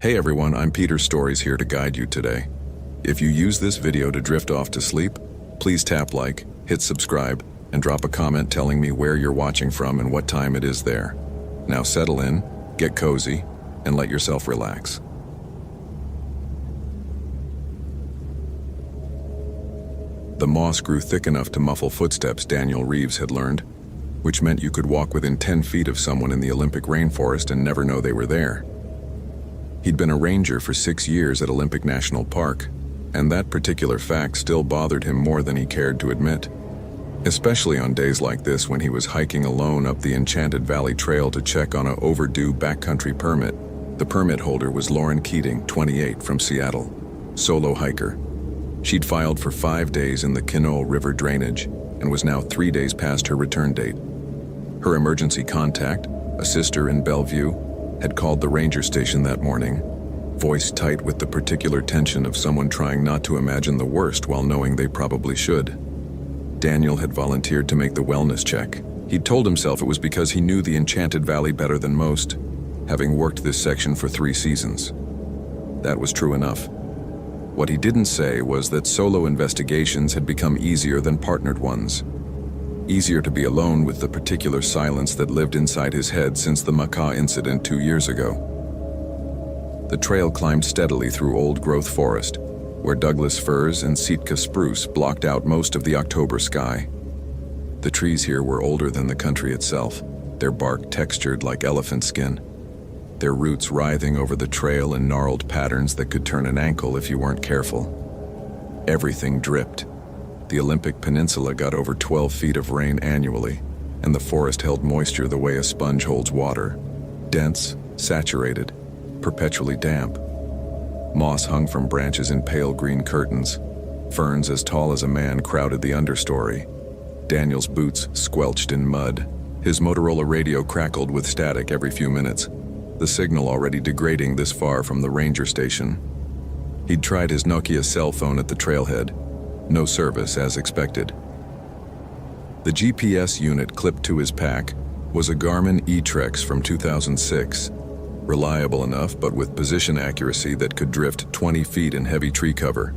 Hey everyone, I'm Peter Stories here to guide you today. If you use this video to drift off to sleep, please tap like, hit subscribe, and drop a comment telling me where you're watching from and what time it is there. Now settle in, get cozy, and let yourself relax. The moss grew thick enough to muffle footsteps, Daniel Reeves had learned, which meant you could walk within 10 feet of someone in the Olympic rainforest and never know they were there. He'd been a ranger for 6 years at Olympic National Park, and that particular fact still bothered him more than he cared to admit. Especially on days like this when he was hiking alone up the Enchanted Valley Trail to check on an overdue backcountry permit. The permit holder was Lauren Keating, 28, from Seattle, solo hiker. She'd filed for 5 days in the Kinole River drainage and was now 3 days past her return date. Her emergency contact, a sister in Bellevue, had called the ranger station that morning, voice tight with the particular tension of someone trying not to imagine the worst while knowing they probably should. Daniel had volunteered to make the wellness check. He'd told himself it was because he knew the Enchanted Valley better than most, having worked this section for 3 seasons. That was true enough. What he didn't say was that solo investigations had become easier than partnered ones. Easier to be alone with the particular silence that lived inside his head since the macaw incident 2 years ago. The trail climbed steadily through old-growth forest, where Douglas firs and Sitka spruce blocked out most of the October sky. The trees here were older than the country itself, their bark textured like elephant skin, their roots writhing over the trail in gnarled patterns that could turn an ankle if you weren't careful. Everything dripped. The Olympic Peninsula got over 12 feet of rain annually, and the forest held moisture the way a sponge holds water. Dense, saturated, perpetually damp. Moss hung from branches in pale green curtains. Ferns as tall as a man crowded the understory. Daniel's boots squelched in mud. His Motorola radio crackled with static every few minutes, the signal already degrading this far from the ranger station. He'd tried his Nokia cell phone at the trailhead. No service, as expected. The GPS unit clipped to his pack was a Garmin eTrex from 2006, reliable enough but with position accuracy that could drift 20 feet in heavy tree cover.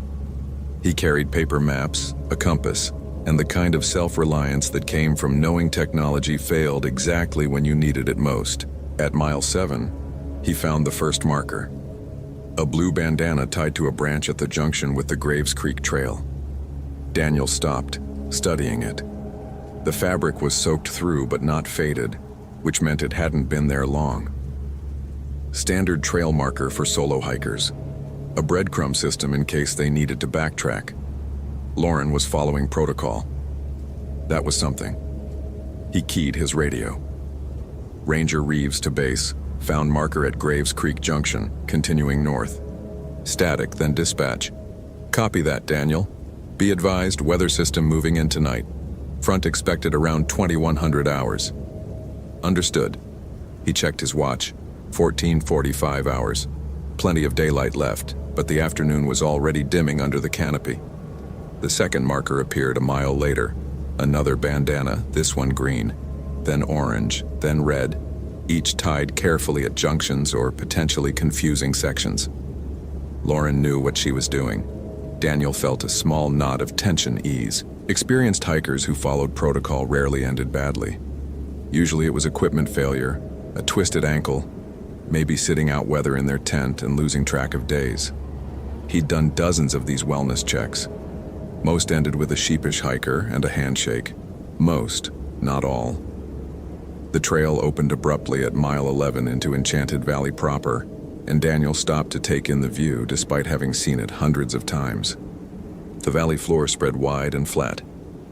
He carried paper maps, a compass, and the kind of self-reliance that came from knowing technology failed exactly when you needed it most. At mile 7, he found the first marker, a blue bandana tied to a branch at the junction with the Graves Creek Trail. Daniel stopped, studying it. The fabric was soaked through but not faded, which meant it hadn't been there long. Standard trail marker for solo hikers, a breadcrumb system in case they needed to backtrack. Lauren was following protocol. That was something. He keyed his radio. Ranger Reeves to base, found marker at Graves Creek Junction, continuing north. Static, then dispatch. Copy that, Daniel. Be advised, weather system moving in tonight. Front expected around 2100 hours. Understood. He checked his watch. 1445 hours. Plenty of daylight left, but the afternoon was already dimming under the canopy. The second marker appeared a mile later. Another bandana, this one green, then orange, then red, each tied carefully at junctions or potentially confusing sections. Lauren knew what she was doing. Daniel felt a small knot of tension ease. Experienced hikers who followed protocol rarely ended badly. Usually it was equipment failure, a twisted ankle, maybe sitting out weather in their tent and losing track of days. He'd done dozens of these wellness checks. Most ended with a sheepish hiker and a handshake. Most, not all. The trail opened abruptly at mile 11 into Enchanted Valley proper, and Daniel stopped to take in the view despite having seen it hundreds of times. The valley floor spread wide and flat,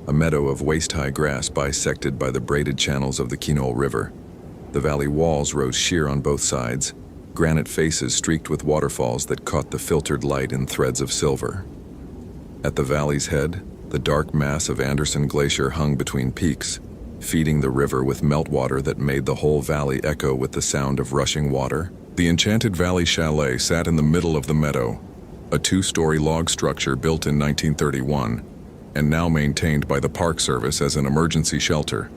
a meadow of waist-high grass bisected by the braided channels of the Kinole River. The valley walls rose sheer on both sides, granite faces streaked with waterfalls that caught the filtered light in threads of silver. At the valley's head, the dark mass of Anderson Glacier hung between peaks, feeding the river with meltwater that made the whole valley echo with the sound of rushing water. The Enchanted Valley Chalet sat in the middle of the meadow, a 2-story log structure built in 1931, and now maintained by the Park Service as an emergency shelter.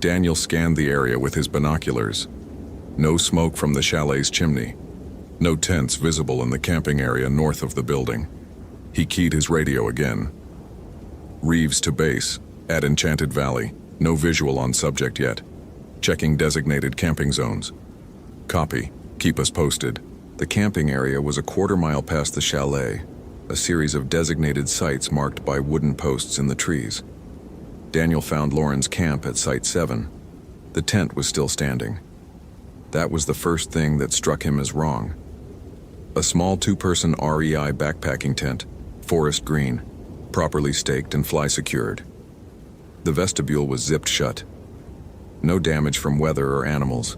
Daniel scanned the area with his binoculars. No smoke from the chalet's chimney. No tents visible in the camping area north of the building. He keyed his radio again. Reeves to base, at Enchanted Valley. No visual on subject yet. Checking designated camping zones. Copy. Keep us posted. The camping area was a quarter-mile past the chalet, a series of designated sites marked by wooden posts in the trees. Daniel found Lauren's camp at Site 7. The tent was still standing. That was the first thing that struck him as wrong. A small two-person REI backpacking tent, forest green, properly staked and fly-secured. The vestibule was zipped shut. No damage from weather or animals.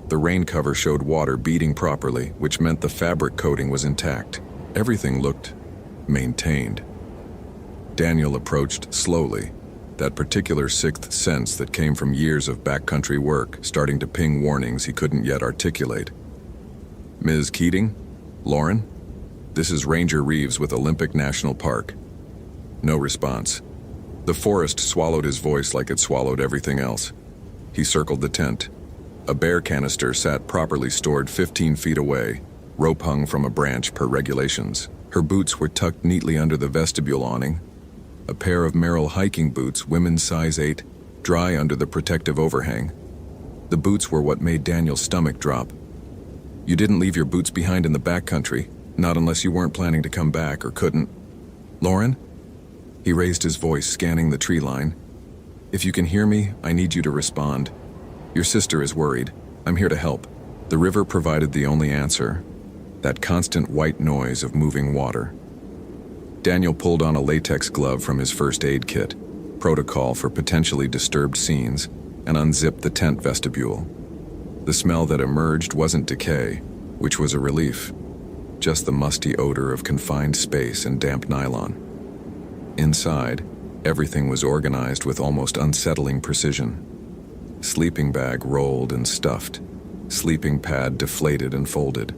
The rain cover showed water beading properly, which meant the fabric coating was intact. Everything looked maintained. Daniel approached slowly, that particular sixth sense that came from years of backcountry work starting to ping warnings he couldn't yet articulate. Ms. Keating? Lauren? This is Ranger Reeves with Olympic National Park. No response. The forest swallowed his voice like it swallowed everything else. He circled the tent. A bear canister sat properly stored 15 feet away, rope hung from a branch per regulations. Her boots were tucked neatly under the vestibule awning. A pair of Merrill hiking boots, women's size 8, dry under the protective overhang. The boots were what made Daniel's stomach drop. You didn't leave your boots behind in the backcountry, not unless you weren't planning to come back or couldn't. Lauren? He raised his voice, scanning the tree line. If you can hear me, I need you to respond. Your sister is worried. I'm here to help. The river provided the only answer, that constant white noise of moving water. Daniel pulled on a latex glove from his first aid kit, protocol for potentially disturbed scenes, and unzipped the tent vestibule. The smell that emerged wasn't decay, which was a relief, just the musty odor of confined space and damp nylon. Inside, everything was organized with almost unsettling precision. Sleeping bag rolled and stuffed, sleeping pad deflated and folded.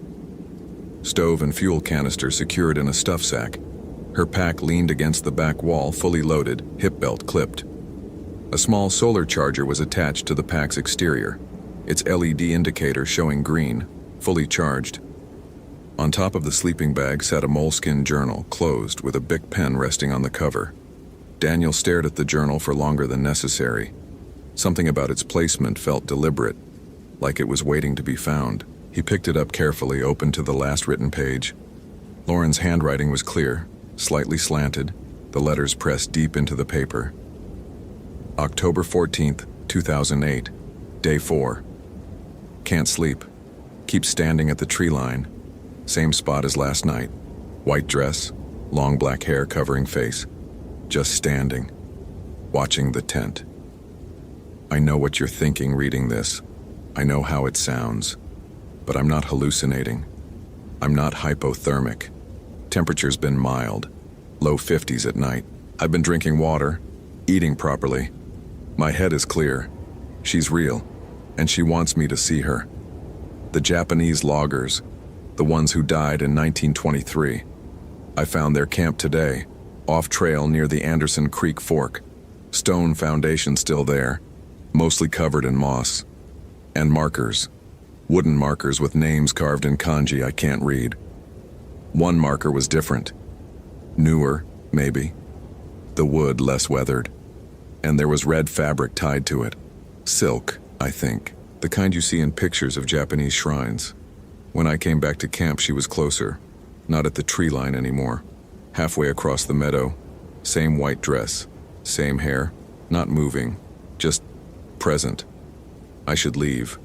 Stove and fuel canister secured in a stuff sack. Her pack leaned against the back wall, fully loaded, hip belt clipped. A small solar charger was attached to the pack's exterior, its LED indicator showing green, fully charged. On top of the sleeping bag sat a moleskin journal, closed, with a Bic pen resting on the cover. Daniel stared at the journal for longer than necessary. Something about its placement felt deliberate, like it was waiting to be found. He picked it up carefully, opened to the last written page. Lauren's handwriting was clear, slightly slanted, the letters pressed deep into the paper. October 14th, 2008, Day 4. Can't sleep. Keep standing at the tree line. Same spot as last night. White dress, long black hair covering face. Just standing, watching the tent. I know what you're thinking reading this. I know how it sounds. But I'm not hallucinating. I'm not hypothermic. Temperature's been mild, low 50s at night. I've been drinking water, eating properly. My head is clear. She's real, and she wants me to see her. The Japanese loggers, the ones who died in 1923. I found their camp today, off-trail near the Anderson Creek Fork. Stone foundation still there, mostly covered in moss. And markers. Wooden markers with names carved in kanji I can't read. One marker was different. Newer, maybe. The wood less weathered. And there was red fabric tied to it. Silk, I think. The kind you see in pictures of Japanese shrines. When I came back to camp, she was closer. Not at the tree line anymore. Halfway across the meadow. Same white dress. Same hair. Not moving. Just present. I should leave.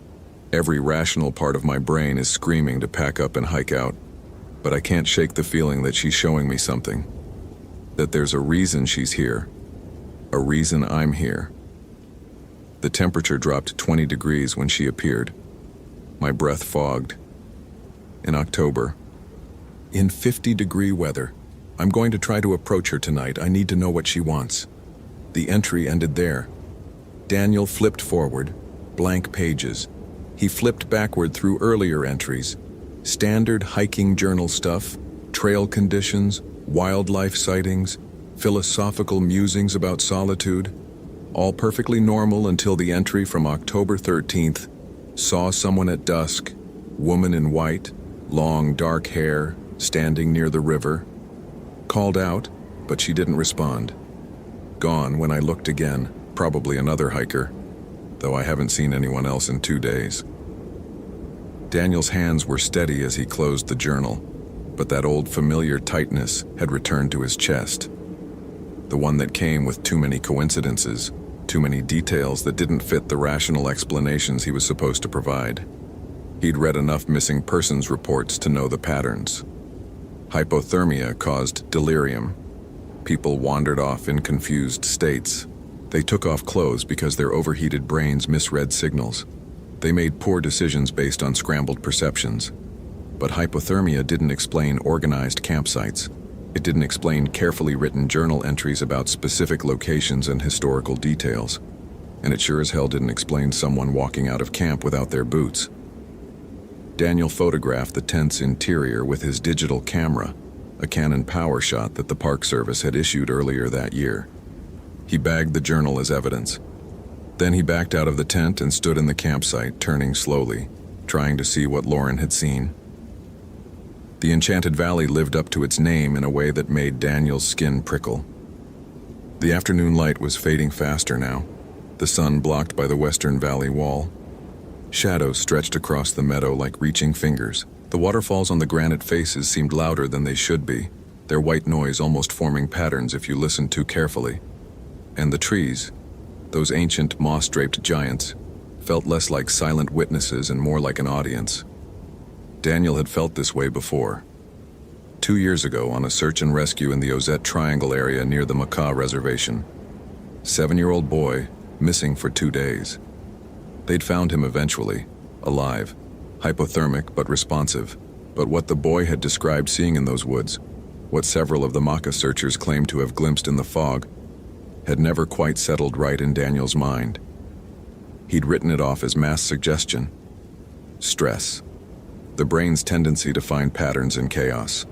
Every rational part of my brain is screaming to pack up and hike out. But I can't shake the feeling that she's showing me something. That there's a reason she's here. A reason I'm here. The temperature dropped 20 degrees when she appeared. My breath fogged. In October. In 50-degree weather. I'm going to try to approach her tonight. I need to know what she wants. The entry ended there. Daniel flipped forward. Blank pages. He flipped backward through earlier entries. Standard hiking journal stuff, trail conditions, wildlife sightings, philosophical musings about solitude. All perfectly normal until the entry from October 13th. Saw someone at dusk, woman in white, Long, dark hair, standing near the river. Called out, but she didn't respond. Gone when I looked again, probably another hiker, though I haven't seen anyone else in 2 days. Daniel's hands were steady as he closed the journal, but that old familiar tightness had returned to his chest. The one that came with too many coincidences, too many details that didn't fit the rational explanations he was supposed to provide. He'd read enough missing persons reports to know the patterns. Hypothermia caused delirium. People wandered off in confused states. They took off clothes because their overheated brains misread signals. They made poor decisions based on scrambled perceptions. But hypothermia didn't explain organized campsites. It didn't explain carefully written journal entries about specific locations and historical details. And it sure as hell didn't explain someone walking out of camp without their boots. Daniel photographed the tent's interior with his digital camera, a Canon PowerShot that the Park Service had issued earlier that year. He bagged the journal as evidence. Then he backed out of the tent and stood in the campsite, turning slowly, trying to see what Lauren had seen. The Enchanted Valley lived up to its name in a way that made Daniel's skin prickle. The afternoon light was fading faster now, the sun blocked by the western valley wall. Shadows stretched across the meadow like reaching fingers. The waterfalls on the granite faces seemed louder than they should be, their white noise almost forming patterns if you listened too carefully. And the trees, those ancient moss-draped giants, felt less like silent witnesses and more like an audience. Daniel had felt this way before. 2 years ago on a search and rescue in the Ozette Triangle area near the Macaw Reservation. 7-year-old boy, missing for 2 days. They'd found him eventually, alive, hypothermic but responsive. But what the boy had described seeing in those woods, what several of the Maca searchers claimed to have glimpsed in the fog, had never quite settled right in Daniel's mind. He'd written it off as mass suggestion. Stress. The brain's tendency to find patterns in chaos.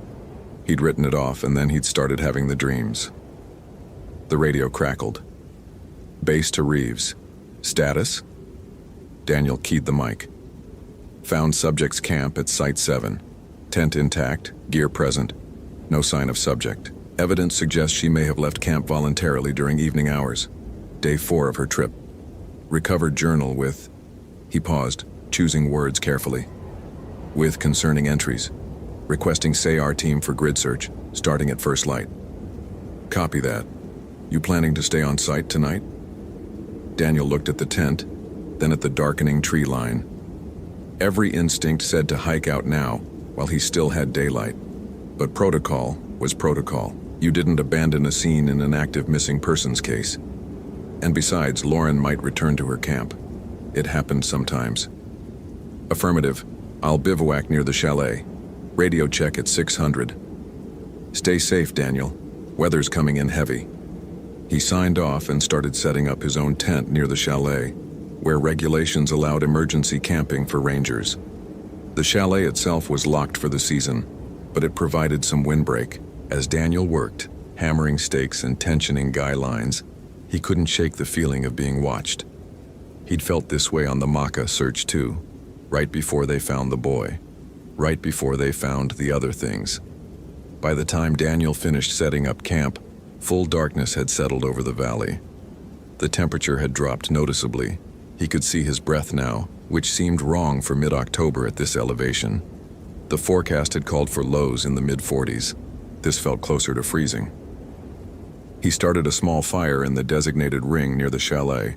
He'd written it off, and then he'd started having the dreams. The radio crackled. Base to Reeves. Status? Daniel keyed the mic. Found subject's camp at Site 7. Tent intact, gear present. No sign of subject. Evidence suggests she may have left camp voluntarily during evening hours. Day 4 of her trip. Recovered journal with... He paused, choosing words carefully. With concerning entries. Requesting SAR team for grid search, starting at first light. Copy that. You planning to stay on site tonight? Daniel looked at the tent, then at the darkening tree line. Every instinct said to hike out now, while he still had daylight. But protocol was protocol. You didn't abandon a scene in an active missing persons case. And besides, Lauren might return to her camp. It happened sometimes. Affirmative. I'll bivouac near the chalet. Radio check at 600. Stay safe, Daniel. Weather's coming in heavy. He signed off and started setting up his own tent near the chalet, where regulations allowed emergency camping for rangers. The chalet itself was locked for the season, but it provided some windbreak. As Daniel worked, hammering stakes and tensioning guy lines, he couldn't shake the feeling of being watched. He'd felt this way on the Maca search too, right before they found the boy, right before they found the other things. By the time Daniel finished setting up camp, full darkness had settled over the valley. The temperature had dropped noticeably. He could see his breath now, which seemed wrong for mid-October at this elevation. The forecast had called for lows in the mid-40s. This felt closer to freezing. He started a small fire in the designated ring near the chalet,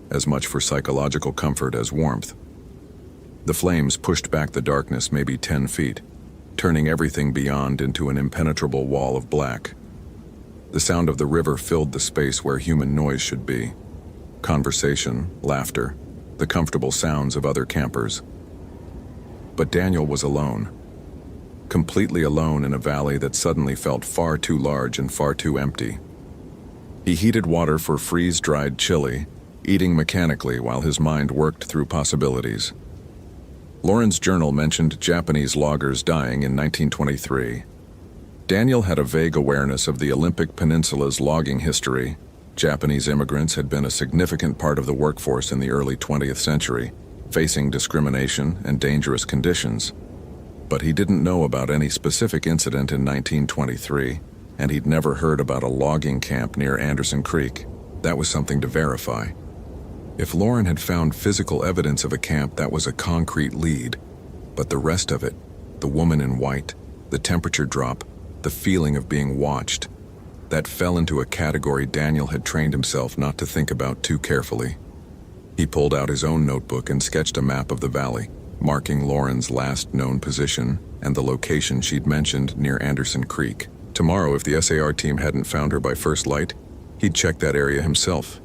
as much for psychological comfort as warmth. The flames pushed back the darkness maybe 10 feet, turning everything beyond into an impenetrable wall of black. The sound of the river filled the space where human noise should be. Conversation, laughter, the comfortable sounds of other campers. But Daniel was alone. Completely alone in a valley that suddenly felt far too large and far too empty. He heated water for freeze-dried chili, eating mechanically while his mind worked through possibilities. Lauren's journal mentioned Japanese loggers dying in 1923. Daniel had a vague awareness of the Olympic Peninsula's logging history. Japanese immigrants had been a significant part of the workforce in the early 20th century, facing discrimination and dangerous conditions. But he didn't know about any specific incident in 1923, and he'd never heard about a logging camp near Anderson Creek. That was something to verify. If Lauren had found physical evidence of a camp, that was a concrete lead. But the rest of it, the woman in white, the temperature drop, the feeling of being watched, that fell into a category Daniel had trained himself not to think about too carefully. He pulled out his own notebook and sketched a map of the valley, marking Lauren's last known position and the location she'd mentioned near Anderson Creek. Tomorrow, if the SAR team hadn't found her by first light, he'd check that area himself.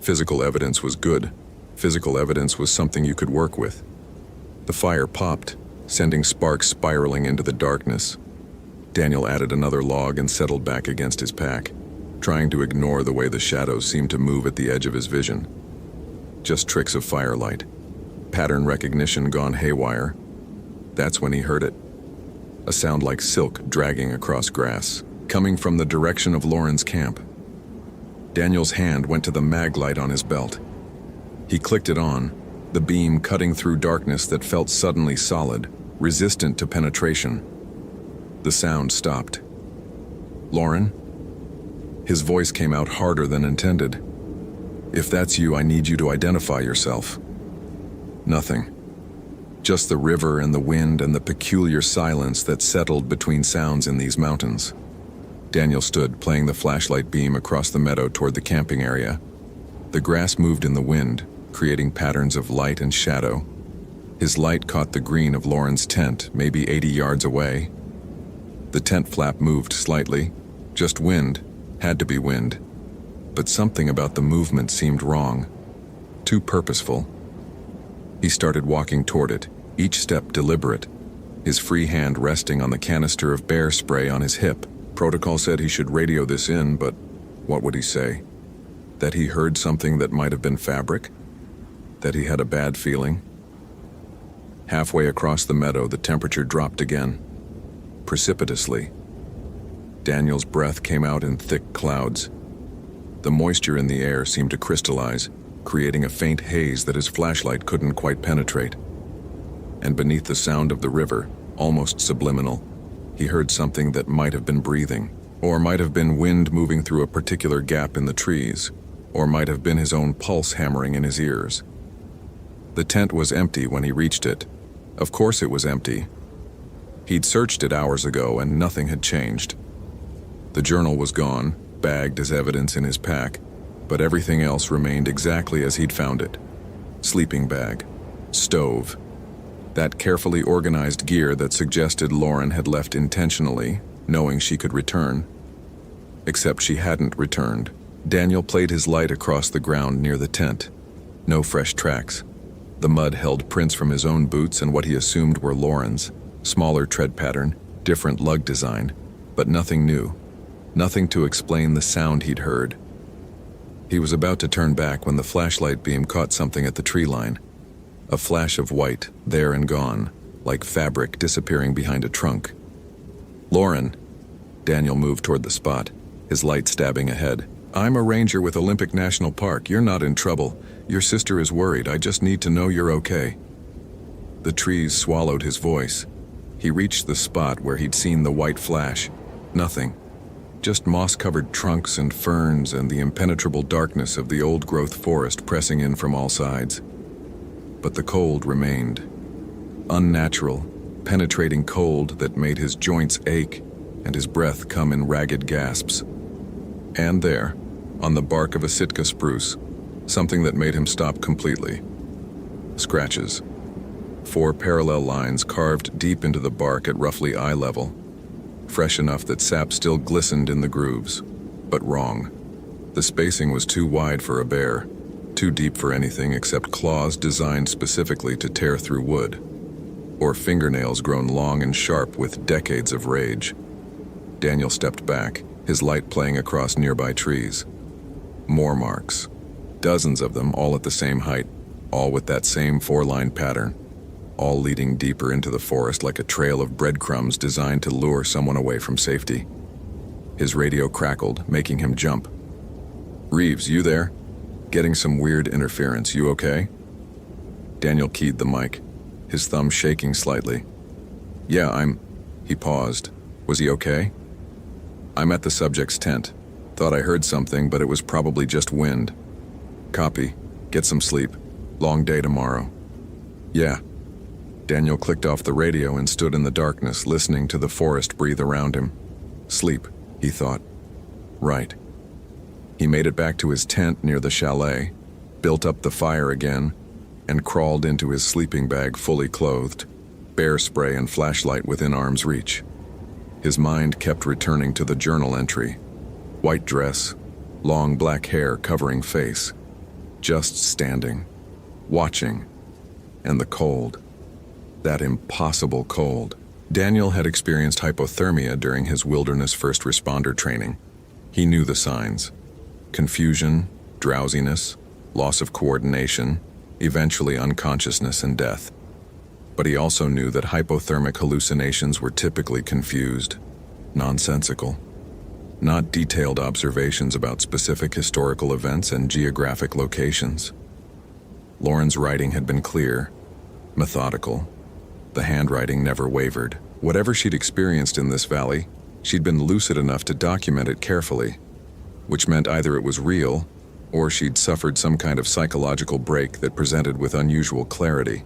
Physical evidence was good. Physical evidence was something you could work with. The fire popped, sending sparks spiraling into the darkness. Daniel added another log and settled back against his pack, trying to ignore the way the shadows seemed to move at the edge of his vision. Just tricks of firelight. Pattern recognition gone haywire. That's when he heard it. A sound like silk dragging across grass, coming from the direction of Lauren's camp. Daniel's hand went to the mag light on his belt. He clicked it on, the beam cutting through darkness that felt suddenly solid, resistant to penetration. The sound stopped. "Lauren?" His voice came out harder than intended. "If that's you, I need you to identify yourself." Nothing. Just the river and the wind and the peculiar silence that settled between sounds in these mountains. Daniel stood, playing the flashlight beam across the meadow toward the camping area. The grass moved in the wind, creating patterns of light and shadow. His light caught the green of Lauren's tent, maybe 80 yards away. The tent flap moved slightly. Just wind. Had to be wind. But something about the movement seemed wrong. Too purposeful. He started walking toward it, each step deliberate, his free hand resting on the canister of bear spray on his hip. Protocol said he should radio this in, but what would he say? That he heard something that might have been fabric? That he had a bad feeling? Halfway across the meadow, the temperature dropped again, precipitously. Daniel's breath came out in thick clouds. The moisture in the air seemed to crystallize, creating a faint haze that his flashlight couldn't quite penetrate. And beneath the sound of the river, almost subliminal, he heard something that might have been breathing, or might have been wind moving through a particular gap in the trees, or might have been his own pulse hammering in his ears. The tent was empty when he reached it. Of course it was empty. He'd searched it hours ago and nothing had changed. The journal was gone, bagged as evidence in his pack, but everything else remained exactly as he'd found it. Sleeping bag, stove, that carefully organized gear that suggested Lauren had left intentionally, knowing she could return. Except she hadn't returned. Daniel played his light across the ground near the tent. No fresh tracks. The mud held prints from his own boots and what he assumed were Lauren's. Smaller tread pattern, different lug design, but nothing new. Nothing to explain the sound he'd heard. He was about to turn back when the flashlight beam caught something at the tree line. A flash of white, there and gone, like fabric disappearing behind a trunk. "Lauren." Daniel moved toward the spot, his light stabbing ahead. "I'm a ranger with Olympic National Park. You're not in trouble. Your sister is worried. I just need to know you're okay." The trees swallowed his voice. He reached the spot where he'd seen the white flash. Nothing. Just moss-covered trunks and ferns and the impenetrable darkness of the old-growth forest pressing in from all sides. But the cold remained. Unnatural, penetrating cold that made his joints ache and his breath come in ragged gasps. And there, on the bark of a Sitka spruce, something that made him stop completely. Scratches. 4 parallel lines carved deep into the bark at roughly eye level. Fresh enough that sap still glistened in the grooves. But wrong. The spacing was too wide for a bear, too deep for anything except claws designed specifically to tear through wood, or fingernails grown long and sharp with decades of rage. Daniel stepped back, his light playing across nearby trees. More marks. Dozens of them, all at the same height, all with that same 4-line pattern, all leading deeper into the forest like a trail of breadcrumbs designed to lure someone away from safety. His radio crackled, making him jump. "Reeves, you there? Getting some weird interference. You okay?" Daniel keyed the mic, his thumb shaking slightly. Yeah. He paused. Was he okay? I'm at the subject's tent. Thought I heard something, but it was probably just wind. Copy. Get some sleep. Long day tomorrow. Yeah. Daniel clicked off the radio and stood in the darkness, listening to the forest breathe around him. Sleep, he thought. Right. He made it back to his tent near the chalet, built up the fire again, and crawled into his sleeping bag fully clothed, bear spray and flashlight within arm's reach. His mind kept returning to the journal entry. White dress, long black hair covering face, just standing, watching, and the cold. That impossible cold. Daniel had experienced hypothermia during his wilderness first responder training. He knew the signs: confusion, drowsiness, loss of coordination, eventually unconsciousness and death. But he also knew that hypothermic hallucinations were typically confused, nonsensical, not detailed observations about specific historical events and geographic locations. Lauren's writing had been clear, methodical. The handwriting never wavered. Whatever she'd experienced in this valley, she'd been lucid enough to document it carefully, which meant either it was real or she'd suffered some kind of psychological break that presented with unusual clarity.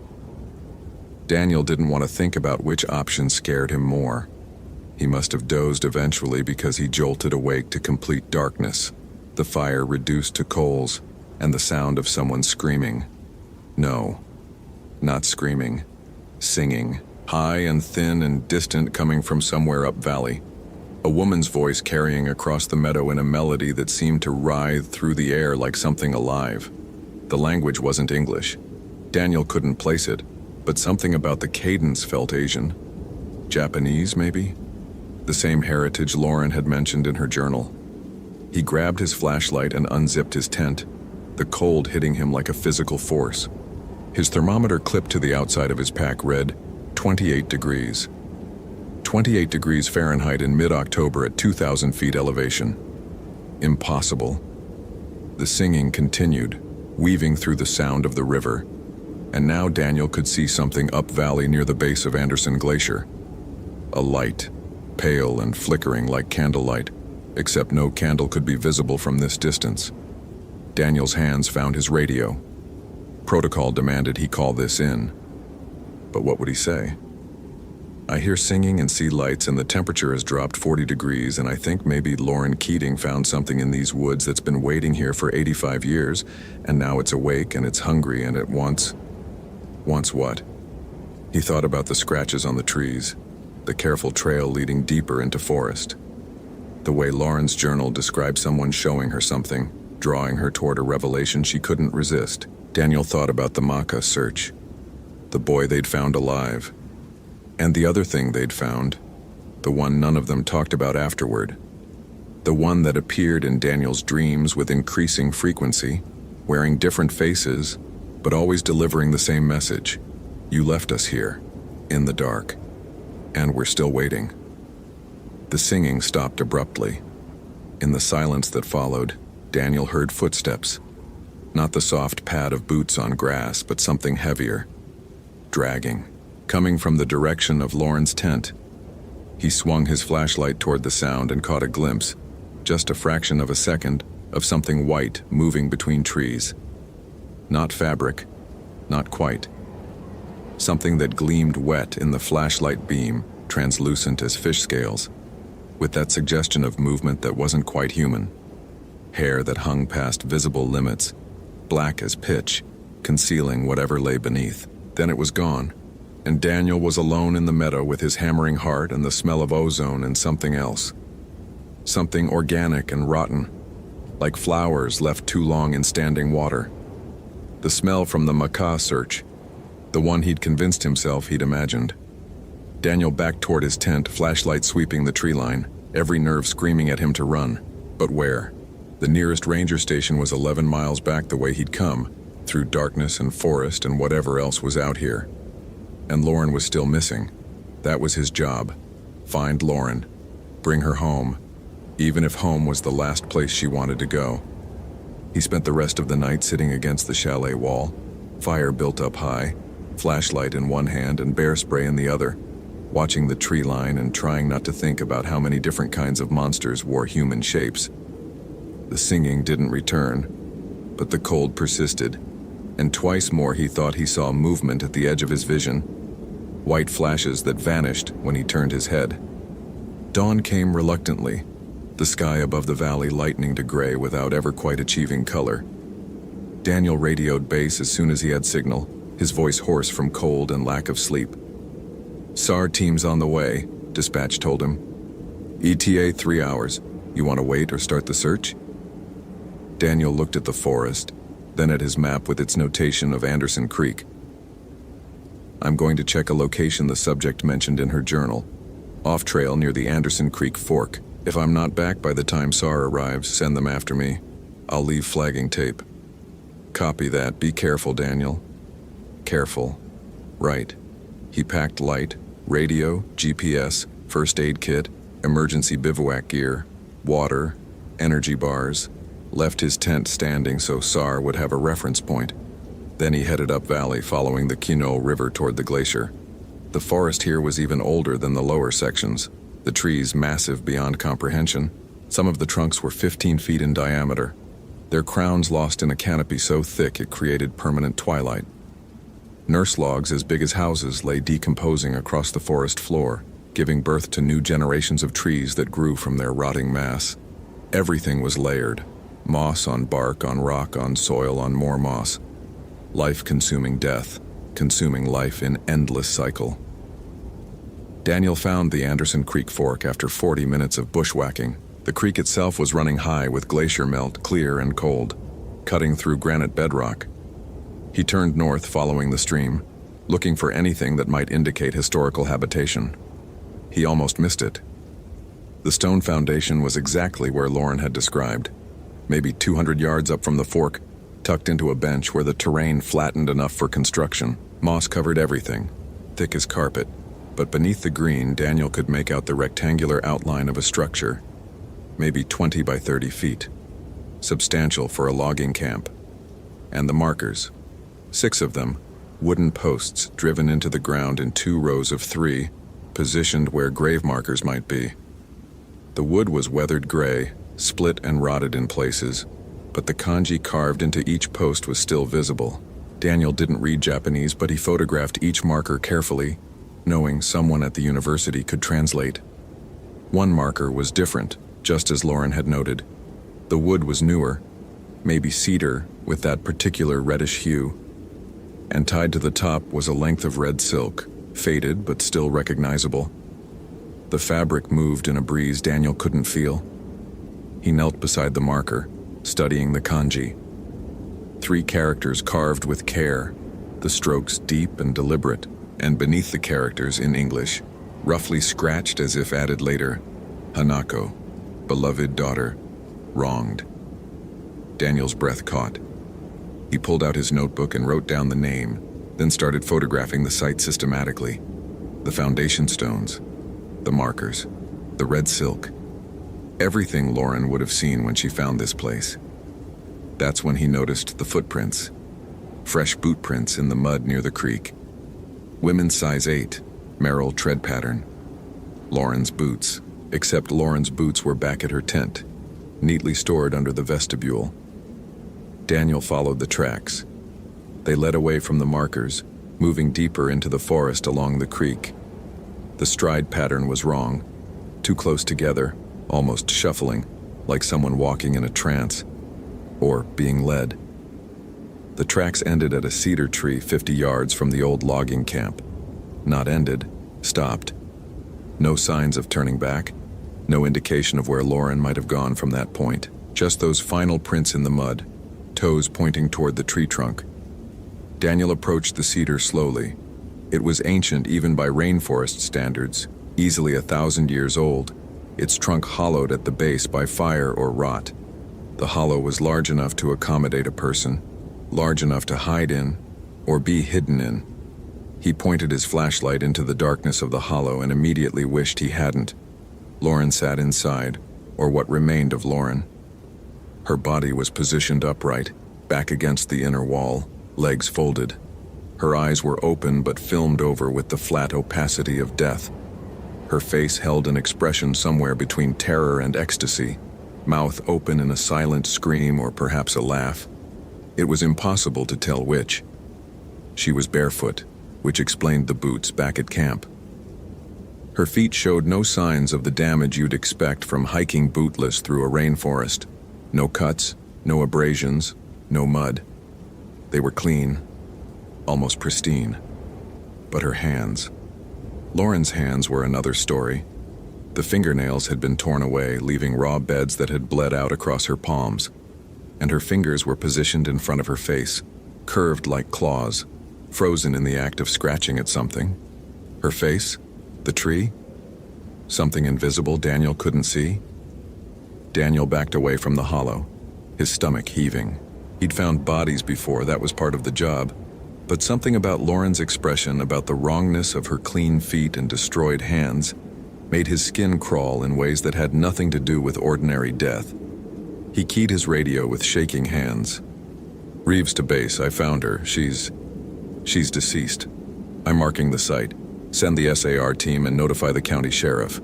Daniel didn't want to think about which option scared him more. He must have dozed eventually because he jolted awake to complete darkness, the fire reduced to coals, and the sound of someone screaming. No, not screaming. Singing, high and thin and distant, coming from somewhere up valley. A woman's voice carrying across the meadow in a melody that seemed to writhe through the air like something alive. The language wasn't English. Daniel couldn't place it, but something about the cadence felt Asian. Japanese, maybe? The same heritage Lauren had mentioned in her journal. He grabbed his flashlight and unzipped his tent, the cold hitting him like a physical force. His thermometer clipped to the outside of his pack read 28 degrees. 28 degrees Fahrenheit in mid-October at 2,000 feet elevation. Impossible. The singing continued, weaving through the sound of the river, and now Daniel could see something up valley near the base of Anderson Glacier. A light, pale and flickering like candlelight, except no candle could be visible from this distance. Daniel's hands found his radio. Protocol demanded he call this in. But what would he say? I hear singing and see lights, and the temperature has dropped 40 degrees, and I think maybe Lauren Keating found something in these woods that's been waiting here for 85 years, and now it's awake and it's hungry and it wants what? He thought about the scratches on the trees, the careful trail leading deeper into forest. The way Lauren's journal described someone showing her something, drawing her toward a revelation she couldn't resist. Daniel thought about the Maka search, the boy they'd found alive, and the other thing they'd found, the one none of them talked about afterward, the one that appeared in Daniel's dreams with increasing frequency, wearing different faces, but always delivering the same message. You left us here, in the dark, and we're still waiting. The singing stopped abruptly. In the silence that followed, Daniel heard footsteps. Not the soft pad of boots on grass, but something heavier, dragging, coming from the direction of Lauren's tent. He swung his flashlight toward the sound and caught a glimpse, just a fraction of a second, of something white moving between trees. Not fabric, not quite. Something that gleamed wet in the flashlight beam, translucent as fish scales, with that suggestion of movement that wasn't quite human. Hair that hung past visible limits, black as pitch, concealing whatever lay beneath. Then it was gone, and Daniel was alone in the meadow with his hammering heart and the smell of ozone and something else. Something organic and rotten, like flowers left too long in standing water. The smell from the Maka search, the one he'd convinced himself he'd imagined. Daniel backed toward his tent, flashlight sweeping the tree line, every nerve screaming at him to run. But where? The nearest ranger station was 11 miles back the way he'd come, through darkness and forest and whatever else was out here. And Lauren was still missing. That was his job. Find Lauren. Bring her home, even if home was the last place she wanted to go. He spent the rest of the night sitting against the chalet wall, fire built up high, flashlight in one hand and bear spray in the other, watching the tree line and trying not to think about how many different kinds of monsters wore human shapes. The singing didn't return, but the cold persisted, and twice more he thought he saw movement at the edge of his vision, white flashes that vanished when he turned his head. Dawn came reluctantly, the sky above the valley lightening to gray without ever quite achieving color. Daniel radioed base as soon as he had signal, his voice hoarse from cold and lack of sleep. "SAR team's on the way," dispatch told him. "ETA 3 hours. You want to wait or start the search?" Daniel looked at the forest, then at his map with its notation of Anderson Creek. "I'm going to check a location the subject mentioned in her journal. Off trail near the Anderson Creek Fork. If I'm not back by the time SAR arrives, send them after me. I'll leave flagging tape." "Copy that. Be careful, Daniel." Careful. Right. He packed light, radio, GPS, first aid kit, emergency bivouac gear, water, energy bars, left his tent standing so SAR would have a reference point. Then he headed up valley following the Quinault River toward the glacier. The forest here was even older than the lower sections, the trees massive beyond comprehension. Some of the trunks were 15 feet in diameter, their crowns lost in a canopy so thick it created permanent twilight. Nurse logs as big as houses lay decomposing across the forest floor, giving birth to new generations of trees that grew from their rotting mass. Everything was layered, moss on bark, on rock, on soil, on more moss. Life consuming death, consuming life in endless cycle. Daniel found the Anderson Creek Fork after 40 minutes of bushwhacking. The creek itself was running high with glacier melt, clear and cold, cutting through granite bedrock. He turned north following the stream, looking for anything that might indicate historical habitation. He almost missed it. The stone foundation was exactly where Lauren had described, maybe 200 yards up from the fork, tucked into a bench where the terrain flattened enough for construction. Moss covered everything, thick as carpet, but beneath the green, Daniel could make out the rectangular outline of a structure, maybe 20 by 30 feet, substantial for a logging camp. And the markers. 6 of them, wooden posts driven into the ground in 2 rows of 3, positioned where grave markers might be. The wood was weathered gray, split and rotted in places, but the kanji carved into each post was still visible. Daniel didn't read Japanese, but he photographed each marker carefully, knowing someone at the university could translate. One marker was different, just as Lauren had noted. The wood was newer, maybe cedar with that particular reddish hue, and tied to the top was a length of red silk, faded but still recognizable. The fabric moved in a breeze Daniel couldn't feel. He knelt beside the marker, studying the kanji. 3 characters carved with care, the strokes deep and deliberate, and beneath the characters in English, roughly scratched as if added later, Hanako, beloved daughter, wronged. Daniel's breath caught. He pulled out his notebook and wrote down the name, then started photographing the site systematically. The foundation stones, the markers, the red silk. Everything Lauren would have seen when she found this place. That's when he noticed the footprints. Fresh boot prints in the mud near the creek. Women's size 8, Merrill tread pattern. Lauren's boots, except Lauren's boots were back at her tent, neatly stored under the vestibule. Daniel followed the tracks. They led away from the markers, moving deeper into the forest along the creek. The stride pattern was wrong, too close together, almost shuffling, like someone walking in a trance, or being led. The tracks ended at a cedar tree 50 yards from the old logging camp. Not ended, stopped. No signs of turning back, no indication of where Lauren might have gone from that point. Just those final prints in the mud, toes pointing toward the tree trunk. Daniel approached the cedar slowly. It was ancient even by rainforest standards, easily 1,000 years old, its trunk hollowed at the base by fire or rot. The hollow was large enough to accommodate a person, large enough to hide in, or be hidden in. He pointed his flashlight into the darkness of the hollow and immediately wished he hadn't. Lauren sat inside, or what remained of Lauren. Her body was positioned upright, back against the inner wall, legs folded. Her eyes were open but filmed over with the flat opacity of death, Her face held an expression somewhere between terror and ecstasy, mouth open in a silent scream or perhaps a laugh. It was impossible to tell which. She was barefoot, which explained the boots back at camp. Her feet showed no signs of the damage you'd expect from hiking bootless through a rainforest. No cuts, no abrasions, no mud. They were clean, almost pristine. But her hands. Lauren's hands were another story. The fingernails had been torn away, leaving raw beds that had bled out across her palms, and her fingers were positioned in front of her face, curved like claws, frozen in the act of scratching at something. Her face? The tree? Something invisible Daniel couldn't see? Daniel backed away from the hollow, his stomach heaving. He'd found bodies before, that was part of the job, but something about Lauren's expression, about the wrongness of her clean feet and destroyed hands, made his skin crawl in ways that had nothing to do with ordinary death. He keyed his radio with shaking hands. "Reeves to base, I found her. She's deceased. I'm marking the site. Send the SAR team and notify the county sheriff.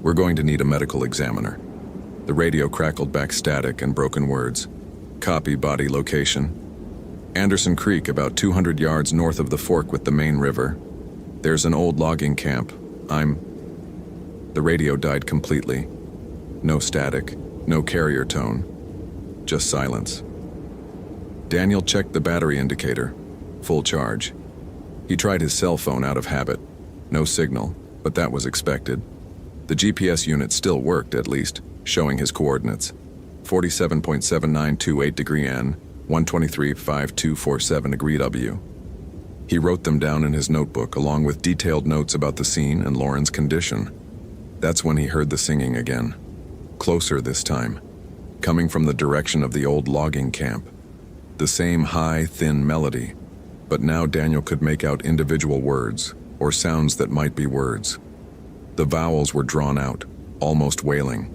We're going to need a medical examiner." The radio crackled back static and broken words. "Copy, body location. Anderson Creek, about 200 yards north of the fork with the main river. There's an old logging camp. The radio died completely. No static, no carrier tone. Just silence. Daniel checked the battery indicator. Full charge. He tried his cell phone out of habit. No signal, but that was expected. The GPS unit still worked, at least, showing his coordinates. 47.7928 degree N, 123.5247 degree W. He wrote them down in his notebook, along with detailed notes about the scene and Lauren's condition. That's when he heard the singing again. Closer this time, coming from the direction of the old logging camp. The same high, thin melody, but now Daniel could make out individual words, or sounds that might be words. The vowels were drawn out, almost wailing.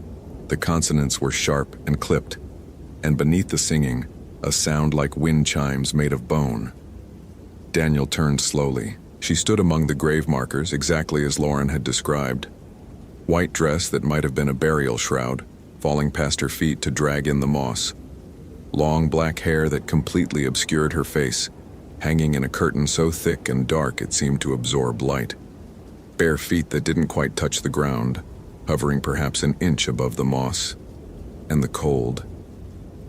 The consonants were sharp and clipped, and beneath the singing, a sound like wind chimes made of bone. Daniel turned slowly. She stood among the grave markers exactly as Lauren had described. White dress that might have been a burial shroud, falling past her feet to drag in the moss. Long black hair that completely obscured her face, hanging in a curtain so thick and dark it seemed to absorb light. Bare feet that didn't quite touch the ground, hovering perhaps an inch above the moss. And the cold.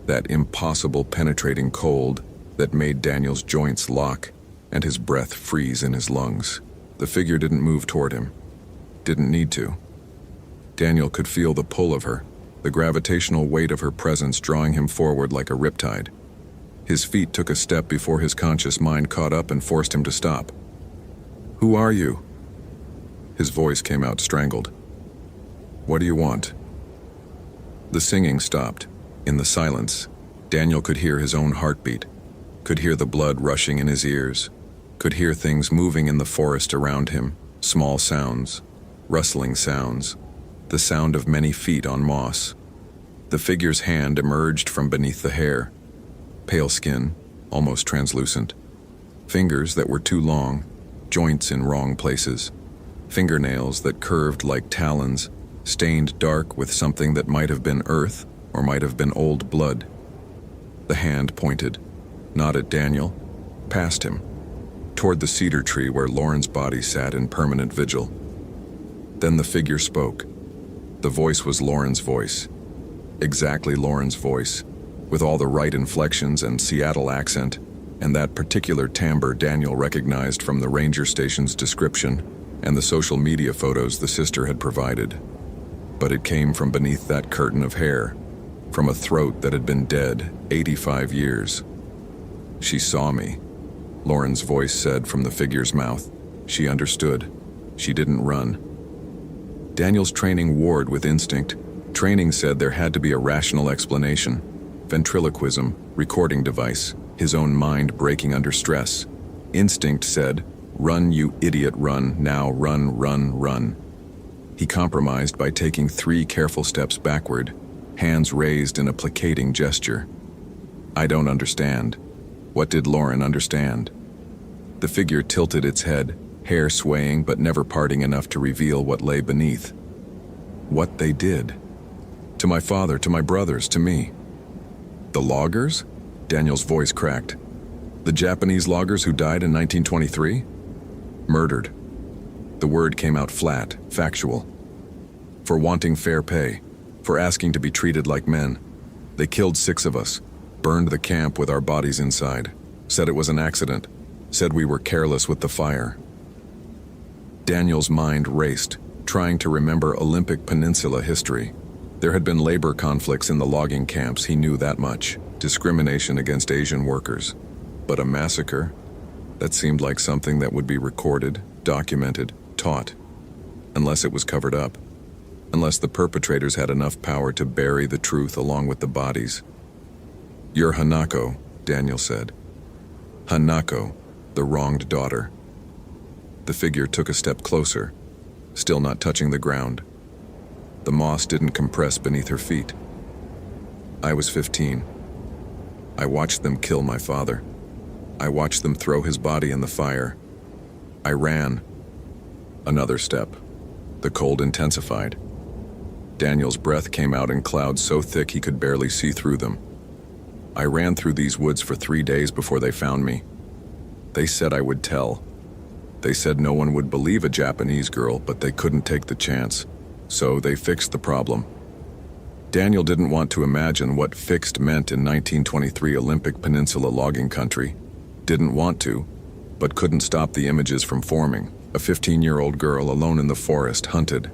That impossible penetrating cold that made Daniel's joints lock and his breath freeze in his lungs. The figure didn't move toward him. Didn't need to. Daniel could feel the pull of her, the gravitational weight of her presence drawing him forward like a riptide. His feet took a step before his conscious mind caught up and forced him to stop. "Who are you?" His voice came out strangled. "What do you want?" The singing stopped. In the silence, Daniel could hear his own heartbeat, could hear the blood rushing in his ears, could hear things moving in the forest around him, small sounds, rustling sounds, the sound of many feet on moss. The figure's hand emerged from beneath the hair, pale skin, almost translucent, fingers that were too long, joints in wrong places, fingernails that curved like talons, stained dark with something that might have been earth or might have been old blood. The hand pointed, not at Daniel, past him, toward the cedar tree where Lauren's body sat in permanent vigil. Then the figure spoke. The voice was Lauren's voice. Exactly Lauren's voice, with all the right inflections and Seattle accent, and that particular timbre Daniel recognized from the ranger station's description and the social media photos the sister had provided. But it came from beneath that curtain of hair, from a throat that had been dead 85 years. "She saw me," Lauren's voice said from the figure's mouth. She understood. She didn't run. Daniel's training warred with instinct. Training said there had to be a rational explanation. Ventriloquism, recording device, his own mind breaking under stress. Instinct said, "Run, you idiot, run, now run, run, run." He compromised by taking 3 careful steps backward, hands raised in a placating gesture. "I don't understand." What did Lauren understand? The figure tilted its head, hair swaying but never parting enough to reveal what lay beneath. What they did. To my father, to my brothers, to me. The loggers? Daniel's voice cracked. The Japanese loggers who died in 1923? Murdered. The word came out flat, factual. For wanting fair pay, for asking to be treated like men. They killed 6 of us, burned the camp with our bodies inside, said it was an accident, said we were careless with the fire. Daniel's mind raced, trying to remember Olympic Peninsula history. There had been labor conflicts in the logging camps, he knew that much. Discrimination against Asian workers. But a massacre? That seemed like something that would be recorded, documented, taught. Unless it was covered up. Unless the perpetrators had enough power to bury the truth along with the bodies. You're Hanako, Daniel said. Hanako, the wronged daughter. The figure took a step closer, still not touching the ground. The moss didn't compress beneath her feet. I was 15. I watched them kill my father. I watched them throw his body in the fire. I ran. Another step. The cold intensified. Daniel's breath came out in clouds so thick he could barely see through them. I ran through these woods for 3 days before they found me. They said I would tell. They said no one would believe a Japanese girl, but they couldn't take the chance. So they fixed the problem. Daniel didn't want to imagine what fixed meant in 1923 Olympic Peninsula logging country. Didn't want to, but couldn't stop the images from forming. A 15-year-old girl alone in the forest, hunted.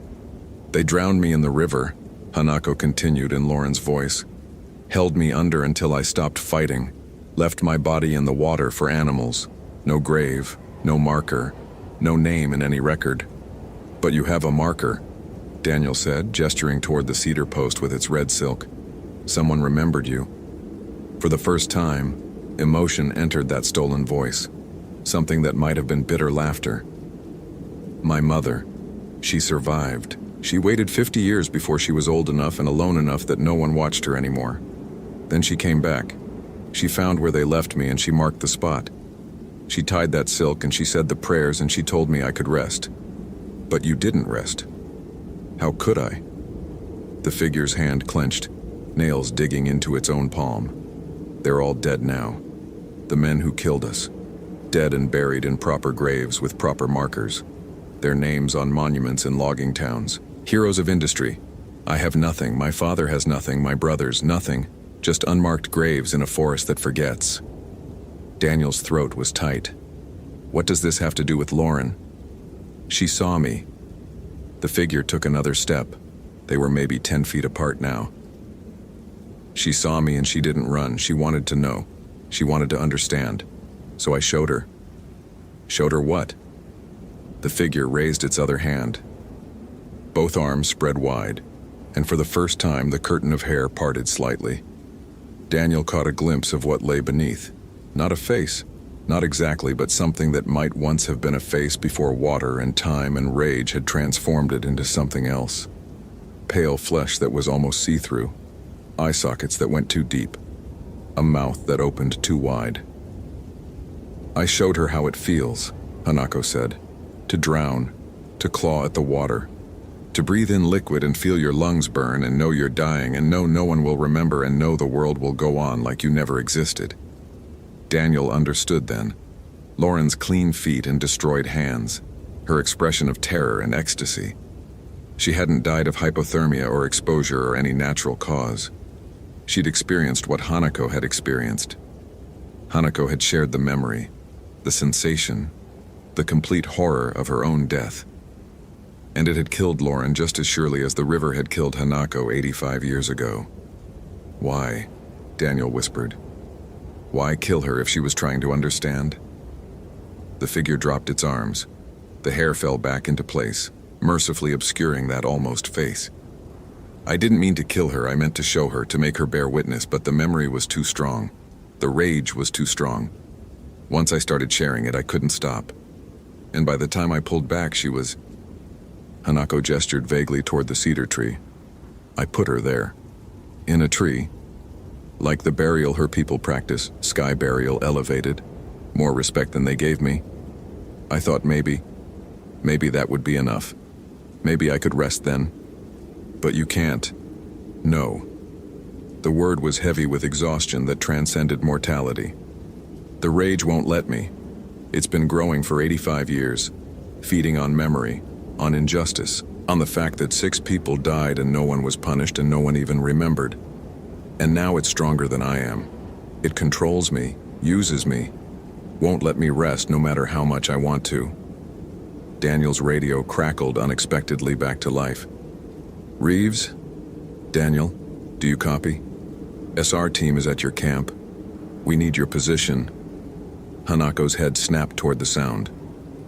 They drowned me in the river, Hanako continued in Lauren's voice. Held me under until I stopped fighting. Left my body in the water for animals. No grave, no marker, no name in any record. But you have a marker, Daniel said, gesturing toward the cedar post with its red silk. Someone remembered you. For the first time, emotion entered that stolen voice. Something that might have been bitter laughter. My mother. She survived. She waited 50 years before she was old enough and alone enough that no one watched her anymore. Then she came back. She found where they left me and she marked the spot. She tied that silk and she said the prayers and she told me I could rest. But you didn't rest. How could I? The figure's hand clenched, nails digging into its own palm. They're all dead now. The men who killed us. Dead and buried in proper graves with proper markers. Their names on monuments in logging towns. Heroes of industry. I have nothing, my father has nothing, my brothers, nothing. Just unmarked graves in a forest that forgets. Daniel's throat was tight. What does this have to do with Lauren? She saw me. The figure took another step. They were maybe 10 feet apart now. She saw me and she didn't run. She wanted to know. She wanted to understand. So I showed her. Showed her what? The figure raised its other hand. Both arms spread wide, and for the first time the curtain of hair parted slightly. Daniel caught a glimpse of what lay beneath. Not a face, not exactly, but something that might once have been a face before water and time and rage had transformed it into something else. Pale flesh that was almost see-through, eye sockets that went too deep, a mouth that opened too wide. I showed her how it feels, Hanako said. To drown, to claw at the water, to breathe in liquid and feel your lungs burn and know you're dying and know no one will remember and know the world will go on like you never existed. Daniel understood then. Lauren's clean feet and destroyed hands, her expression of terror and ecstasy. She hadn't died of hypothermia or exposure or any natural cause. She'd experienced what Hanako had experienced. Hanako had shared the memory, the sensation, the complete horror of her own death. And it had killed Lauren just as surely as the river had killed Hanako 85 years ago. Why? Daniel whispered. Why kill her if she was trying to understand? The figure dropped its arms. The hair fell back into place, mercifully obscuring that almost face. I didn't mean to kill her, I meant to show her, to make her bear witness, but the memory was too strong. The rage was too strong. Once I started sharing it, I couldn't stop. And by the time I pulled back, she was... Hanako gestured vaguely toward the cedar tree. I put her there. In a tree. Like the burial her people practice, sky burial elevated. More respect than they gave me. I thought maybe, Maybe that would be enough. Maybe I could rest then. But you can't. No. The word was heavy with exhaustion that transcended mortality. The rage won't let me. It's been growing for 85 years, feeding on memory, on injustice, on the fact that 6 people died and no one was punished and no one even remembered. And now it's stronger than I am. It controls me, uses me, won't let me rest no matter how much I want to. Daniel's radio crackled unexpectedly back to life. Reeves? Daniel, do you copy? SR team is at your camp. We need your position. Hanako's head snapped toward the sound.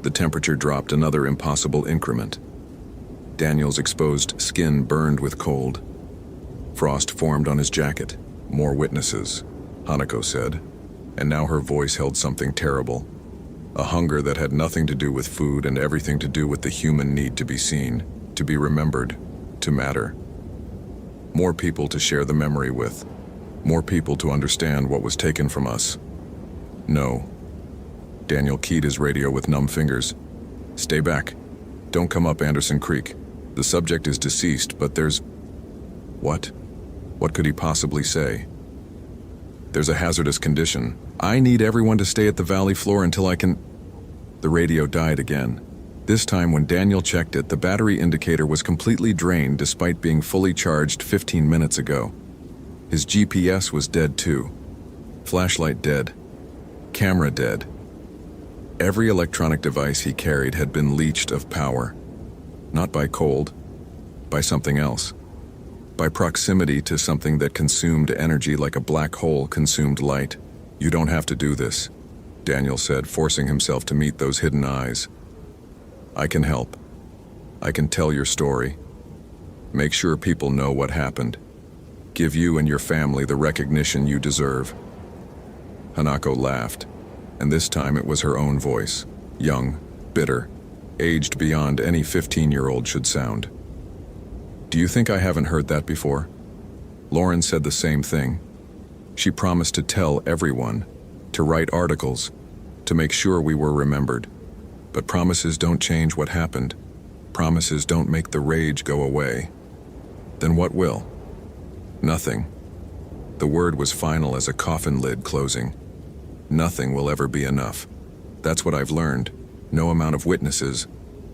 The temperature dropped another impossible increment. Daniel's exposed skin burned with cold. Frost formed on his jacket. More witnesses, Hanako said, and now her voice held something terrible. A hunger that had nothing to do with food and everything to do with the human need to be seen, to be remembered, to matter. More people to share the memory with. More people to understand what was taken from us. No. Daniel keyed his radio with numb fingers. Stay back. Don't come up Anderson Creek. The subject is deceased, but there's... What? What could he possibly say? There's a hazardous condition. I need everyone to stay at the valley floor until I can... The radio died again. This time when Daniel checked it, the battery indicator was completely drained despite being fully charged 15 minutes ago. His GPS was dead too. Flashlight dead. Camera dead. Every electronic device he carried had been leached of power. Not by cold, by something else. By proximity to something that consumed energy like a black hole consumed light. You don't have to do this, Daniel said, forcing himself to meet those hidden eyes. I can help. I can tell your story. Make sure people know what happened. Give you and your family the recognition you deserve. Hanako laughed, and this time it was her own voice, young, bitter, aged beyond any 15-year-old should sound. Do you think I haven't heard that before? Lauren said the same thing. She promised to tell everyone, to write articles, to make sure we were remembered. But promises don't change what happened. Promises don't make the rage go away. Then what will? Nothing. The word was final as a coffin lid closing. Nothing will ever be enough. That's what I've learned. No amount of witnesses,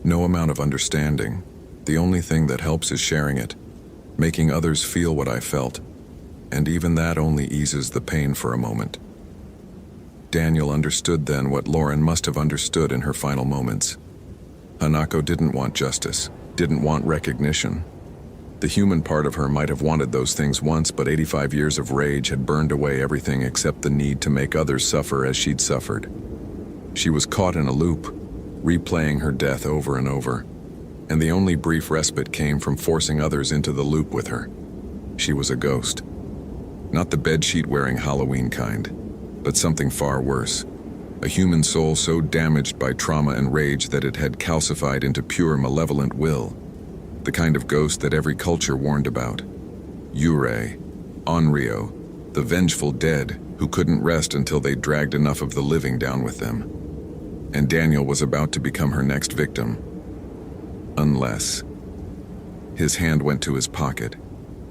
no amount of understanding. The only thing that helps is sharing it, making others feel what I felt. And even that only eases the pain for a moment. Daniel understood then what Lauren must have understood in her final moments. Hanako didn't want justice, didn't want recognition. The human part of her might have wanted those things once, but 85 years of rage had burned away everything except the need to make others suffer as she'd suffered. She was caught in a loop, replaying her death over and over, and the only brief respite came from forcing others into the loop with her. She was a ghost. Not the bedsheet-wearing Halloween kind, but something far worse. A human soul so damaged by trauma and rage that it had calcified into pure malevolent will. The kind of ghost that every culture warned about. Yurei, Onryo, the vengeful dead who couldn't rest until they dragged enough of the living down with them. And Daniel was about to become her next victim. Unless... His hand went to his pocket,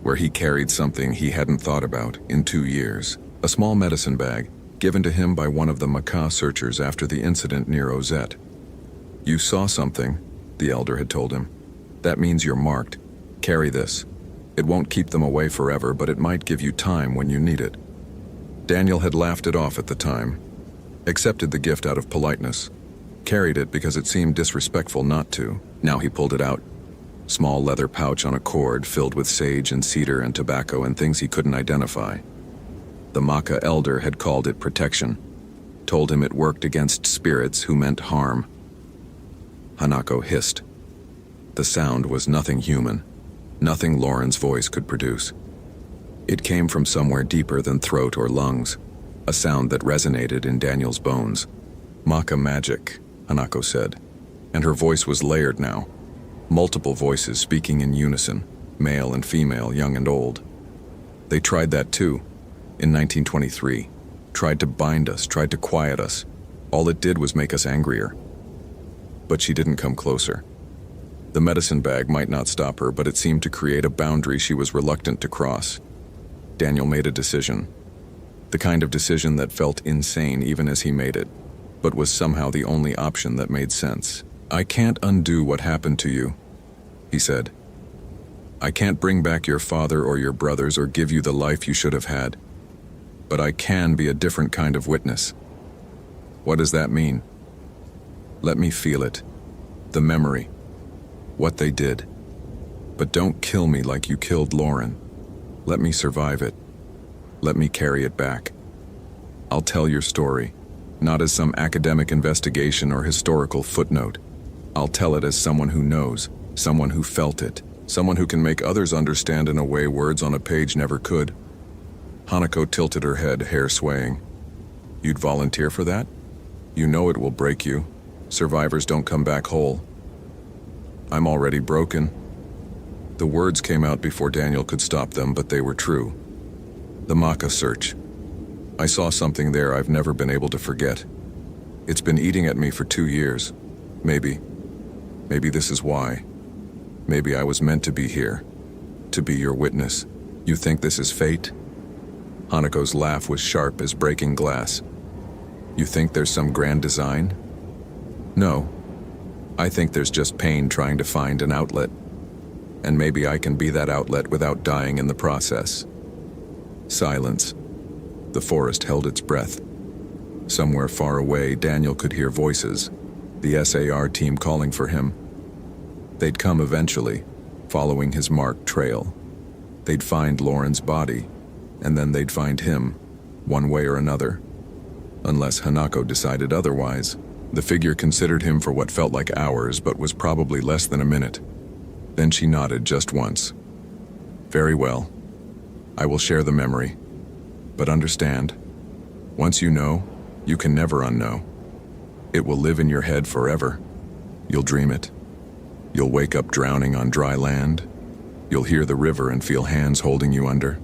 where he carried something he hadn't thought about in 2 years. A small medicine bag, given to him by one of the Macaw searchers after the incident near Ozette. You saw something, the elder had told him. That means you're marked. Carry this. It won't keep them away forever, but it might give you time when you need it. Daniel had laughed it off at the time, accepted the gift out of politeness, carried it because it seemed disrespectful not to. Now he pulled it out. Small leather pouch on a cord filled with sage and cedar and tobacco and things he couldn't identify. The Maca elder had called it protection, told him it worked against spirits who meant harm. Hanako hissed. The sound was nothing human, nothing Lauren's voice could produce. It came from somewhere deeper than throat or lungs, a sound that resonated in Daniel's bones. Maca magic, Hanako said, and her voice was layered now. Multiple voices speaking in unison, male and female, young and old. They tried that too, in 1923. Tried to bind us, tried to quiet us. All it did was make us angrier. But she didn't come closer. The medicine bag might not stop her, but it seemed to create a boundary she was reluctant to cross. Daniel made a decision. The kind of decision that felt insane even as he made it, but was somehow the only option that made sense. "I can't undo what happened to you," he said. "I can't bring back your father or your brothers or give you the life you should have had. But I can be a different kind of witness." "What does that mean?" "Let me feel it. The memory. What they did. But don't kill me like you killed Lauren. Let me survive it. Let me carry it back. I'll tell your story, not as some academic investigation or historical footnote. I'll tell it as someone who knows, someone who felt it, someone who can make others understand in a way words on a page never could." Hanako tilted her head, hair swaying. "You'd volunteer for that? You know it will break you. Survivors don't come back whole." "I'm already broken." The words came out before Daniel could stop them, but they were true. The Maka search. I saw something there I've never been able to forget. It's been eating at me for 2 years. Maybe this is why. Maybe I was meant to be here, to be your witness. You think this is fate? Hanako's laugh was sharp as breaking glass. You think there's some grand design? No. I think there's just pain trying to find an outlet. And maybe I can be that outlet without dying in the process. Silence. The forest held its breath. Somewhere far away, Daniel could hear voices, the SAR team calling for him. They'd come eventually, following his marked trail. They'd find Lauren's body, and then they'd find him, one way or another. Unless Hanako decided otherwise. The figure considered him for what felt like hours, but was probably less than a minute. Then she nodded just once. Very well. I will share the memory. But understand, once you know, you can never unknow. It will live in your head forever. You'll dream it. You'll wake up drowning on dry land. You'll hear the river and feel hands holding you under.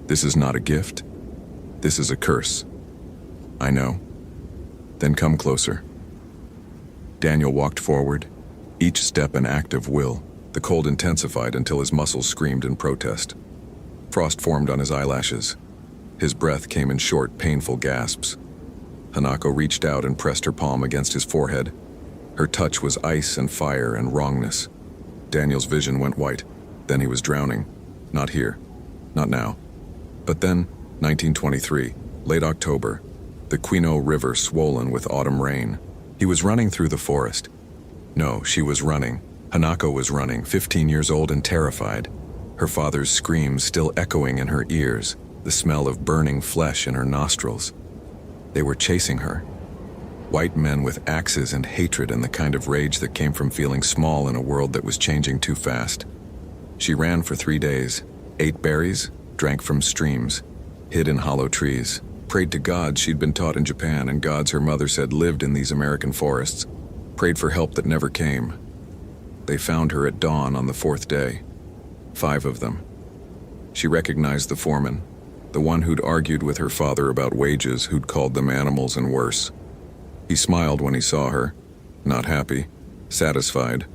This is not a gift. This is a curse. I know. Then come closer. Daniel walked forward, each step an act of will. The cold intensified until his muscles screamed in protest. Frost formed on his eyelashes. His breath came in short, painful gasps. Hanako reached out and pressed her palm against his forehead. Her touch was ice and fire and wrongness. Daniel's vision went white. Then he was drowning. Not here. Not now. But then, 1923, late October, the Quino River swollen with autumn rain. He was running through the forest. No, she was running. Hanako was running, 15 years old and terrified. Her father's screams still echoing in her ears, the smell of burning flesh in her nostrils. They were chasing her. White men with axes and hatred and the kind of rage that came from feeling small in a world that was changing too fast. She ran for 3 days, ate berries, drank from streams, hid in hollow trees, prayed to gods she'd been taught in Japan and gods her mother said lived in these American forests, prayed for help that never came. They found her at dawn on the 4th day. 5 of them. She recognized the foreman, the one who'd argued with her father about wages, who'd called them animals and worse. He smiled when he saw her, not happy, satisfied,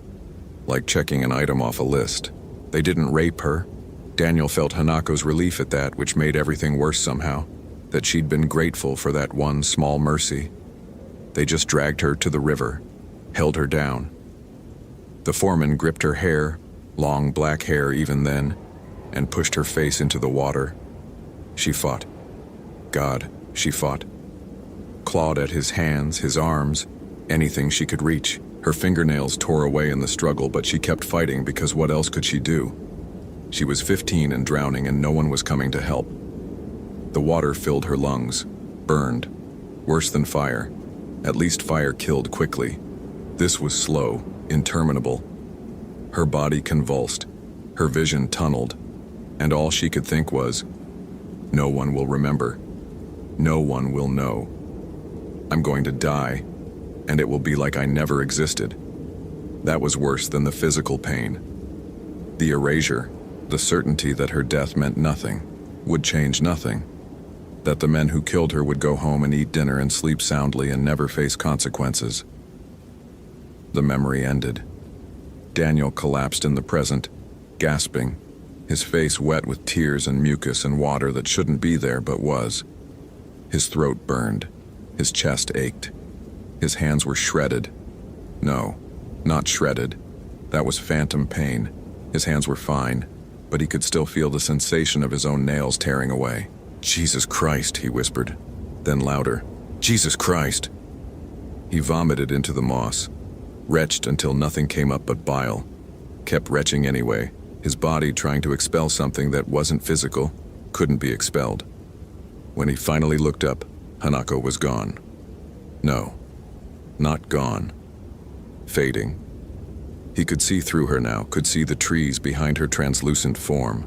like checking an item off a list. They didn't rape her. Daniel felt Hanako's relief at that, which made everything worse somehow, that she'd been grateful for that one small mercy. They just dragged her to the river, held her down. The foreman gripped her hair, long black hair even then, and pushed her face into the water. She fought. God, she fought. Clawed at his hands, his arms, anything she could reach. Her fingernails tore away in the struggle, but she kept fighting because what else could she do? She was 15 and drowning and no one was coming to help. The water filled her lungs, burned, worse than fire. At least fire killed quickly. This was slow, interminable. Her body convulsed, her vision tunneled, and all she could think was, no one will remember. No one will know. I'm going to die, and it will be like I never existed. That was worse than the physical pain. The erasure, the certainty that her death meant nothing, would change nothing. That the men who killed her would go home and eat dinner and sleep soundly and never face consequences. The memory ended. Daniel collapsed in the present, gasping, his face wet with tears and mucus and water that shouldn't be there but was. His throat burned. His chest ached. His hands were shredded. No, not shredded. That was phantom pain. His hands were fine, but he could still feel the sensation of his own nails tearing away. "Jesus Christ," he whispered. Then louder, "Jesus Christ." He vomited into the moss, retched until nothing came up but bile. Kept retching anyway, his body trying to expel something that wasn't physical, couldn't be expelled. When he finally looked up, Hanako was gone. No, not gone. Fading. He could see through her now, could see the trees behind her translucent form.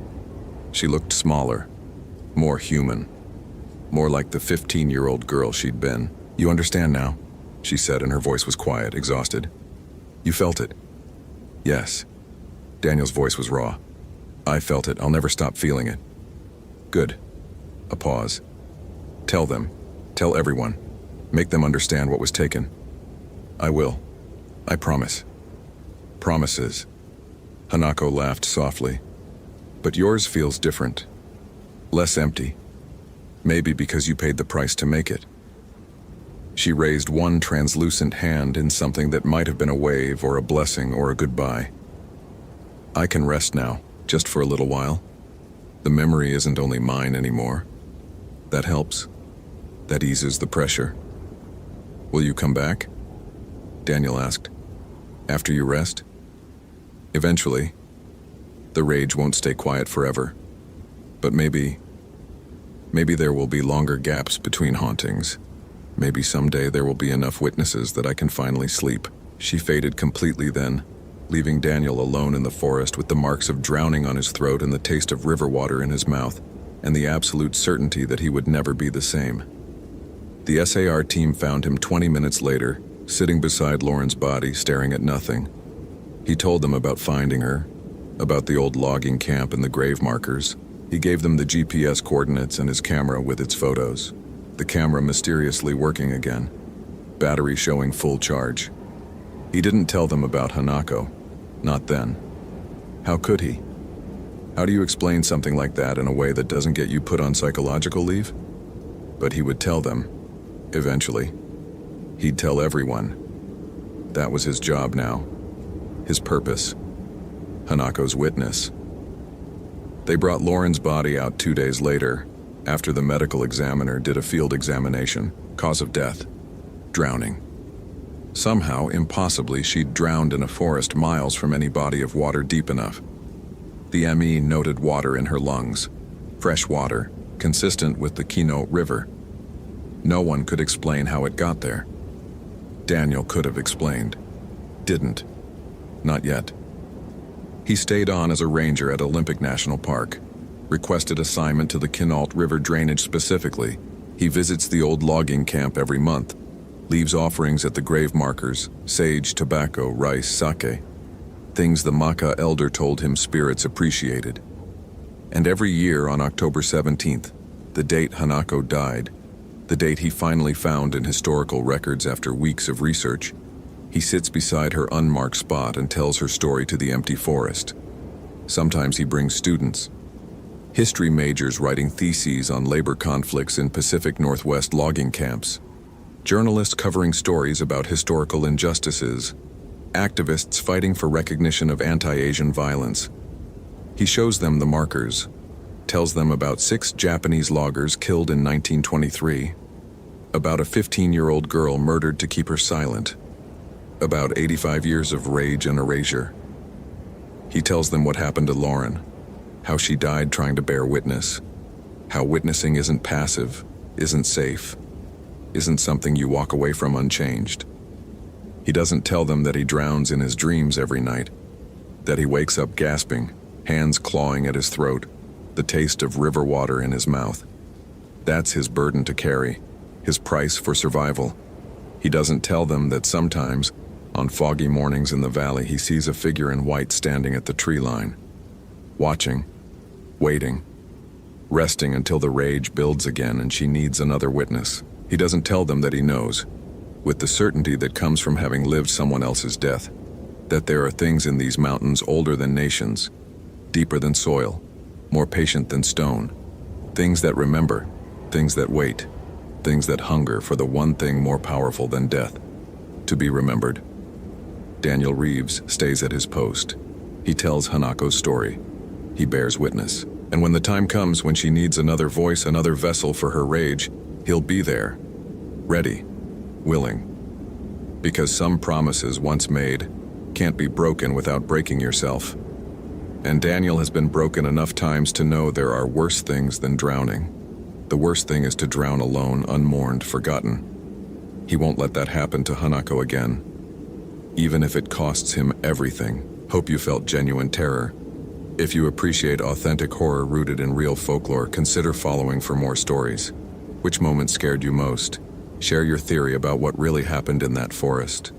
She looked smaller, more human, more like the 15-year-old girl she'd been. "You understand now?" she said, and her voice was quiet, exhausted. "You felt it?" "Yes." Daniel's voice was raw. "I felt it. I'll never stop feeling it." "Good." A pause. "Tell them. Tell everyone. Make them understand what was taken." "I will. I promise." "Promises." Hanako laughed softly. "But yours feels different. Less empty. Maybe because you paid the price to make it." She raised one translucent hand in something that might have been a wave or a blessing or a goodbye. "I can rest now, just for a little while. The memory isn't only mine anymore. That helps. That eases the pressure." "Will you come back?" Daniel asked. "After you rest?" "Eventually. The rage won't stay quiet forever. But maybe there will be longer gaps between hauntings. Maybe someday there will be enough witnesses that I can finally sleep." She faded completely then, leaving Daniel alone in the forest with the marks of drowning on his throat and the taste of river water in his mouth, and the absolute certainty that he would never be the same. The SAR team found him 20 minutes later, sitting beside Lauren's body, staring at nothing. He told them about finding her, about the old logging camp and the grave markers. He gave them the GPS coordinates and his camera with its photos. The camera mysteriously working again, battery showing full charge. He didn't tell them about Hanako, not then. How could he? How do you explain something like that in a way that doesn't get you put on psychological leave? But he would tell them, eventually. He'd tell everyone. That was his job now, his purpose. Hanako's witness. They brought Lauren's body out 2 days later, after the medical examiner did a field examination. Cause of death: drowning. Somehow, impossibly, she'd drowned in a forest miles from any body of water deep enough. The ME noted water in her lungs, fresh water, consistent with the Kino River. No one could explain how it got there. Daniel could have explained. Didn't. Not yet. He stayed on as a ranger at Olympic National Park, requested assignment to the Kinault River drainage specifically. He visits the old logging camp every month, leaves offerings at the grave markers, sage, tobacco, rice, sake, things the Maka elder told him spirits appreciated. And every year on October 17th, the date Hanako died, the date he finally found in historical records after weeks of research, he sits beside her unmarked spot and tells her story to the empty forest. Sometimes he brings students, history majors writing theses on labor conflicts in Pacific Northwest logging camps, journalists covering stories about historical injustices, activists fighting for recognition of anti-Asian violence. He shows them the markers, tells them about 6 Japanese loggers killed in 1923, about a 15-year-old girl murdered to keep her silent, about 85 years of rage and erasure. He tells them what happened to Lauren, how she died trying to bear witness, how witnessing isn't passive, isn't safe, isn't something you walk away from unchanged. He doesn't tell them that he drowns in his dreams every night, that he wakes up gasping, hands clawing at his throat, the taste of river water in his mouth. That's his burden to carry, his price for survival. He doesn't tell them that sometimes, on foggy mornings in the valley, he sees a figure in white standing at the tree line, watching, waiting, resting until the rage builds again and she needs another witness. He doesn't tell them that he knows. with the certainty that comes from having lived someone else's death, that there are things in these mountains older than nations, deeper than soil, more patient than stone, things that remember, things that wait, things that hunger for the one thing more powerful than death, to be remembered. Daniel Reeves stays at his post. He tells Hanako's story. He bears witness. And when the time comes when she needs another voice, another vessel for her rage, he'll be there, ready, willing. Because some promises once made can't be broken without breaking yourself. And Daniel has been broken enough times to know there are worse things than drowning. The worst thing is to drown alone, unmourned, forgotten. He won't let that happen to Hanako again, even if it costs him everything. Hope you felt genuine terror. If you appreciate authentic horror rooted in real folklore, consider following for more stories. Which moment scared you most? Share your theory about what really happened in that forest.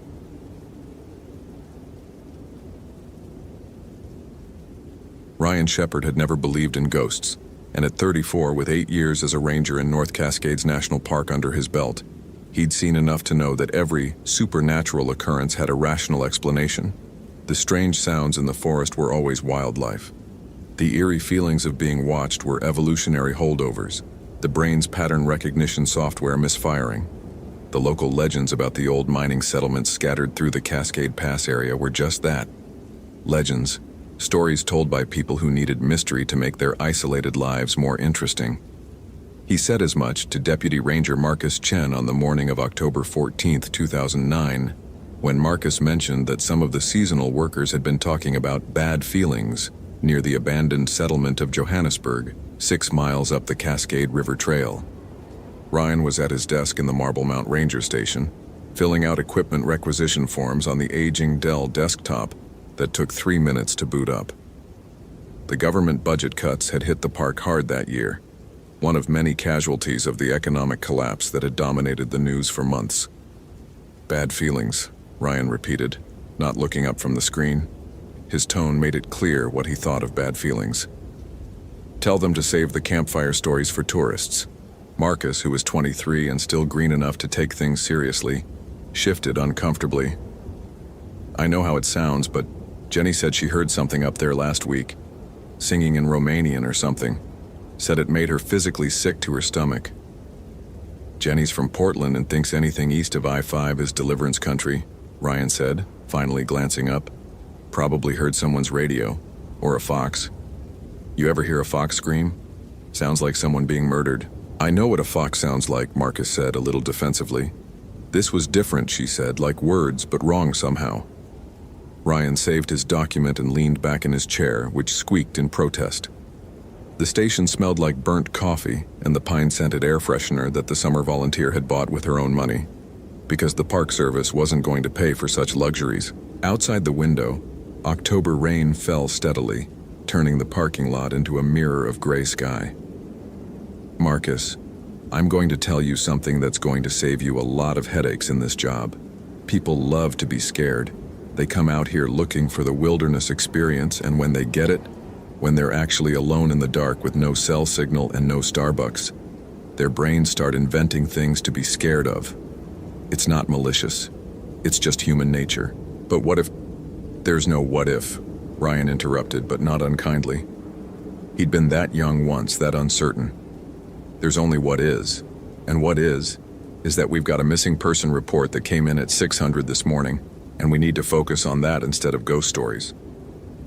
Ryan Shepard had never believed in ghosts, and at 34, with 8 years as a ranger in North Cascades National Park under his belt, he'd seen enough to know that every supernatural occurrence had a rational explanation. The strange sounds in the forest were always wildlife. The eerie feelings of being watched were evolutionary holdovers, the brain's pattern recognition software misfiring. The local legends about the old mining settlements scattered through the Cascade Pass area were just that. Legends, stories told by people who needed mystery to make their isolated lives more interesting. He said as much to Deputy Ranger Marcus Chen on the morning of October 14, 2009, when Marcus mentioned that some of the seasonal workers had been talking about bad feelings near the abandoned settlement of Johannesburg, 6 miles up the Cascade River Trail. Ryan was at his desk in the Marble Mount Ranger Station, filling out equipment requisition forms on the aging Dell desktop that took 3 minutes to boot up. The government budget cuts had hit the park hard that year, one of many casualties of the economic collapse that had dominated the news for months. Bad feelings, Ryan repeated, not looking up from the screen. His tone made it clear what he thought of bad feelings. Tell them to save the campfire stories for tourists. Marcus, who was 23 and still green enough to take things seriously, shifted uncomfortably. I know how it sounds, but Jenny said she heard something up there last week, singing in Romanian or something. Said it made her physically sick to her stomach. Jenny's from Portland and thinks anything east of I-5 is deliverance country, Ryan said, finally glancing up. Probably heard someone's radio, or a fox. You ever hear a fox scream? Sounds like someone being murdered. I know what a fox sounds like, Marcus said, a little defensively. This was different, she said, like words, but wrong somehow. Ryan saved his document and leaned back in his chair, which squeaked in protest. The station smelled like burnt coffee and the pine-scented air freshener that the summer volunteer had bought with her own money, because the Park Service wasn't going to pay for such luxuries. Outside the window, October rain fell steadily, turning the parking lot into a mirror of gray sky. Marcus, I'm going to tell you something that's going to save you a lot of headaches in this job. People love to be scared. They come out here looking for the wilderness experience, and when they get it, when they're actually alone in the dark with no cell signal and no Starbucks, their brains start inventing things to be scared of. It's not malicious. It's just human nature. But what if... There's no what if, Ryan interrupted, but not unkindly. He'd been that young once, that uncertain. There's only what is. And what is that we've got a missing person report that came in at 600 this morning, and we need to focus on that instead of ghost stories.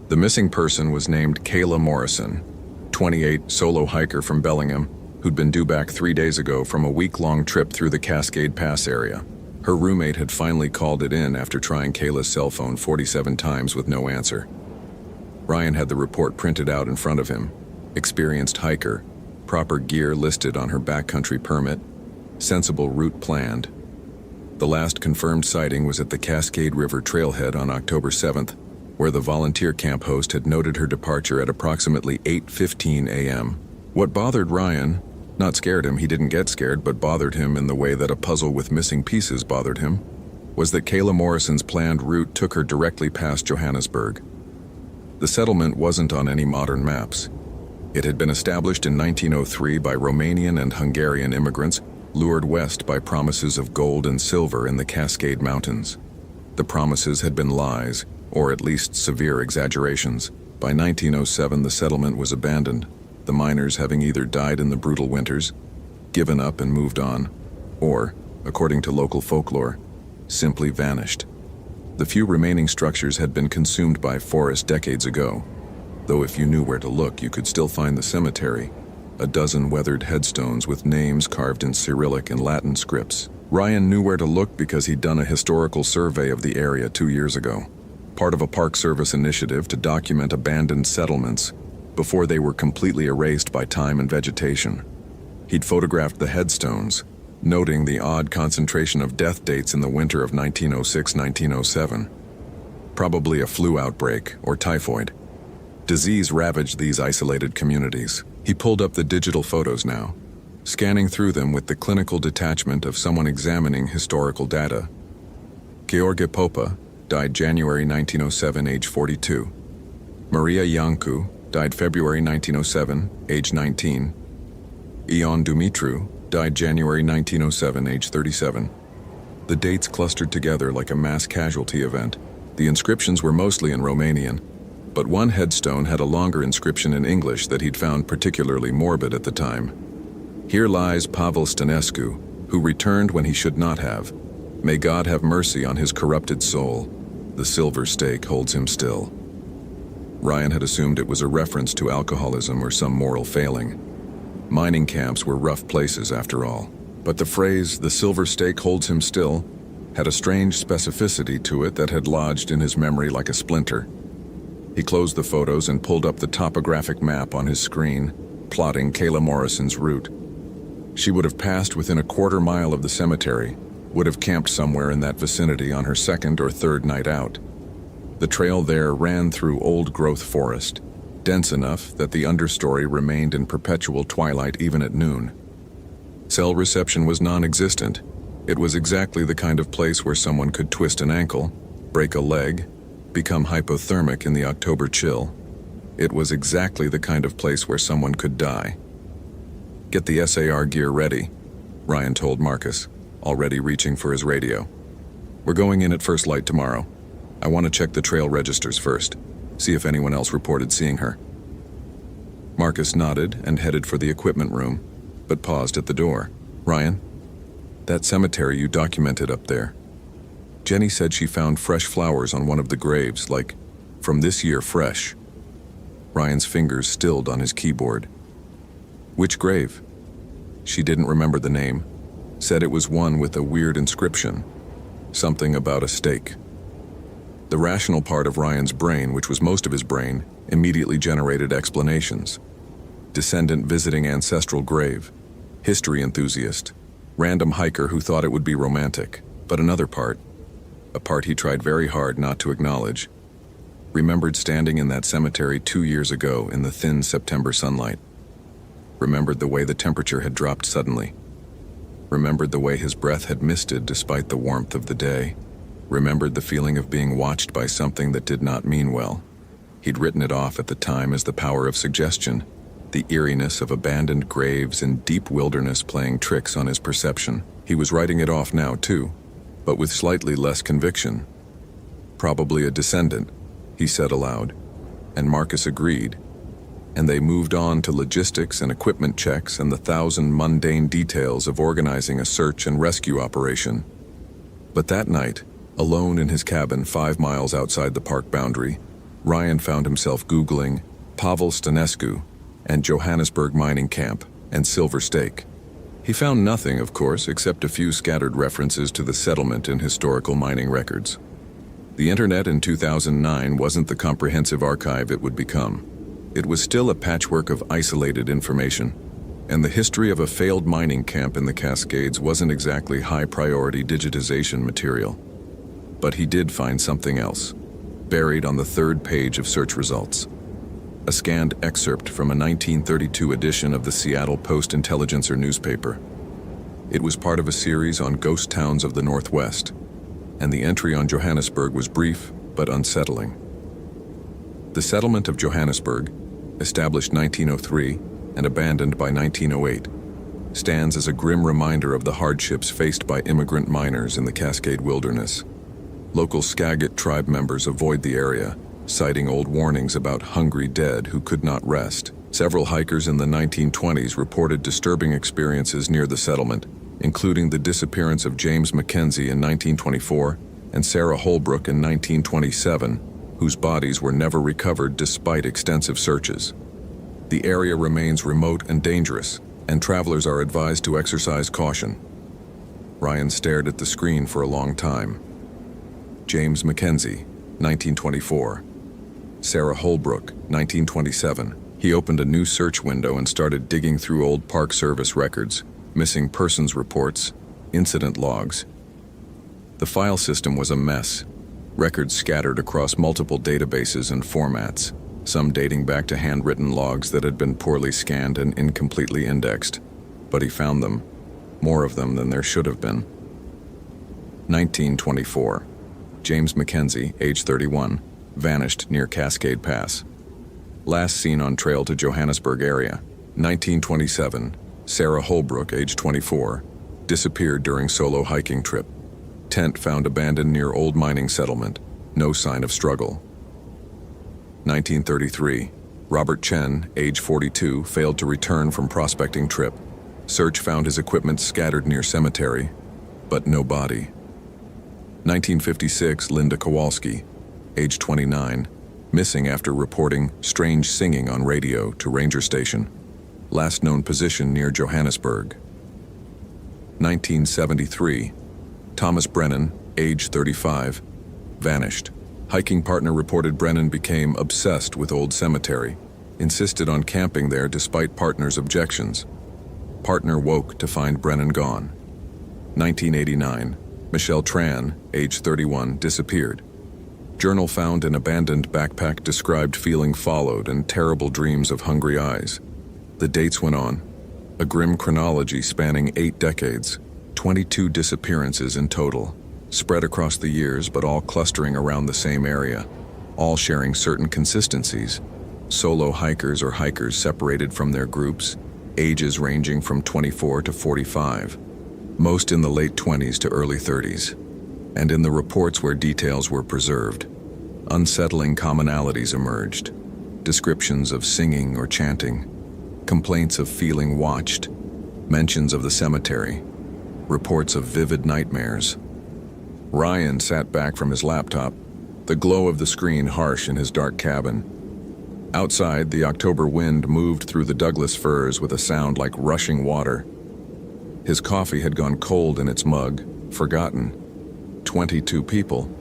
The missing person was named Kayla Morrison, 28, solo hiker from Bellingham, who'd been due back 3 days ago from a week-long trip through the Cascade Pass area. Her roommate had finally called it in after trying Kayla's cell phone 47 times with no answer. Ryan had the report printed out in front of him. Experienced hiker, proper gear listed on her backcountry permit, sensible route planned. The last confirmed sighting was at the Cascade River trailhead on October 7th, where the volunteer camp host had noted her departure at approximately 8:15 a.m. What bothered Ryan, not scared him, he didn't get scared, but bothered him in the way that a puzzle with missing pieces bothered him, was that Kayla Morrison's planned route took her directly past Johannesburg. The settlement wasn't on any modern maps. It had been established in 1903 by Romanian and Hungarian immigrants lured west by promises of gold and silver in the Cascade Mountains. The promises had been lies, or at least severe exaggerations. By 1907, the settlement was abandoned, the miners having either died in the brutal winters, given up and moved on, or, according to local folklore, simply vanished. The few remaining structures had been consumed by forest decades ago, though if you knew where to look, you could still find the cemetery, a dozen weathered headstones with names carved in Cyrillic and Latin scripts. Ryan knew where to look because he'd done a historical survey of the area 2 years ago, part of a Park Service initiative to document abandoned settlements before they were completely erased by time and vegetation. He'd photographed the headstones, noting the odd concentration of death dates in the winter of 1906-1907. Probably a flu outbreak or typhoid. Disease ravaged these isolated communities. He pulled up the digital photos now, scanning through them with the clinical detachment of someone examining historical data. Gheorghe Popa died January 1907, age 42. Maria Iancu died February 1907, age 19. Ion Dumitru died January 1907, age 37. The dates clustered together like a mass casualty event. The inscriptions were mostly in Romanian, but one headstone had a longer inscription in English that he'd found particularly morbid at the time. Here lies Pavel Stănescu, who returned when he should not have. May God have mercy on his corrupted soul. The silver stake holds him still. Ryan had assumed it was a reference to alcoholism or some moral failing. Mining camps were rough places after all. But the phrase, "the silver stake holds him still," had a strange specificity to it that had lodged in his memory like a splinter. He closed the photos and pulled up the topographic map on his screen, plotting Kayla Morrison's route. She would have passed within a quarter mile of the cemetery, would have camped somewhere in that vicinity on her second or third night out. The trail there ran through old-growth forest, dense enough that the understory remained in perpetual twilight even at noon. Cell reception was non-existent. It was exactly the kind of place where someone could twist an ankle, break a leg, become hypothermic in the October chill. It was exactly the kind of place where someone could die. "Get the SAR gear ready," Ryan told Marcus, already reaching for his radio. "We're going in at first light tomorrow. I want to check the trail registers first, see if anyone else reported seeing her." Marcus nodded and headed for the equipment room, but paused at the door. "Ryan, that cemetery you documented up there. Jenny said she found fresh flowers on one of the graves, like, from this year fresh." Ryan's fingers stilled on his keyboard. "Which grave?" She didn't remember the name. Said it was one with a weird inscription. Something about a stake. The rational part of Ryan's brain, which was most of his brain, immediately generated explanations. Descendant visiting ancestral grave. History enthusiast. Random hiker who thought it would be romantic. But another part, a part he tried very hard not to acknowledge, remembered standing in that cemetery 2 years ago in the thin September sunlight. Remembered the way the temperature had dropped suddenly. Remembered the way his breath had misted despite the warmth of the day. Remembered the feeling of being watched by something that did not mean well. He'd written it off at the time as the power of suggestion, the eeriness of abandoned graves in deep wilderness playing tricks on his perception. He was writing it off now too, but with slightly less conviction. "Probably a descendant," he said aloud, and Marcus agreed, and they moved on to logistics and equipment checks and the 1,000 mundane details of organizing a search and rescue operation. But that night, alone in his cabin 5 miles outside the park boundary, Ryan found himself Googling Pavel Stănescu and Johannesburg mining camp and silver stake. He found nothing, of course, except a few scattered references to the settlement in historical mining records. The internet in 2009 wasn't the comprehensive archive it would become. It was still a patchwork of isolated information, and the history of a failed mining camp in the Cascades wasn't exactly high-priority digitization material. But he did find something else, buried on the 3rd page of search results. A scanned excerpt from a 1932 edition of the Seattle Post-Intelligencer newspaper. It was part of a series on ghost towns of the Northwest, and the entry on Johannesburg was brief but unsettling. The settlement of Johannesburg, established 1903 and abandoned by 1908, stands as a grim reminder of the hardships faced by immigrant miners in the Cascade Wilderness. Local Skagit tribe members avoid the area, citing old warnings about hungry dead who could not rest. Several hikers in the 1920s reported disturbing experiences near the settlement, including the disappearance of James Mackenzie in 1924 and Sarah Holbrook in 1927, whose bodies were never recovered despite extensive searches. The area remains remote and dangerous, and travelers are advised to exercise caution. Ryan stared at the screen for a long time. James Mackenzie, 1924. Sarah Holbrook, 1927. He opened a new search window and started digging through old Park Service records, missing persons reports, incident logs. The file system was a mess. Records scattered across multiple databases and formats, some dating back to handwritten logs that had been poorly scanned and incompletely indexed. But he found them, more of them than there should have been. 1924. James Mackenzie, age 31, vanished near Cascade Pass. Last seen on trail to Johannesburg area. 1927. Sarah Holbrook, age 24, disappeared during solo hiking trip. Tent found abandoned near old mining settlement. No sign of struggle. 1933. Robert Chen, age 42, failed to return from prospecting trip. Search found his equipment scattered near cemetery, but no body. 1956. Linda Kowalski, age 29, missing after reporting strange singing on radio to ranger station. Last known position near Johannesburg. 1973. Thomas Brennan, age 35, vanished. Hiking partner reported Brennan became obsessed with Old Cemetery, insisted on camping there despite partner's objections. Partner woke to find Brennan gone. 1989. Michelle Tran, age 31, disappeared. Journal found in abandoned backpack described feeling followed and terrible dreams of hungry eyes. The dates went on. A grim chronology spanning 8 decades, 22 disappearances in total, spread across the years but all clustering around the same area, all sharing certain consistencies. Solo hikers or hikers separated from their groups, ages ranging from 24 to 45, most in the late 20s to early 30s, and in the reports where details were preserved, unsettling commonalities emerged. Descriptions of singing or chanting, complaints of feeling watched, mentions of the cemetery, reports of vivid nightmares. Ryan sat back from his laptop, the glow of the screen harsh in his dark cabin. Outside, the October wind moved through the Douglas firs with a sound like rushing water. His coffee had gone cold in its mug, forgotten. 22 people.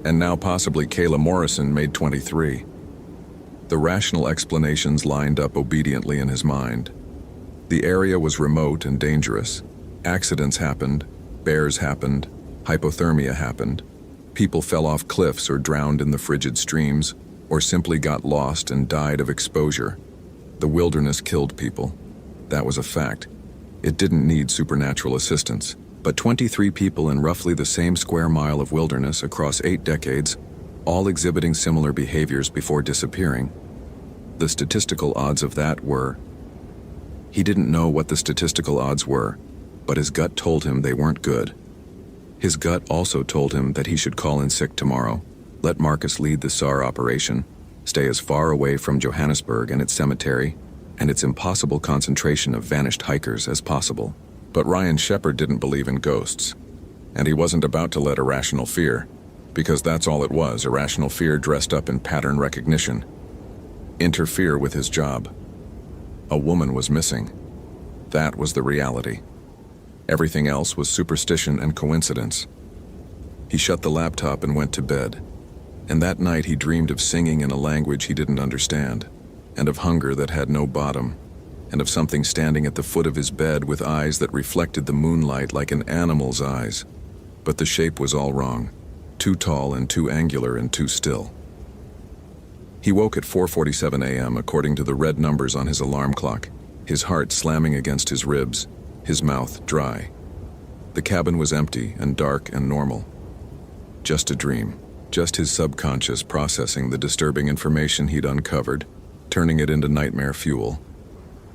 And now possibly Kayla Morrison made 23. The rational explanations lined up obediently in his mind. The area was remote and dangerous. Accidents happened, bears happened, hypothermia happened. People fell off cliffs or drowned in the frigid streams, or simply got lost and died of exposure. The wilderness killed people. That was a fact. It didn't need supernatural assistance. But 23 people in roughly the same square mile of wilderness across 8 decades, all exhibiting similar behaviors before disappearing. The statistical odds of that were... He didn't know what the statistical odds were, but his gut told him they weren't good. His gut also told him that he should call in sick tomorrow, let Marcus lead the SAR operation, stay as far away from Johannesburg and its cemetery, and its impossible concentration of vanished hikers as possible. But Ryan Shepard didn't believe in ghosts, and he wasn't about to let irrational fear, because that's all it was, irrational fear dressed up in pattern recognition, interfere with his job. A woman was missing. That was the reality. Everything else was superstition and coincidence. He shut the laptop and went to bed, and that night he dreamed of singing in a language he didn't understand, and of hunger that had no bottom, and of something standing at the foot of his bed with eyes that reflected the moonlight like an animal's eyes. But the shape was all wrong, too tall and too angular and too still. He woke at 4:47 a.m. according to the red numbers on his alarm clock, his heart slamming against his ribs, his mouth dry. The cabin was empty and dark and normal. Just a dream, just his subconscious processing the disturbing information he'd uncovered, turning it into nightmare fuel.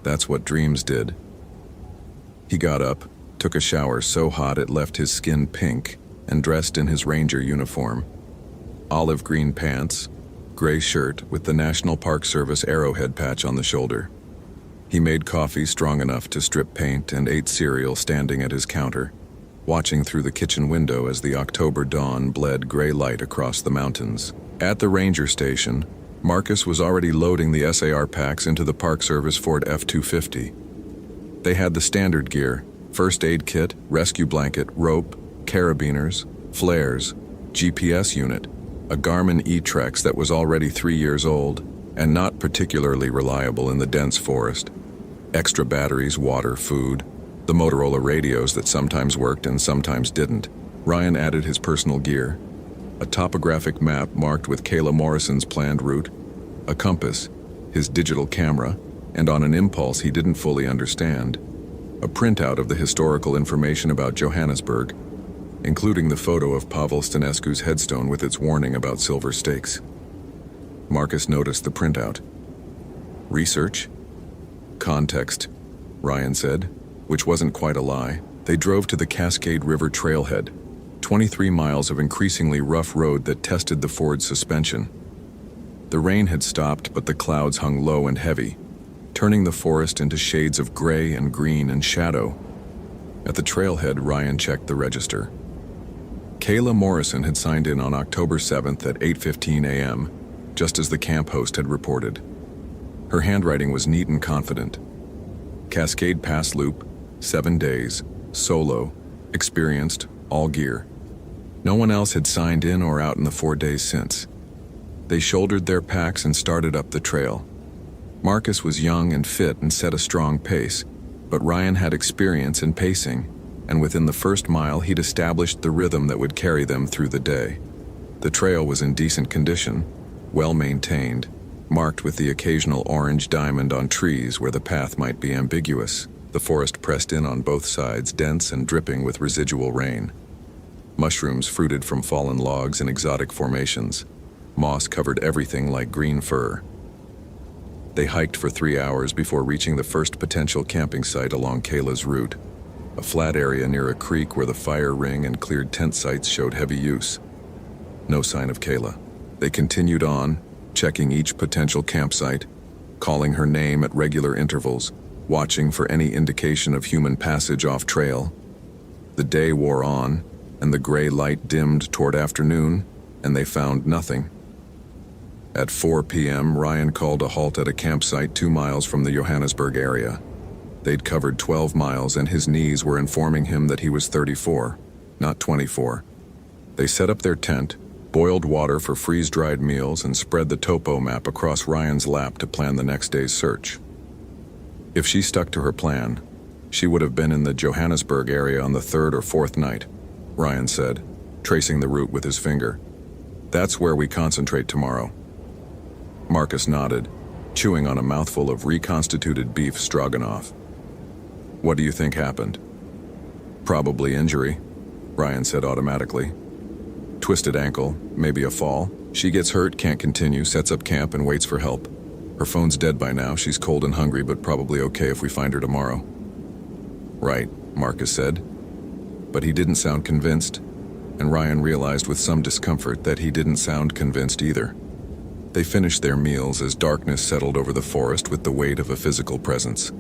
That's what dreams did. He got up, took a shower so hot it left his skin pink, and dressed in his ranger uniform. Olive green pants, gray shirt with the National Park Service arrowhead patch on the shoulder. He made coffee strong enough to strip paint and ate cereal standing at his counter, watching through the kitchen window as the October dawn bled gray light across the mountains. At the ranger station, Marcus was already loading the SAR packs into the Park Service Ford F-250. They had the standard gear: first aid kit, rescue blanket, rope, carabiners, flares, GPS unit, a Garmin E-Trex that was already 3 years old and not particularly reliable in the dense forest, extra batteries, water, food, the Motorola radios that sometimes worked and sometimes didn't. Ryan added his personal gear: a topographic map marked with Kayla Morrison's planned route, a compass, his digital camera, and on an impulse he didn't fully understand, a printout of the historical information about Johannesburg, including the photo of Pavel Stanescu's headstone with its warning about silver stakes. Marcus noticed the printout. Research? Context, Ryan said, which wasn't quite a lie. They drove to the Cascade River trailhead, 23 miles of increasingly rough road that tested the Ford's suspension. The rain had stopped, but the clouds hung low and heavy, turning the forest into shades of gray and green and shadow. At the trailhead, Ryan checked the register. Kayla Morrison had signed in on October 7th at 8:15 a.m., just as the camp host had reported. Her handwriting was neat and confident. Cascade Pass Loop, 7 days, solo, experienced, all gear. No one else had signed in or out in the 4 days since. They shouldered their packs and started up the trail. Marcus was young and fit and set a strong pace, but Ryan had experience in pacing, and within the first mile he'd established the rhythm that would carry them through the day. The trail was in decent condition, well maintained, marked with the occasional orange diamond on trees where the path might be ambiguous. The forest pressed in on both sides, dense and dripping with residual rain. Mushrooms fruited from fallen logs in exotic formations. Moss covered everything like green fur. They hiked for 3 hours before reaching the first potential camping site along Kayla's route, a flat area near a creek where the fire ring and cleared tent sites showed heavy use. No sign of Kayla. They continued on, checking each potential campsite, calling her name at regular intervals, watching for any indication of human passage off trail. The day wore on, and the gray light dimmed toward afternoon, and they found nothing. At 4 p.m., Ryan called a halt at a campsite 2 miles from the Johannesburg area. They'd covered 12 miles, and his knees were informing him that he was 34, not 24. They set up their tent, boiled water for freeze-dried meals, and spread the topo map across Ryan's lap to plan the next day's search. If she stuck to her plan, she would have been in the Johannesburg area on the 3rd or 4th night, Ryan said, tracing the route with his finger. That's where we concentrate tomorrow. Marcus nodded, chewing on a mouthful of reconstituted beef stroganoff. What do you think happened? Probably injury, Ryan said automatically. Twisted ankle, maybe a fall. She gets hurt, can't continue, sets up camp and waits for help. Her phone's dead by now. She's cold and hungry, but probably okay if we find her tomorrow. Right, Marcus said. But he didn't sound convinced, and Ryan realized with some discomfort that he didn't sound convinced either. They finished their meals as darkness settled over the forest with the weight of a physical presence.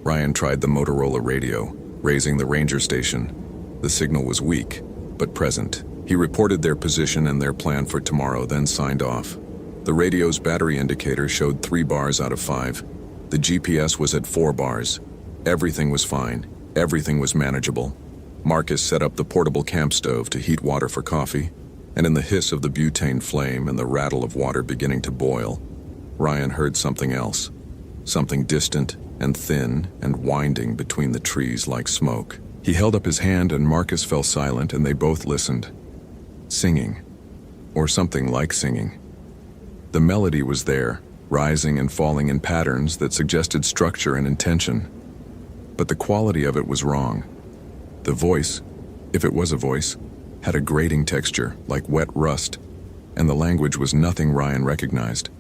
Ryan tried the Motorola radio, raising the ranger station. The signal was weak, but present. He reported their position and their plan for tomorrow, then signed off. The radio's battery indicator showed 3 bars out of 5. The GPS was at 4 bars. Everything was fine. Everything was manageable. Marcus set up the portable camp stove to heat water for coffee, and in the hiss of the butane flame and the rattle of water beginning to boil, Ryan heard something else. Something distant and thin and winding between the trees like smoke. He held up his hand and Marcus fell silent, and they both listened. Singing. Or something like singing. The melody was there, rising and falling in patterns that suggested structure and intention. But the quality of it was wrong. The voice, if it was a voice, had a grating texture, like wet rust, and the language was nothing Ryan recognized.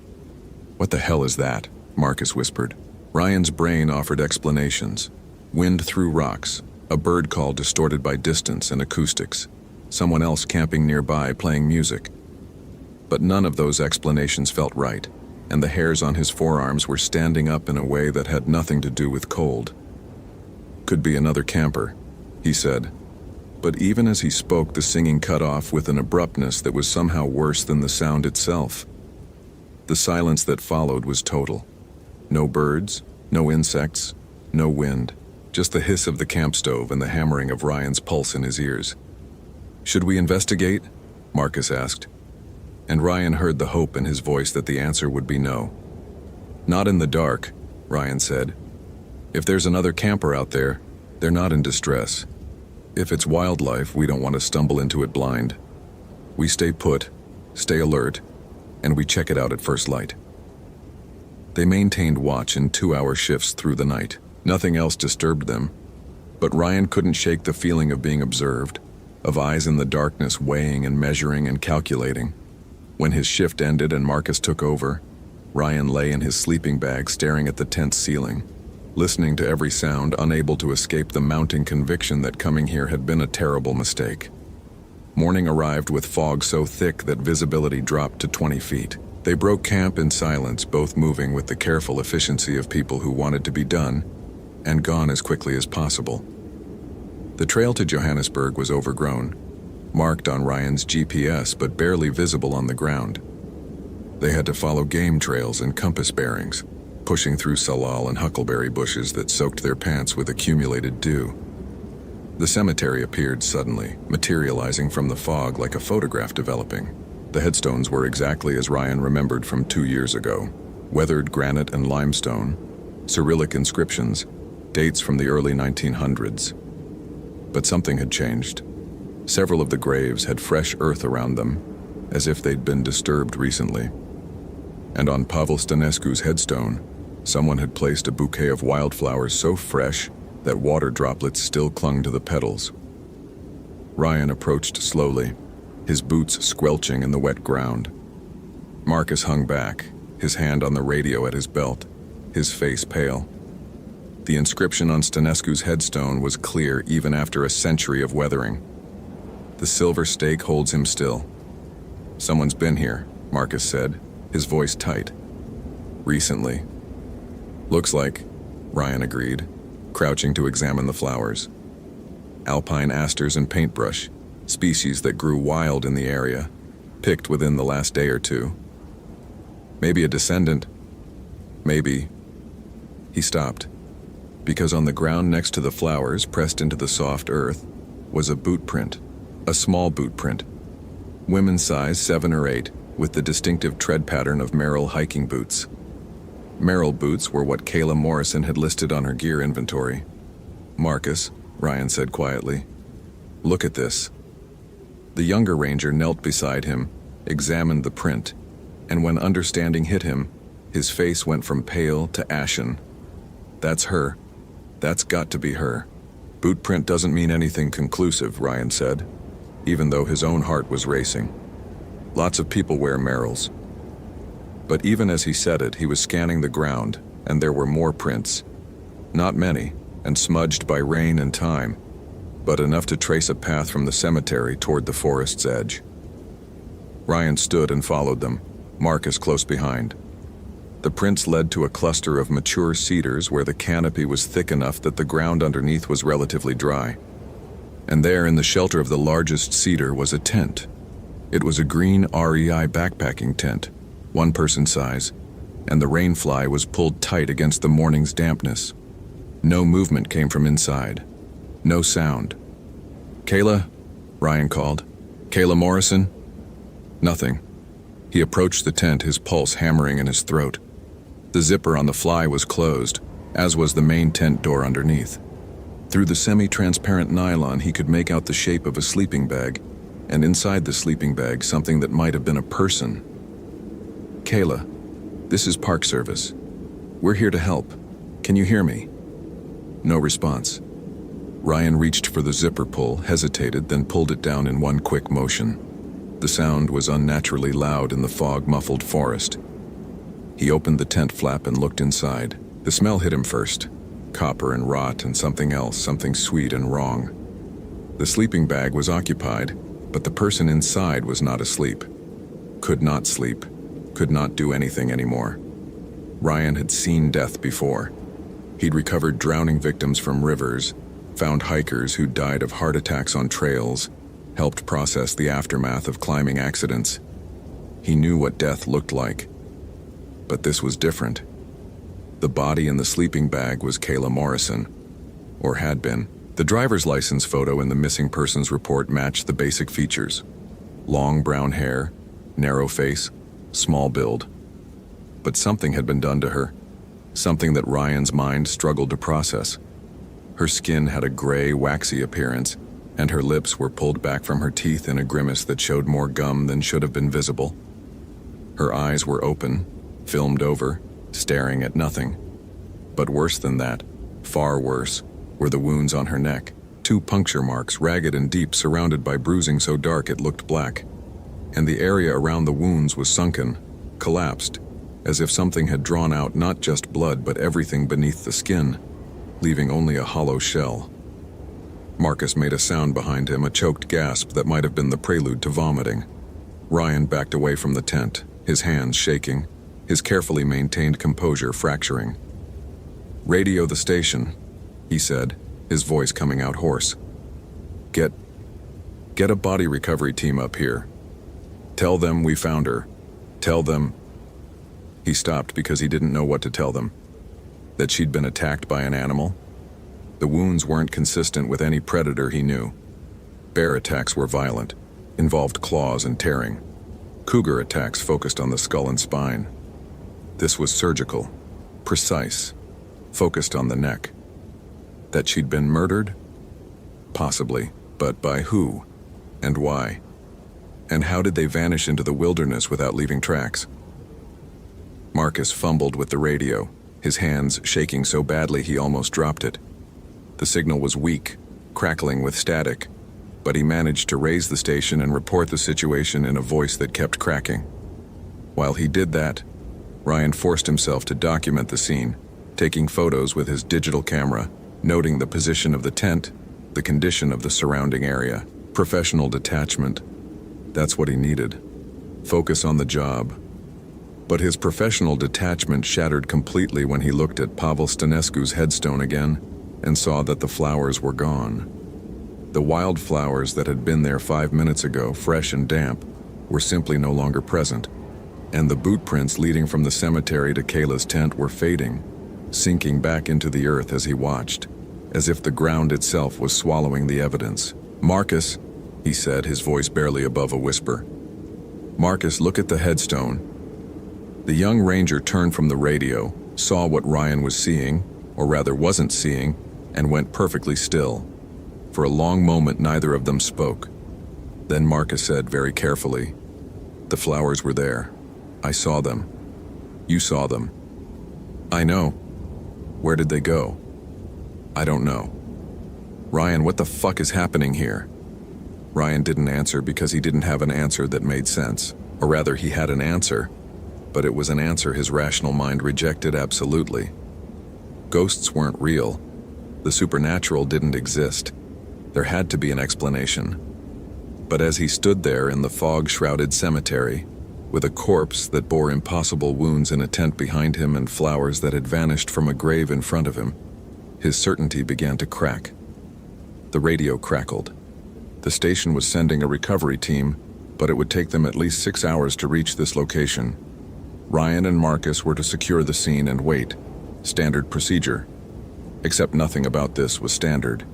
What the hell is that? Marcus whispered. Ryan's brain offered explanations. Wind through rocks, a bird call distorted by distance and acoustics, someone else camping nearby playing music. But none of those explanations felt right, and the hairs on his forearms were standing up in a way that had nothing to do with cold. "Could be another camper," he said. But even as he spoke, the singing cut off with an abruptness that was somehow worse than the sound itself. The silence that followed was total. No birds, no insects, no wind, just the hiss of the camp stove and the hammering of Ryan's pulse in his ears. "Should we investigate?" Marcus asked. And Ryan heard the hope in his voice that the answer would be no. "Not in the dark," Ryan said. "If there's another camper out there, they're not in distress. If it's wildlife, we don't want to stumble into it blind. We stay put, stay alert, and we check it out at first light." They maintained watch in 2-hour shifts through the night. Nothing else disturbed them, but Ryan couldn't shake the feeling of being observed, of eyes in the darkness weighing and measuring and calculating. When his shift ended and Marcus took over, Ryan lay in his sleeping bag staring at the tent's ceiling, listening to every sound, unable to escape the mounting conviction that coming here had been a terrible mistake. Morning arrived with fog so thick that visibility dropped to 20 feet. They broke camp in silence, both moving with the careful efficiency of people who wanted to be done and gone as quickly as possible. The trail to Johannesburg was overgrown, marked on Ryan's GPS but barely visible on the ground. They had to follow game trails and compass bearings, pushing through salal and huckleberry bushes that soaked their pants with accumulated dew. The cemetery appeared suddenly, materializing from the fog like a photograph developing. The headstones were exactly as Ryan remembered from 2 years ago: weathered granite and limestone, Cyrillic inscriptions, dates from the early 1900s. But something had changed. Several of the graves had fresh earth around them, as if they'd been disturbed recently. And on Pavel Stanescu's headstone, someone had placed a bouquet of wildflowers so fresh that water droplets still clung to the petals. Ryan approached slowly, his boots squelching in the wet ground. Marcus hung back, his hand on the radio at his belt, his face pale. The inscription on Stanescu's headstone was clear even after a century of weathering. "The silver stake holds him still." "Someone's been here," Marcus said, his voice tight. "Recently." "Looks like," Ryan agreed, crouching to examine the flowers. Alpine asters and paintbrush, species that grew wild in the area, picked within the last day or two. "Maybe a descendant." "Maybe." He stopped, because on the ground next to the flowers, pressed into the soft earth, was a boot print, a small boot print. Women's size 7 or 8, with the distinctive tread pattern of Merrill hiking boots. Merrill boots were what Kayla Morrison had listed on her gear inventory. "Marcus," Ryan said quietly, "look at this." The younger ranger knelt beside him, examined the print, and when understanding hit him, his face went from pale to ashen. "That's her. That's got to be her." "Boot print doesn't mean anything conclusive," Ryan said, even though his own heart was racing. "Lots of people wear Merrills." But even as he said it, he was scanning the ground, and there were more prints. Not many, and smudged by rain and time, but enough to trace a path from the cemetery toward the forest's edge. Ryan stood and followed them, Marcus close behind. The prints led to a cluster of mature cedars where the canopy was thick enough that the ground underneath was relatively dry. And there, in the shelter of the largest cedar, was a tent. It was a green REI backpacking tent, one-person size, and the rainfly was pulled tight against the morning's dampness. No movement came from inside. No sound. "Kayla?" Ryan called. "Kayla Morrison?" Nothing. He approached the tent, his pulse hammering in his throat. The zipper on the fly was closed, as was the main tent door underneath. Through the semi-transparent nylon, he could make out the shape of a sleeping bag, and inside the sleeping bag, something that might have been a person. "Kayla, this is Park Service. We're here to help. Can you hear me?" No response. Ryan reached for the zipper pull, hesitated, then pulled it down in one quick motion. The sound was unnaturally loud in the fog-muffled forest. He opened the tent flap and looked inside. The smell hit him first. copper and rot and something else, something sweet and wrong. The sleeping bag was occupied, but the person inside was not asleep. Could not sleep, could not do anything anymore. Ryan had seen death before. He'd recovered drowning victims from rivers, found hikers who died of heart attacks on trails, helped process the aftermath of climbing accidents. He knew what death looked like. But this was different. The body in the sleeping bag was Kayla Morrison, or had been. The driver's license photo in the missing persons report matched the basic features. Long brown hair, narrow face, small build. But something had been done to her, something that Ryan's mind struggled to process. Her skin had a gray, waxy appearance, and her lips were pulled back from her teeth in a grimace that showed more gum than should have been visible. Her eyes were open, filmed over, staring at nothing. But worse than that, far worse, were the wounds on her neck. 2 puncture marks, ragged and deep, surrounded by bruising so dark it looked black. And the area around the wounds was sunken, collapsed, as if something had drawn out not just blood but everything beneath the skin, leaving only a hollow shell. Marcus made a sound behind him, a choked gasp that might have been the prelude to vomiting. Ryan backed away from the tent, his hands shaking, his carefully maintained composure fracturing. "Radio the station," he said, his voice coming out hoarse. Get a body recovery team up here. Tell them we found her. Tell them..." He stopped because he didn't know what to tell them. That she'd been attacked by an animal? The wounds weren't consistent with any predator he knew. Bear attacks were violent, involved claws and tearing. Cougar attacks focused on the skull and spine. This was surgical, precise, focused on the neck. That she'd been murdered? Possibly, but by who? And why? And how did they vanish into the wilderness without leaving tracks? Marcus fumbled with the radio, his hands shaking so badly he almost dropped it. The signal was weak, crackling with static, but he managed to raise the station and report the situation in a voice that kept cracking. While he did that, Ryan forced himself to document the scene, taking photos with his digital camera, noting the position of the tent, the condition of the surrounding area. Professional detachment. That's what he needed. Focus on the job. But his professional detachment shattered completely when he looked at Pavel Stanescu's headstone again and saw that the flowers were gone. The wild flowers that had been there 5 minutes ago, fresh and damp, were simply no longer present, and the boot prints leading from the cemetery to Kayla's tent were fading, sinking back into the earth as he watched, as if the ground itself was swallowing the evidence. "Marcus," he said, his voice barely above a whisper. "Marcus, look at the headstone." The young ranger turned from the radio, saw what Ryan was seeing, or rather wasn't seeing, and went perfectly still. For a long moment, neither of them spoke. Then Marcus said very carefully, "The flowers were there. I saw them. You saw them." "I know. Where did they go?" "I don't know." "Ryan, what the fuck is happening here?" Ryan didn't answer because he didn't have an answer that made sense. Or rather, he had an answer, but it was an answer his rational mind rejected absolutely. Ghosts weren't real. The supernatural didn't exist. There had to be an explanation. But as he stood there in the fog-shrouded cemetery, with a corpse that bore impossible wounds in a tent behind him and flowers that had vanished from a grave in front of him, his certainty began to crack. The radio crackled. The station was sending a recovery team, but it would take them at least 6 hours to reach this location. Ryan and Marcus were to secure the scene and wait. Standard procedure. Except nothing about this was standard.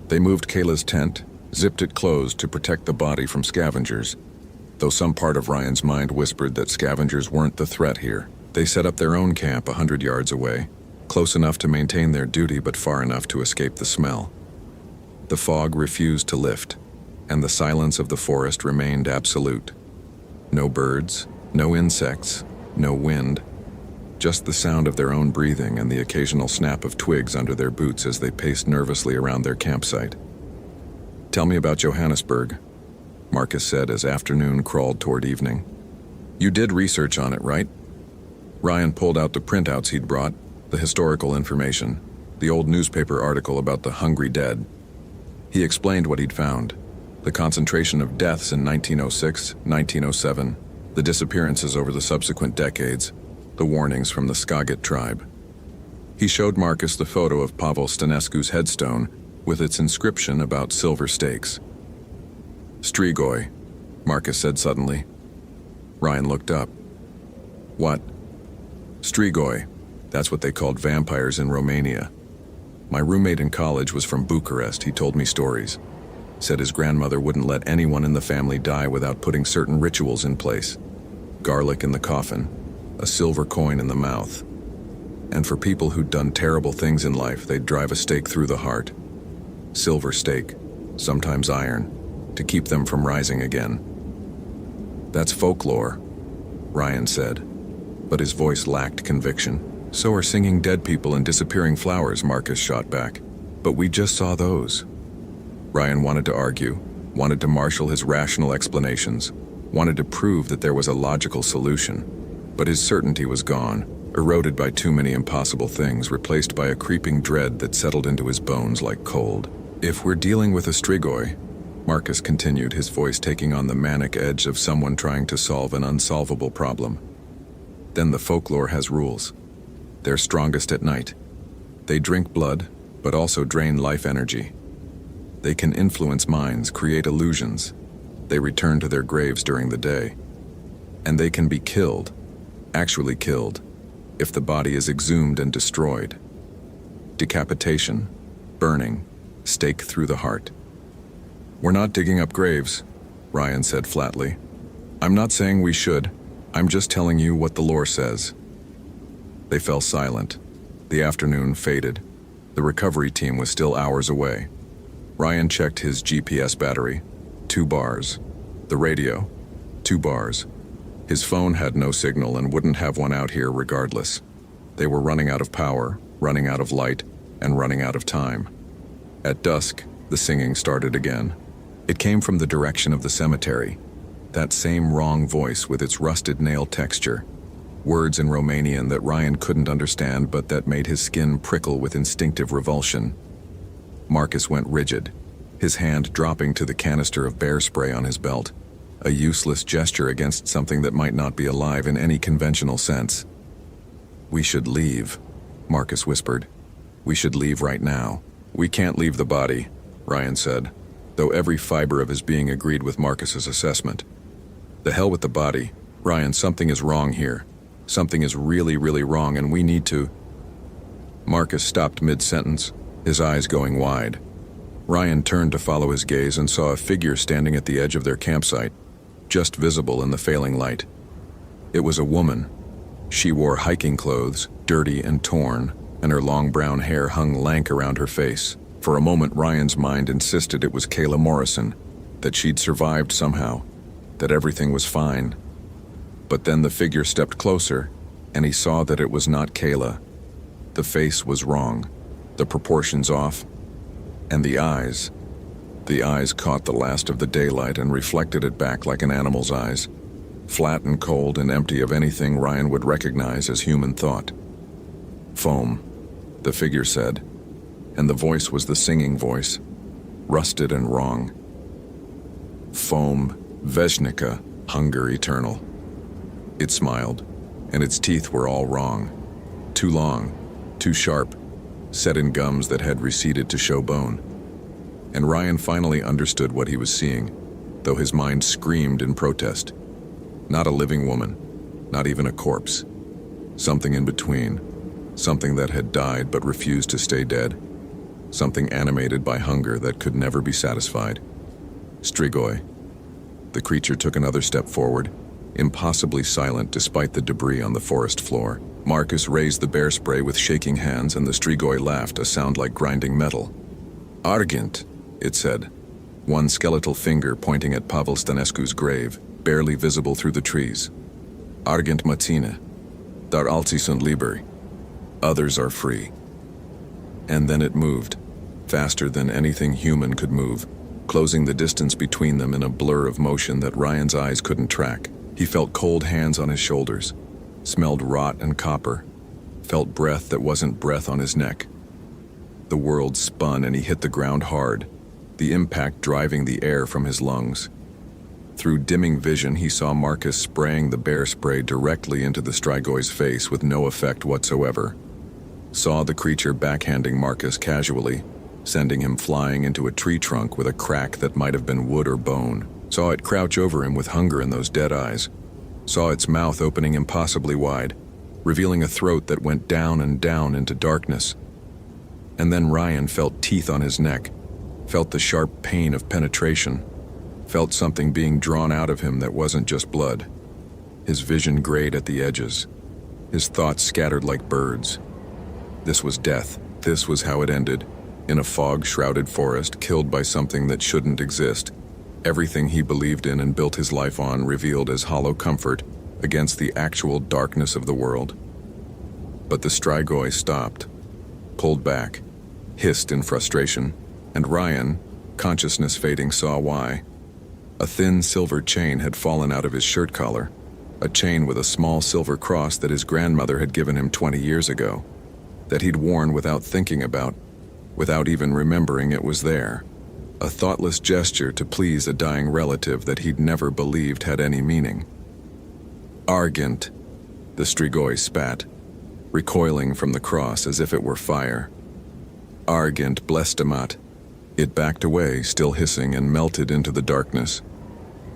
They moved Kayla's tent, zipped it closed to protect the body from scavengers. Though some part of Ryan's mind whispered that scavengers weren't the threat here. They set up their own camp 100 yards away, close enough to maintain their duty but far enough to escape the smell. The fog refused to lift, and the silence of the forest remained absolute. No birds, no insects, no wind, just the sound of their own breathing and the occasional snap of twigs under their boots as they paced nervously around their campsite. "Tell me about Johannesburg," Marcus said as afternoon crawled toward evening. "You did research on it, right?" Ryan pulled out the printouts he'd brought, the historical information, the old newspaper article about the hungry dead. He explained what he'd found: the concentration of deaths in 1906, 1907, the disappearances over the subsequent decades, the warnings from the Skaget tribe. He showed Marcus the photo of Pavel Stanescu's headstone with its inscription about silver stakes. "Strigoi," Marcus said suddenly. Ryan looked up. "What?" "Strigoi. That's what they called vampires in Romania. My roommate in college was from Bucharest. He told me stories. Said his grandmother wouldn't let anyone in the family die without putting certain rituals in place. Garlic in the coffin, a silver coin in the mouth. And for people who'd done terrible things in life, they'd drive a stake through the heart. Silver stake, sometimes iron, to keep them from rising again." "That's folklore," Ryan said, but his voice lacked conviction. "So are singing dead people and disappearing flowers," Marcus shot back. "But we just saw those." Ryan wanted to argue, wanted to marshal his rational explanations, wanted to prove that there was a logical solution. But his certainty was gone, eroded by too many impossible things, replaced by a creeping dread that settled into his bones like cold. "If we're dealing with a strigoi," Marcus continued, his voice taking on the manic edge of someone trying to solve an unsolvable problem, "then the folklore has rules. They're strongest at night. They drink blood, but also drain life energy. They can influence minds, create illusions. They return to their graves during the day. And they can be killed, actually killed, if the body is exhumed and destroyed. Decapitation, burning, stake through the heart." "We're not digging up graves," Ryan said flatly. "I'm not saying we should. I'm just telling you what the lore says." They fell silent. The afternoon faded. The recovery team was still hours away. Ryan checked his GPS battery. 2 bars. The radio. 2 bars. His phone had no signal and wouldn't have one out here regardless. They were running out of power, running out of light, and running out of time. At dusk, the singing started again. It came from the direction of the cemetery. That same wrong voice with its rusted nail texture. Words in Romanian that Ryan couldn't understand but that made his skin prickle with instinctive revulsion. Marcus went rigid, his hand dropping to the canister of bear spray on his belt, a useless gesture against something that might not be alive in any conventional sense. "We should leave," Marcus whispered. "We should leave right now." "We can't leave the body," Ryan said, though every fiber of his being agreed with Marcus's assessment. "The hell with the body. Ryan, something is wrong here. Something is really, really wrong, and we need to—" Marcus stopped mid-sentence, his eyes going wide. Ryan turned to follow his gaze and saw a figure standing at the edge of their campsite, just visible in the failing light. It was a woman. She wore hiking clothes, dirty and torn, and her long brown hair hung lank around her face. For a moment, Ryan's mind insisted it was Kayla Morrison, that she'd survived somehow, that everything was fine. But then the figure stepped closer, and he saw that it was not Kayla. The face was wrong, the proportions off, and the eyes caught the last of the daylight and reflected it back like an animal's eyes, flat and cold and empty of anything Ryan would recognize as human thought. "Foam," the figure said, and the voice was the singing voice, rusted and wrong. "Foam, Veshnika, hunger eternal." It smiled, and its teeth were all wrong. Too long, too sharp, set in gums that had receded to show bone. And Ryan finally understood what he was seeing, though his mind screamed in protest. Not a living woman, not even a corpse. Something in between, something that had died but refused to stay dead. Something animated by hunger that could never be satisfied. Strigoi. The creature took another step forward, impossibly silent despite the debris on the forest floor. Marcus raised the bear spray with shaking hands, and the strigoi laughed, a sound like grinding metal. "Argent," it said, one skeletal finger pointing at Pavel Stanescu's grave, barely visible through the trees. "Argent Matina. Dar alții sunt liberi. Others are free." And then it moved, faster than anything human could move, closing the distance between them in a blur of motion that Ryan's eyes couldn't track. He felt cold hands on his shoulders, smelled rot and copper, felt breath that wasn't breath on his neck. The world spun and he hit the ground hard, the impact driving the air from his lungs. Through dimming vision, he saw Marcus spraying the bear spray directly into the Strigoy's face with no effect whatsoever. Saw the creature backhanding Marcus casually, sending him flying into a tree trunk with a crack that might have been wood or bone. Saw it crouch over him with hunger in those dead eyes. Saw its mouth opening impossibly wide, revealing a throat that went down and down into darkness. And then Ryan felt teeth on his neck, felt the sharp pain of penetration, felt something being drawn out of him that wasn't just blood. His vision grayed at the edges. His thoughts scattered like birds. This was death. This was how it ended. In a fog-shrouded forest, killed by something that shouldn't exist. Everything he believed in and built his life on revealed as hollow comfort against the actual darkness of the world. But the Strigoi stopped, pulled back, hissed in frustration, and Ryan, consciousness fading, saw why. A thin silver chain had fallen out of his shirt collar, a chain with a small silver cross that his grandmother had given him 20 years ago, that he'd worn without thinking about, without even remembering it was there. A thoughtless gesture to please a dying relative that he'd never believed had any meaning. Argent, the Strigoi spat, recoiling from the cross as if it were fire. Argent blestemat. It backed away, still hissing, and melted into the darkness.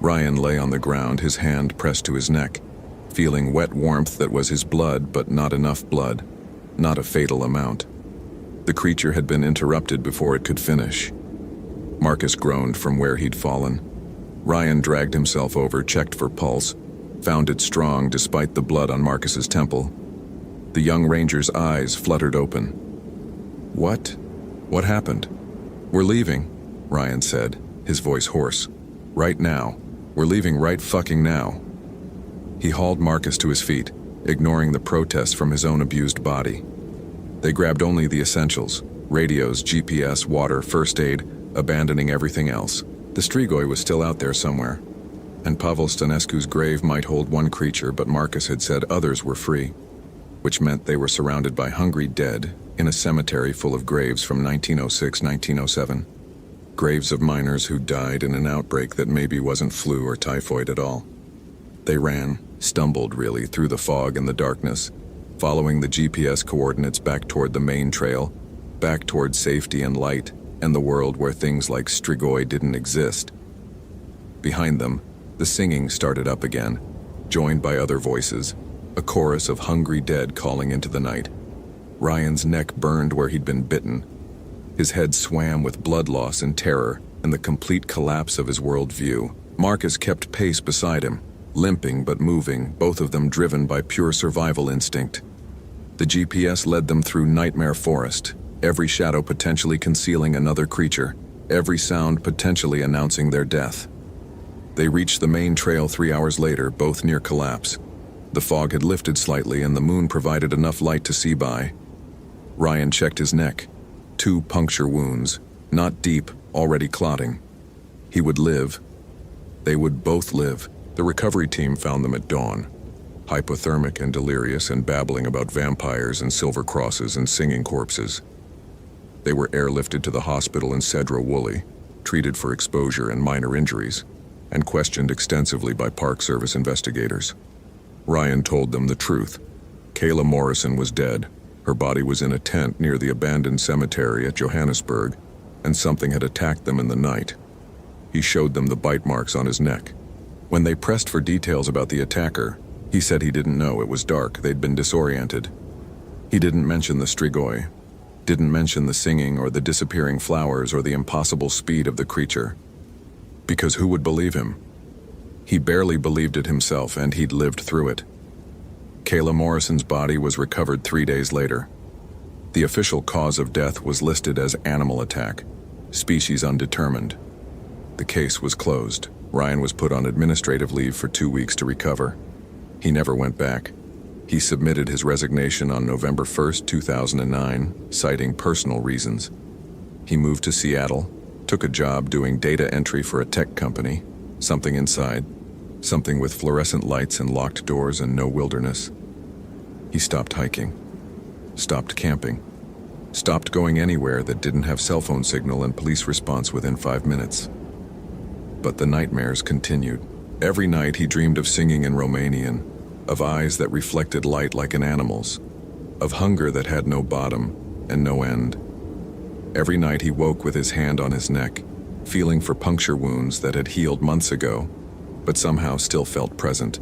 Ryan lay on the ground, his hand pressed to his neck, feeling wet warmth that was his blood, but not enough blood, not a fatal amount. The creature had been interrupted before it could finish. Marcus groaned from where he'd fallen. Ryan dragged himself over, checked for pulse, found it strong despite the blood on Marcus's temple. The young ranger's eyes fluttered open. What? What happened? We're leaving, Ryan said, his voice hoarse. Right now. We're leaving right fucking now. He hauled Marcus to his feet, ignoring the protests from his own abused body. They grabbed only the essentials: radios, GPS, water, first aid, abandoning everything else. The Strigoi was still out there somewhere, and Pavel Stanescu's grave might hold one creature, but Marcus had said others were free, which meant they were surrounded by hungry dead in a cemetery full of graves from 1906-1907. Graves of miners who died in an outbreak that maybe wasn't flu or typhoid at all. They ran, stumbled really, through the fog and the darkness, following the GPS coordinates back toward the main trail, back toward safety and light, and the world where things like Strigoi didn't exist. Behind them, the singing started up again, joined by other voices, a chorus of hungry dead calling into the night. Ryan's neck burned where he'd been bitten. His head swam with blood loss and terror and the complete collapse of his worldview. Marcus kept pace beside him, limping but moving, both of them driven by pure survival instinct. The GPS led them through nightmare forest, every shadow potentially concealing another creature, every sound potentially announcing their death. They reached the main trail 3 hours later, both near collapse. The fog had lifted slightly and the moon provided enough light to see by. Ryan checked his neck. 2 puncture wounds, not deep, already clotting. He would live. They would both live. The recovery team found them at dawn, hypothermic and delirious and babbling about vampires and silver crosses and singing corpses. They were airlifted to the hospital in Cedro Woolley, treated for exposure and minor injuries, and questioned extensively by Park Service investigators. Ryan told them the truth. Kayla Morrison was dead. Her body was in a tent near the abandoned cemetery at Johannesburg, and something had attacked them in the night. He showed them the bite marks on his neck. When they pressed for details about the attacker, he said he didn't know. It was dark. They'd been disoriented. He didn't mention the Strigoi, didn't mention the singing or the disappearing flowers or the impossible speed of the creature. Because who would believe him? He barely believed it himself, and he'd lived through it. Kayla Morrison's body was recovered 3 days later. The official cause of death was listed as animal attack, species undetermined. The case was closed. Ryan was put on administrative leave for 2 weeks to recover. He never went back. He submitted his resignation on November 1st, 2009, citing personal reasons. He moved to Seattle, took a job doing data entry for a tech company, something inside, something with fluorescent lights and locked doors and no wilderness. He stopped hiking, stopped camping, stopped going anywhere that didn't have cell phone signal and police response within 5 minutes. But the nightmares continued. Every night he dreamed of singing in Romanian, of eyes that reflected light like an animal's, of hunger that had no bottom and no end. Every night he woke with his hand on his neck, feeling for puncture wounds that had healed months ago, but somehow still felt present.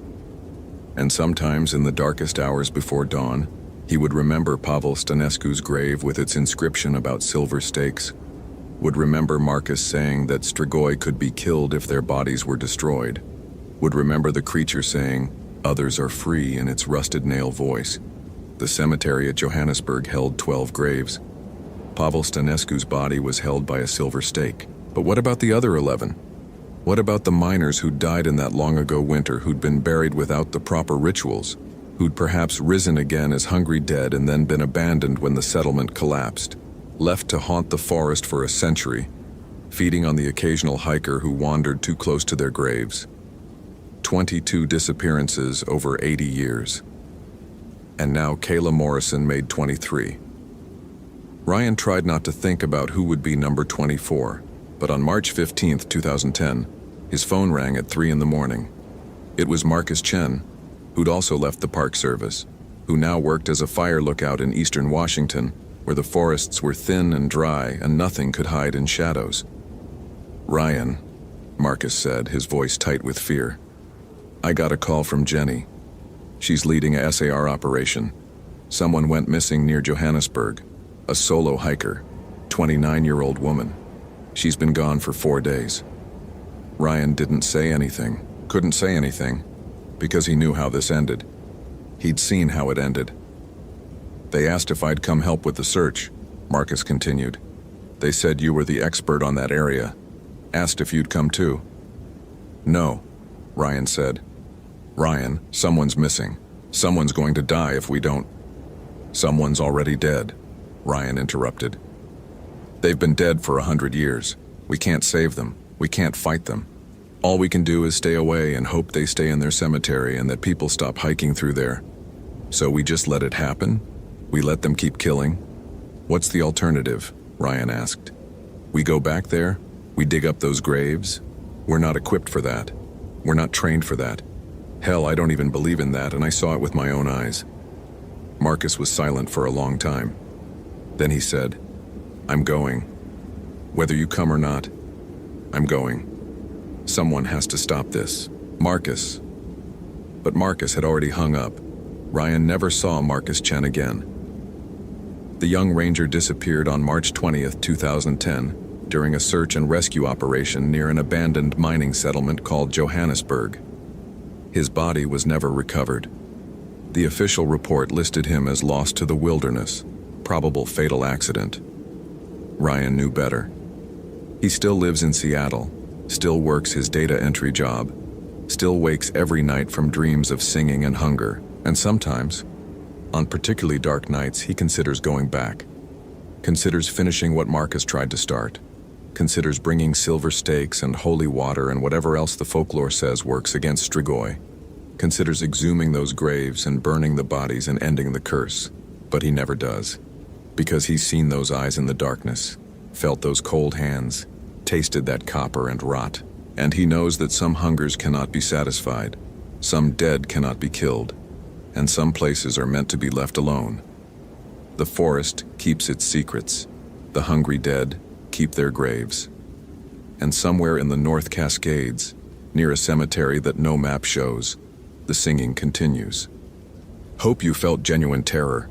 And sometimes in the darkest hours before dawn, he would remember Pavel Stănescu's grave with its inscription about silver stakes, would remember Marcus saying that Strigoi could be killed if their bodies were destroyed, would remember the creature saying, "Others are free," in its rusted nail voice. The cemetery at Johannesburg held 12 graves. Pavel Stănescu's body was held by a silver stake. But what about the other 11? What about the miners who'd died in that long-ago winter, who'd been buried without the proper rituals, who'd perhaps risen again as hungry dead and then been abandoned when the settlement collapsed, left to haunt the forest for a century, feeding on the occasional hiker who wandered too close to their graves? 22 disappearances over 80 years. And now Kayla Morrison made 23. Ryan tried not to think about who would be number 24, but on March 15, 2010, his phone rang at 3 in the morning. It was Marcus Chen, who'd also left the Park Service, who now worked as a fire lookout in eastern Washington, where the forests were thin and dry and nothing could hide in shadows. "Ryan," Marcus said, his voice tight with fear. "I got a call from Jenny. She's leading a SAR operation. Someone went missing near Johannesburg. A solo hiker, 29-year-old woman. She's been gone for 4 days." Ryan didn't say anything, couldn't say anything, because he knew how this ended. He'd seen how it ended. "They asked if I'd come help with the search," Marcus continued. "They said you were the expert on that area. Asked if you'd come too." "No," Ryan said. "Ryan, someone's missing. Someone's going to die if we don't." "Someone's already dead," Ryan interrupted. "They've been dead for 100 years. We can't save them. We can't fight them. All we can do is stay away and hope they stay in their cemetery and that people stop hiking through there. So we just let it happen? We let them keep killing? What's the alternative?" Ryan asked. "We go back there? We dig up those graves? We're not equipped for that. We're not trained for that. Hell, I don't even believe in that, and I saw it with my own eyes." Marcus was silent for a long time. Then he said, "I'm going. Whether you come or not, I'm going. Someone has to stop this. Marcus." But Marcus had already hung up. Ryan never saw Marcus Chen again. The young ranger disappeared on March 20th, 2010, during a search and rescue operation near an abandoned mining settlement called Johannesburg. His body was never recovered. The official report listed him as lost to the wilderness, probable fatal accident. Ryan knew better. He still lives in Seattle, still works his data entry job, still wakes every night from dreams of singing and hunger, and sometimes, on particularly dark nights, he considers going back, considers finishing what Marcus tried to start, considers bringing silver stakes and holy water and whatever else the folklore says works against Strigoi, considers exhuming those graves and burning the bodies and ending the curse, but he never does. Because he's seen those eyes in the darkness, felt those cold hands, tasted that copper and rot, and he knows that some hungers cannot be satisfied, some dead cannot be killed, and some places are meant to be left alone. The forest keeps its secrets, the hungry dead keep their graves. And somewhere in the North Cascades, near a cemetery that no map shows, the singing continues. Hope you felt genuine terror.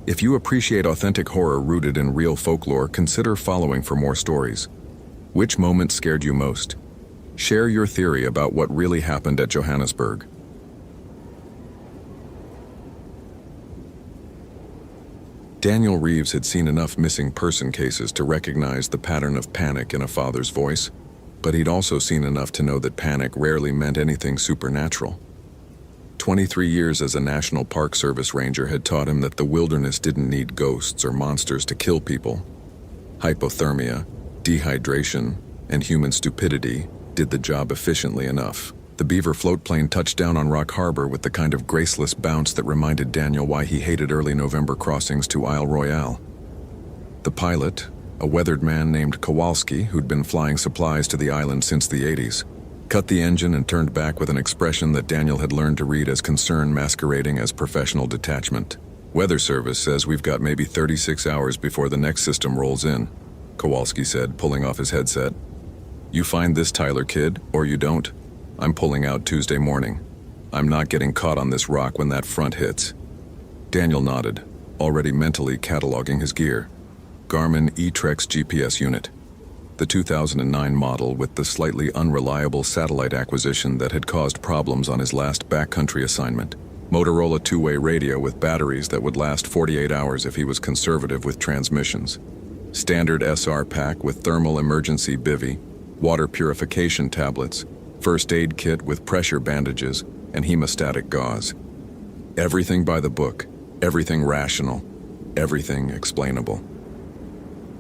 If you appreciate authentic horror rooted in real folklore, consider following for more stories. Which moment scared you most? Share your theory about what really happened at Johannesburg. Daniel Reeves had seen enough missing person cases to recognize the pattern of panic in a father's voice, but he'd also seen enough to know that panic rarely meant anything supernatural. 23 years as a National Park Service ranger had taught him that the wilderness didn't need ghosts or monsters to kill people. Hypothermia, dehydration, and human stupidity did the job efficiently enough. The Beaver float plane touched down on Rock Harbor with the kind of graceless bounce that reminded Daniel why he hated early November crossings to Isle Royale. The pilot, a weathered man named Kowalski who'd been flying supplies to the island since the 80s, cut the engine and turned back with an expression that Daniel had learned to read as concern masquerading as professional detachment. "Weather service says we've got maybe 36 hours before the next system rolls in," Kowalski said, pulling off his headset. "You find this Tyler kid, or you don't. I'm pulling out Tuesday morning. I'm not getting caught on this rock when that front hits." Daniel nodded, already mentally cataloging his gear. Garmin E-Trex GPS unit, the 2009 model with the slightly unreliable satellite acquisition that had caused problems on his last backcountry assignment. Motorola two-way radio with batteries that would last 48 hours if he was conservative with transmissions. Standard SR pack with thermal emergency bivy, water purification tablets, first aid kit with pressure bandages, and hemostatic gauze. Everything by the book, everything rational, everything explainable.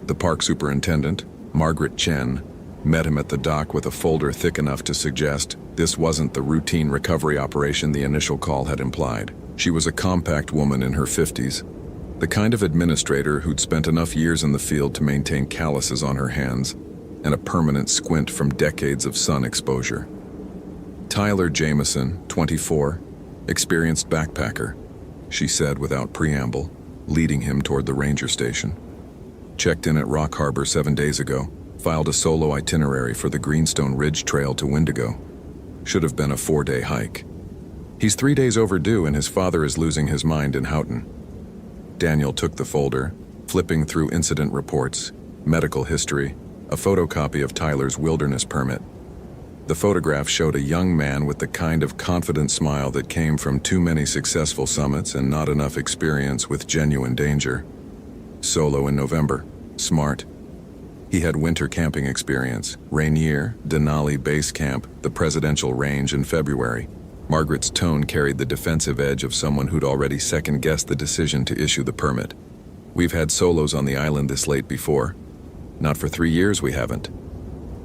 The park superintendent, Margaret Chen, met him at the dock with a folder thick enough to suggest this wasn't the routine recovery operation the initial call had implied. She was a compact woman in her 50s, the kind of administrator who'd spent enough years in the field to maintain calluses on her hands and a permanent squint from decades of sun exposure. "Tyler Jamison, 24, experienced backpacker," she said without preamble, leading him toward the ranger station. "Checked in at Rock Harbor 7 days ago, filed a solo itinerary for the Greenstone Ridge Trail to Wendigo. Should have been a 4-day hike. He's 3 days overdue and his father is losing his mind in Houghton." Daniel took the folder, flipping through incident reports, medical history, a photocopy of Tyler's wilderness permit. The photograph showed a young man with the kind of confident smile that came from too many successful summits and not enough experience with genuine danger. Solo in November. Smart. He had winter camping experience, Rainier, Denali Base Camp, the Presidential Range in February. Margaret's tone carried the defensive edge of someone who'd already second-guessed the decision to issue the permit. "We've had solos on the island this late before. Not for 3 years we haven't."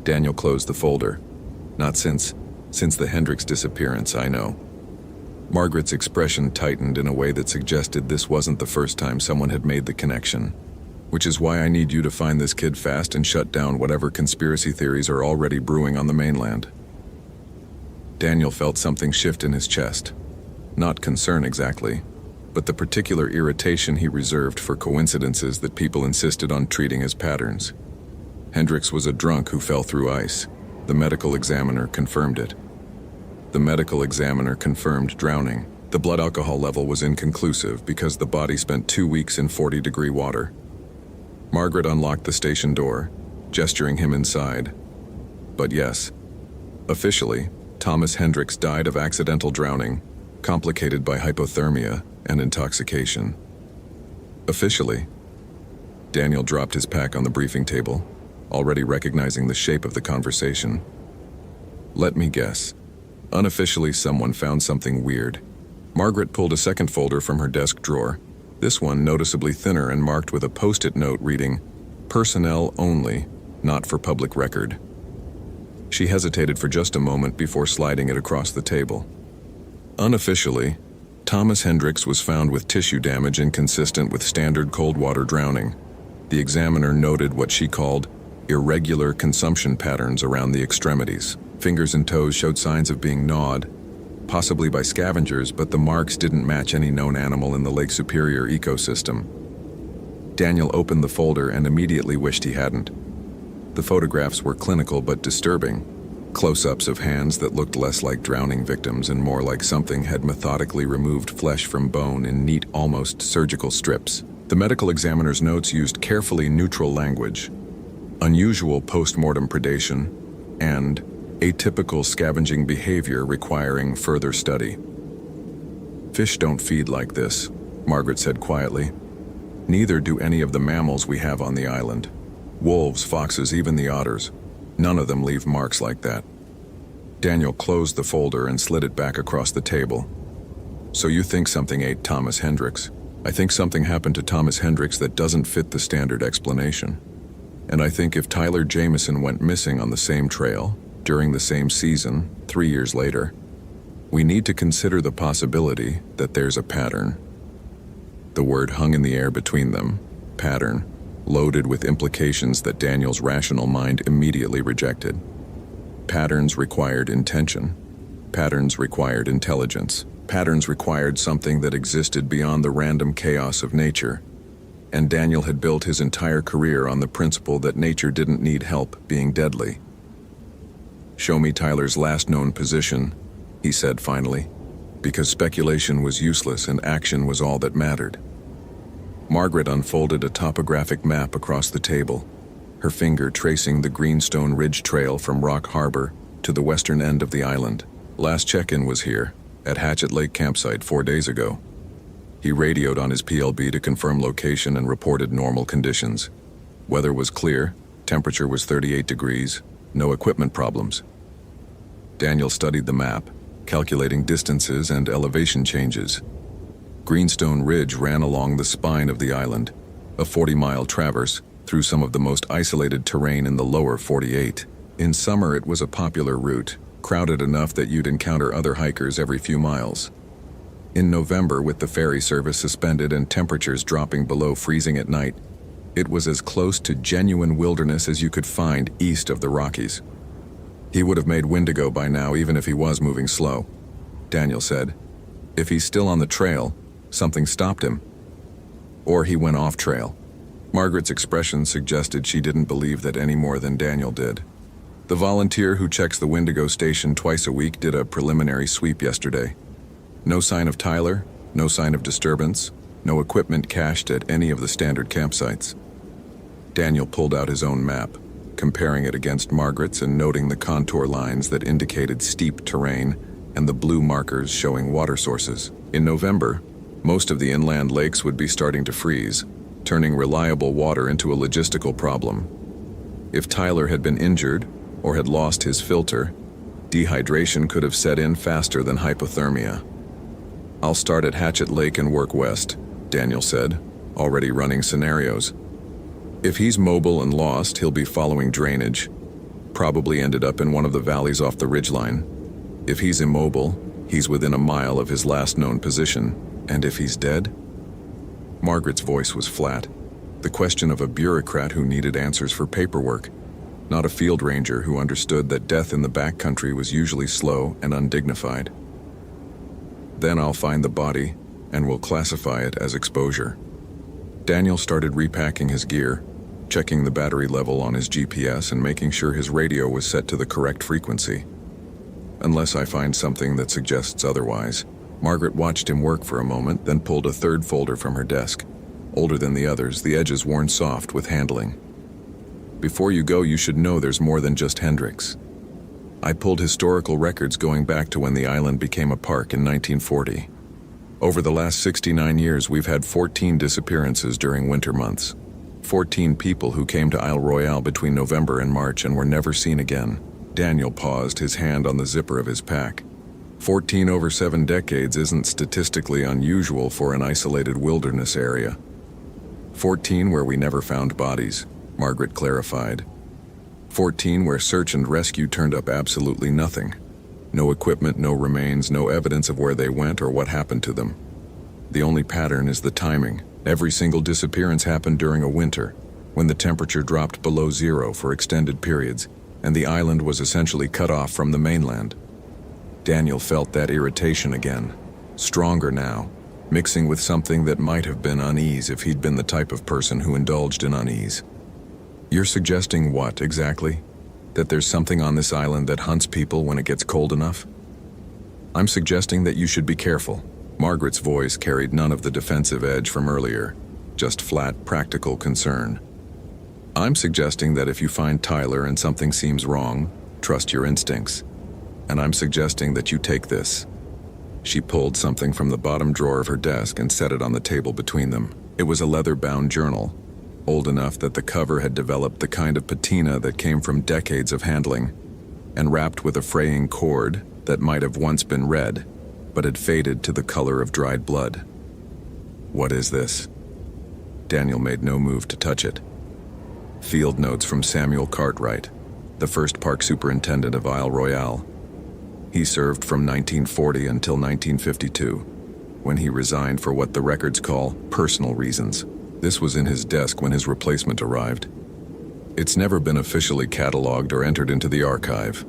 Daniel closed the folder. "Not since the Hendricks disappearance, I know." Margaret's expression tightened in a way that suggested this wasn't the first time someone had made the connection. "Which is why I need you to find this kid fast and shut down whatever conspiracy theories are already brewing on the mainland." Daniel felt something shift in his chest. Not concern exactly, but the particular irritation he reserved for coincidences that people insisted on treating as patterns. Hendricks was a drunk who fell through ice. The medical examiner confirmed it. The medical examiner confirmed drowning. The blood alcohol level was inconclusive because the body spent 2 weeks in 40-degree water. Margaret unlocked the station door, gesturing him inside. But yes, officially, Thomas Hendricks died of accidental drowning, complicated by hypothermia and intoxication. Officially. Daniel dropped his pack on the briefing table, already recognizing the shape of the conversation. "Let me guess. Unofficially, someone found something weird." Margaret pulled a second folder from her desk drawer, this one noticeably thinner and marked with a post-it note reading, "Personnel only, not for public record." She hesitated for just a moment before sliding it across the table. Unofficially, Thomas Hendricks was found with tissue damage inconsistent with standard cold water drowning. The examiner noted what she called irregular consumption patterns around the extremities. Fingers and toes showed signs of being gnawed, possibly by scavengers, but the marks didn't match any known animal in the Lake Superior ecosystem. Daniel opened the folder and immediately wished he hadn't. The photographs were clinical but disturbing. Close-ups of hands that looked less like drowning victims and more like something had methodically removed flesh from bone in neat, almost surgical strips. The medical examiner's notes used carefully neutral language. Unusual post-mortem predation and atypical scavenging behavior requiring further study. "Fish don't feed like this," Margaret said quietly. "Neither do any of the mammals we have on the island. Wolves, foxes, even the otters. None of them leave marks like that." Daniel closed the folder and slid it back across the table. "So you think something ate Thomas Hendricks? I think something happened to Thomas Hendricks that doesn't fit the standard explanation. And I think if Tyler Jamison went missing on the same trail, during the same season, 3 years later, we need to consider the possibility that there's a pattern." The word hung in the air between them, pattern, loaded with implications that Daniel's rational mind immediately rejected. Patterns required intention. Patterns required intelligence. Patterns required something that existed beyond the random chaos of nature. And Daniel had built his entire career on the principle that nature didn't need help being deadly. "Show me Tyler's last known position," he said finally, because speculation was useless and action was all that mattered. Margaret unfolded a topographic map across the table, her finger tracing the Greenstone Ridge Trail from Rock Harbor to the western end of the island. "Last check-in was here, at Hatchet Lake campsite 4 days ago." He radioed on his PLB to confirm location and reported normal conditions. Weather was clear, temperature was 38 degrees, no equipment problems. Daniel studied the map, calculating distances and elevation changes. Greenstone Ridge ran along the spine of the island, a 40-mile traverse through some of the most isolated terrain in the lower 48. In summer, it was a popular route, crowded enough that you'd encounter other hikers every few miles. In November, with the ferry service suspended and temperatures dropping below freezing at night, it was as close to genuine wilderness as you could find east of the Rockies. He would have made Wendigo by now even if he was moving slow, Daniel said. If he's still on the trail, something stopped him. Or he went off trail. Margaret's expression suggested she didn't believe that any more than Daniel did. The volunteer who checks the Wendigo station twice a week did a preliminary sweep yesterday. No sign of Tyler, no sign of disturbance, no equipment cached at any of the standard campsites. Daniel pulled out his own map, comparing it against Margaret's and noting the contour lines that indicated steep terrain and the blue markers showing water sources. In November, most of the inland lakes would be starting to freeze, turning reliable water into a logistical problem. If Tyler had been injured or had lost his filter, dehydration could have set in faster than hypothermia. "I'll start at Hatchet Lake and work west," Daniel said, already running scenarios. If he's mobile and lost, he'll be following drainage. Probably ended up in one of the valleys off the ridgeline. If he's immobile, he's within a mile of his last known position. And if he's dead? Margaret's voice was flat. The question of a bureaucrat who needed answers for paperwork, not a field ranger who understood that death in the backcountry was usually slow and undignified. "Then I'll find the body, and we'll classify it as exposure." Daniel started repacking his gear, checking the battery level on his GPS and making sure his radio was set to the correct frequency. "Unless I find something that suggests otherwise." Margaret watched him work for a moment, then pulled a third folder from her desk. Older than the others, the edges worn soft with handling. "Before you go, you should know there's more than just Hendrix. I pulled historical records going back to when the island became a park in 1940. Over the last 69 years, we've had 14 disappearances during winter months. 14 people who came to Isle Royale between November and March and were never seen again." Daniel paused, his hand on the zipper of his pack. 14 over 7 decades isn't statistically unusual for an isolated wilderness area. 14 where we never found bodies, Margaret clarified. 14 where search and rescue turned up absolutely nothing. No equipment, no remains, no evidence of where they went or what happened to them. The only pattern is the timing. Every single disappearance happened during a winter, when the temperature dropped below zero for extended periods, and the island was essentially cut off from the mainland. Daniel felt that irritation again, stronger now, mixing with something that might have been unease if he'd been the type of person who indulged in unease. "You're suggesting what, exactly? That there's something on this island that hunts people when it gets cold enough?" "I'm suggesting that you should be careful." Margaret's voice carried none of the defensive edge from earlier, just flat, practical concern. "I'm suggesting that if you find Tyler and something seems wrong, trust your instincts. And I'm suggesting that you take this." She pulled something from the bottom drawer of her desk and set it on the table between them. It was a leather-bound journal, old enough that the cover had developed the kind of patina that came from decades of handling, and wrapped with a fraying cord that might have once been red, but had faded to the color of dried blood. "What is this?" Daniel made no move to touch it. "Field notes from Samuel Cartwright, the first park superintendent of Isle Royale. He served from 1940 until 1952, when he resigned for what the records call personal reasons. This was in his desk when his replacement arrived. It's never been officially cataloged or entered into the archive.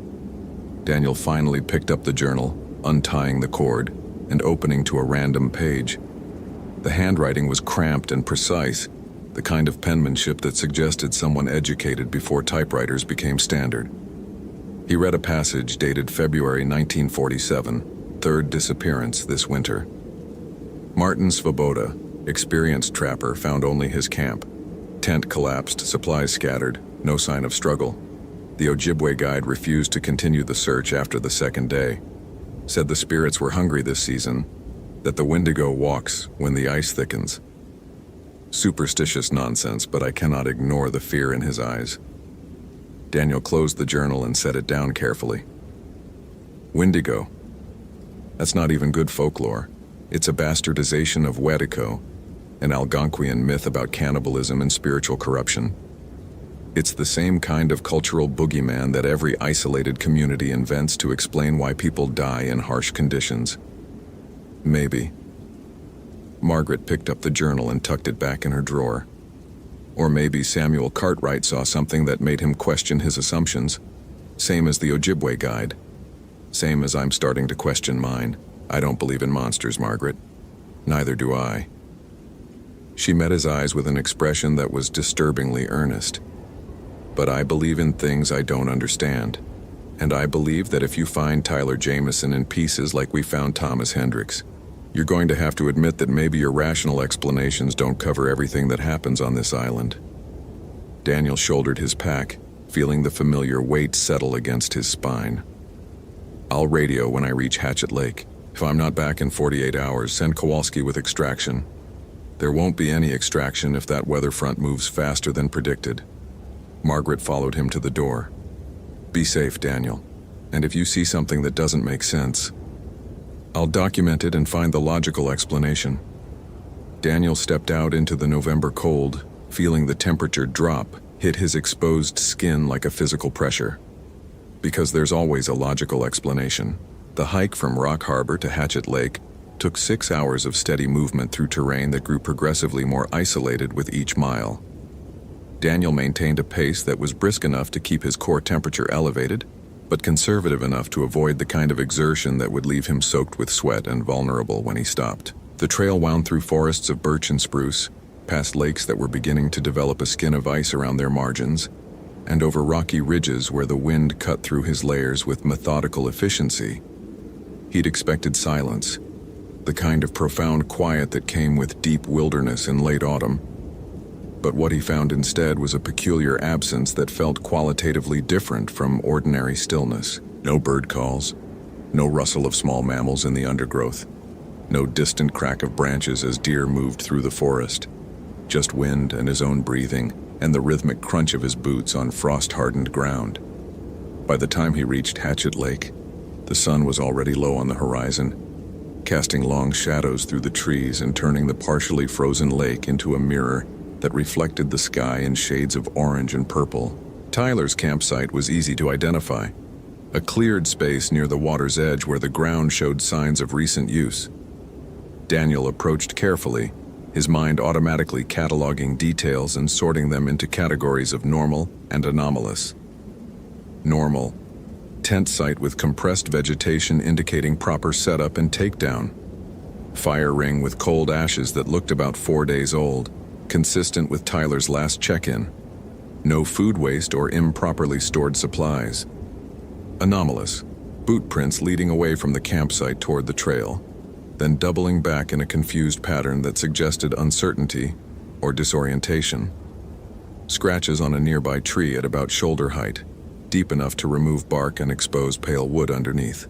Daniel finally picked up the journal, untying the cord, and opening to a random page. The handwriting was cramped and precise, the kind of penmanship that suggested someone educated before typewriters became standard. He read a passage dated February 1947, third disappearance this winter. Martin Svoboda, experienced trapper, found only his camp. Tent collapsed, supplies scattered, no sign of struggle. The Ojibwe guide refused to continue the search after the second day. Said the spirits were hungry this season, that the Wendigo walks when the ice thickens. Superstitious nonsense, but I cannot ignore the fear in his eyes. Daniel closed the journal and set it down carefully. Wendigo. That's not even good folklore. It's a bastardization of Wedico, an Algonquian myth about cannibalism and spiritual corruption. It's the same kind of cultural boogeyman that every isolated community invents to explain why people die in harsh conditions. Maybe. Margaret picked up the journal and tucked it back in her drawer. Or maybe Samuel Cartwright saw something that made him question his assumptions. Same as the Ojibwe guide. Same as I'm starting to question mine. I don't believe in monsters, Margaret. Neither do I. She met his eyes with an expression that was disturbingly earnest. But I believe in things I don't understand. And I believe that if you find Tyler Jameson in pieces like we found Thomas Hendricks, you're going to have to admit that maybe your rational explanations don't cover everything that happens on this island. Daniel shouldered his pack, feeling the familiar weight settle against his spine. I'll radio when I reach Hatchet Lake. If I'm not back in 48 hours, send Kowalski with extraction. There won't be any extraction if that weather front moves faster than predicted. Margaret followed him to the door. Be safe, Daniel. And if you see something that doesn't make sense, I'll document it and find the logical explanation. Daniel stepped out into the November cold, feeling the temperature drop, hit his exposed skin like a physical pressure. Because there's always a logical explanation. The hike from Rock Harbor to Hatchet Lake took 6 hours of steady movement through terrain that grew progressively more isolated with each mile. Daniel maintained a pace that was brisk enough to keep his core temperature elevated, but conservative enough to avoid the kind of exertion that would leave him soaked with sweat and vulnerable when he stopped. The trail wound through forests of birch and spruce, past lakes that were beginning to develop a skin of ice around their margins, and over rocky ridges where the wind cut through his layers with methodical efficiency. He'd expected silence, the kind of profound quiet that came with deep wilderness in late autumn. But what he found instead was a peculiar absence that felt qualitatively different from ordinary stillness. No bird calls, no rustle of small mammals in the undergrowth, no distant crack of branches as deer moved through the forest. Just wind and his own breathing, and the rhythmic crunch of his boots on frost-hardened ground. By the time he reached Hatchet Lake, the sun was already low on the horizon, casting long shadows through the trees and turning the partially frozen lake into a mirror that reflected the sky in shades of orange and purple. Tyler's campsite was easy to identify, a cleared space near the water's edge where the ground showed signs of recent use. Daniel approached carefully, his mind automatically cataloging details and sorting them into categories of normal and anomalous. Normal. Tent site with compressed vegetation indicating proper setup and takedown. Fire ring with cold ashes that looked about 4 days old, consistent with Tyler's last check-in. No food waste or improperly stored supplies. Anomalous. Boot prints leading away from the campsite toward the trail, then doubling back in a confused pattern that suggested uncertainty or disorientation. Scratches on a nearby tree at about shoulder height, deep enough to remove bark and expose pale wood underneath.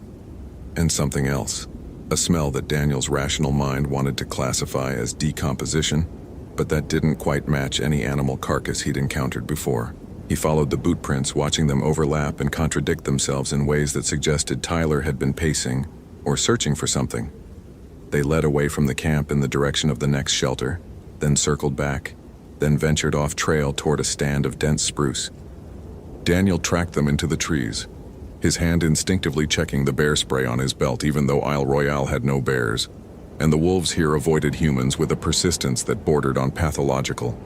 And something else, a smell that Daniel's rational mind wanted to classify as decomposition, but that didn't quite match any animal carcass he'd encountered before. He followed the boot prints, watching them overlap and contradict themselves in ways that suggested Tyler had been pacing or searching for something. They led away from the camp in the direction of the next shelter, then circled back, then ventured off trail toward a stand of dense spruce. Daniel tracked them into the trees, his hand instinctively checking the bear spray on his belt even though Isle Royale had no bears. and the wolves here avoided humans with a persistence that bordered on pathological.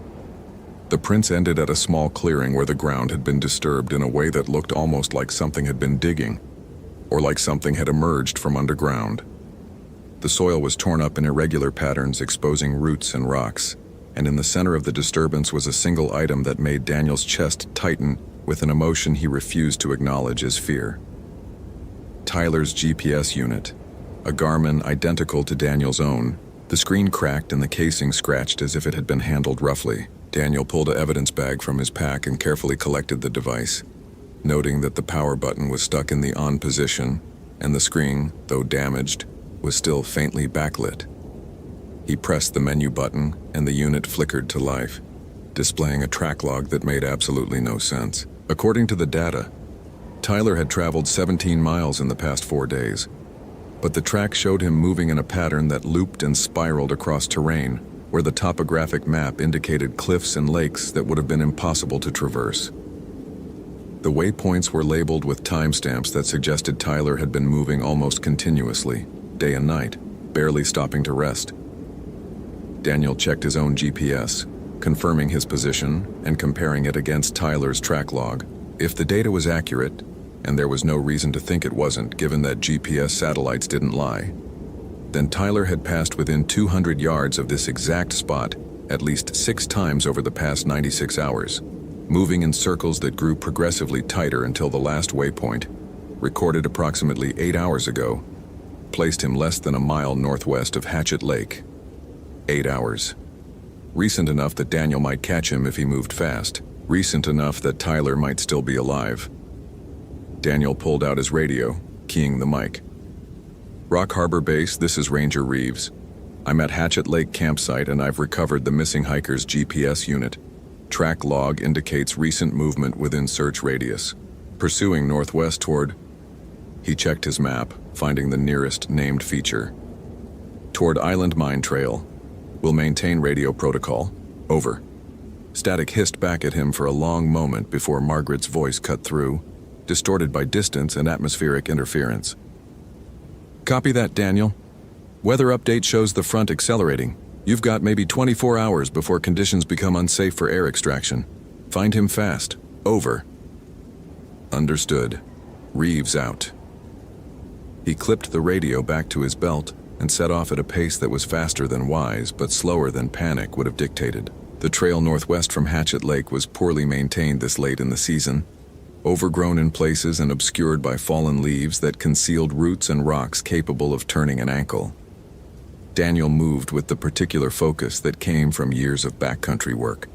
The prints ended at a small clearing where the ground had been disturbed in a way that looked almost like something had been digging, or like something had emerged from underground. The soil was torn up in irregular patterns, exposing roots and rocks, and in the center of the disturbance was a single item that made Daniel's chest tighten with an emotion he refused to acknowledge as fear. Tyler's GPS unit, a Garmin identical to Daniel's own. The screen cracked and the casing scratched as if it had been handled roughly. Daniel pulled an evidence bag from his pack and carefully collected the device, noting that the power button was stuck in the on position, and the screen, though damaged, was still faintly backlit. He pressed the menu button, and the unit flickered to life, displaying a track log that made absolutely no sense. According to the data, Tyler had traveled 17 miles in the past 4 days, but the track showed him moving in a pattern that looped and spiraled across terrain, where the topographic map indicated cliffs and lakes that would have been impossible to traverse. The waypoints were labeled with timestamps that suggested Tyler had been moving almost continuously, day and night, barely stopping to rest. Daniel checked his own GPS, confirming his position and comparing it against Tyler's track log. If the data was accurate, and there was no reason to think it wasn't given that GPS satellites didn't lie, then Tyler had passed within 200 yards of this exact spot at least 6 times over the past 96 hours, moving in circles that grew progressively tighter until the last waypoint, recorded approximately 8 hours ago, placed him less than a mile northwest of Hatchet Lake. 8 hours. Recent enough that Daniel might catch him if he moved fast. Recent enough that Tyler might still be alive. Daniel pulled out his radio, keying the mic. Rock Harbor Base, this is Ranger Reeves. I'm at Hatchet Lake campsite and I've recovered the missing hiker's GPS unit. Track log indicates recent movement within search radius. Pursuing northwest toward... He checked his map, finding the nearest named feature. Toward Island Mine Trail. Will maintain radio protocol. Over. Static hissed back at him for a long moment before Margaret's voice cut through, distorted by distance and atmospheric interference. Copy that, Daniel. Weather update shows the front accelerating. You've got maybe 24 hours before conditions become unsafe for air extraction. Find him fast. Over. Understood. Reeves out. He clipped the radio back to his belt and set off at a pace that was faster than wise but slower than panic would have dictated. The trail northwest from Hatchet Lake was poorly maintained this late in the season, overgrown in places and obscured by fallen leaves that concealed roots and rocks capable of turning an ankle. Daniel moved with the particular focus that came from years of backcountry work.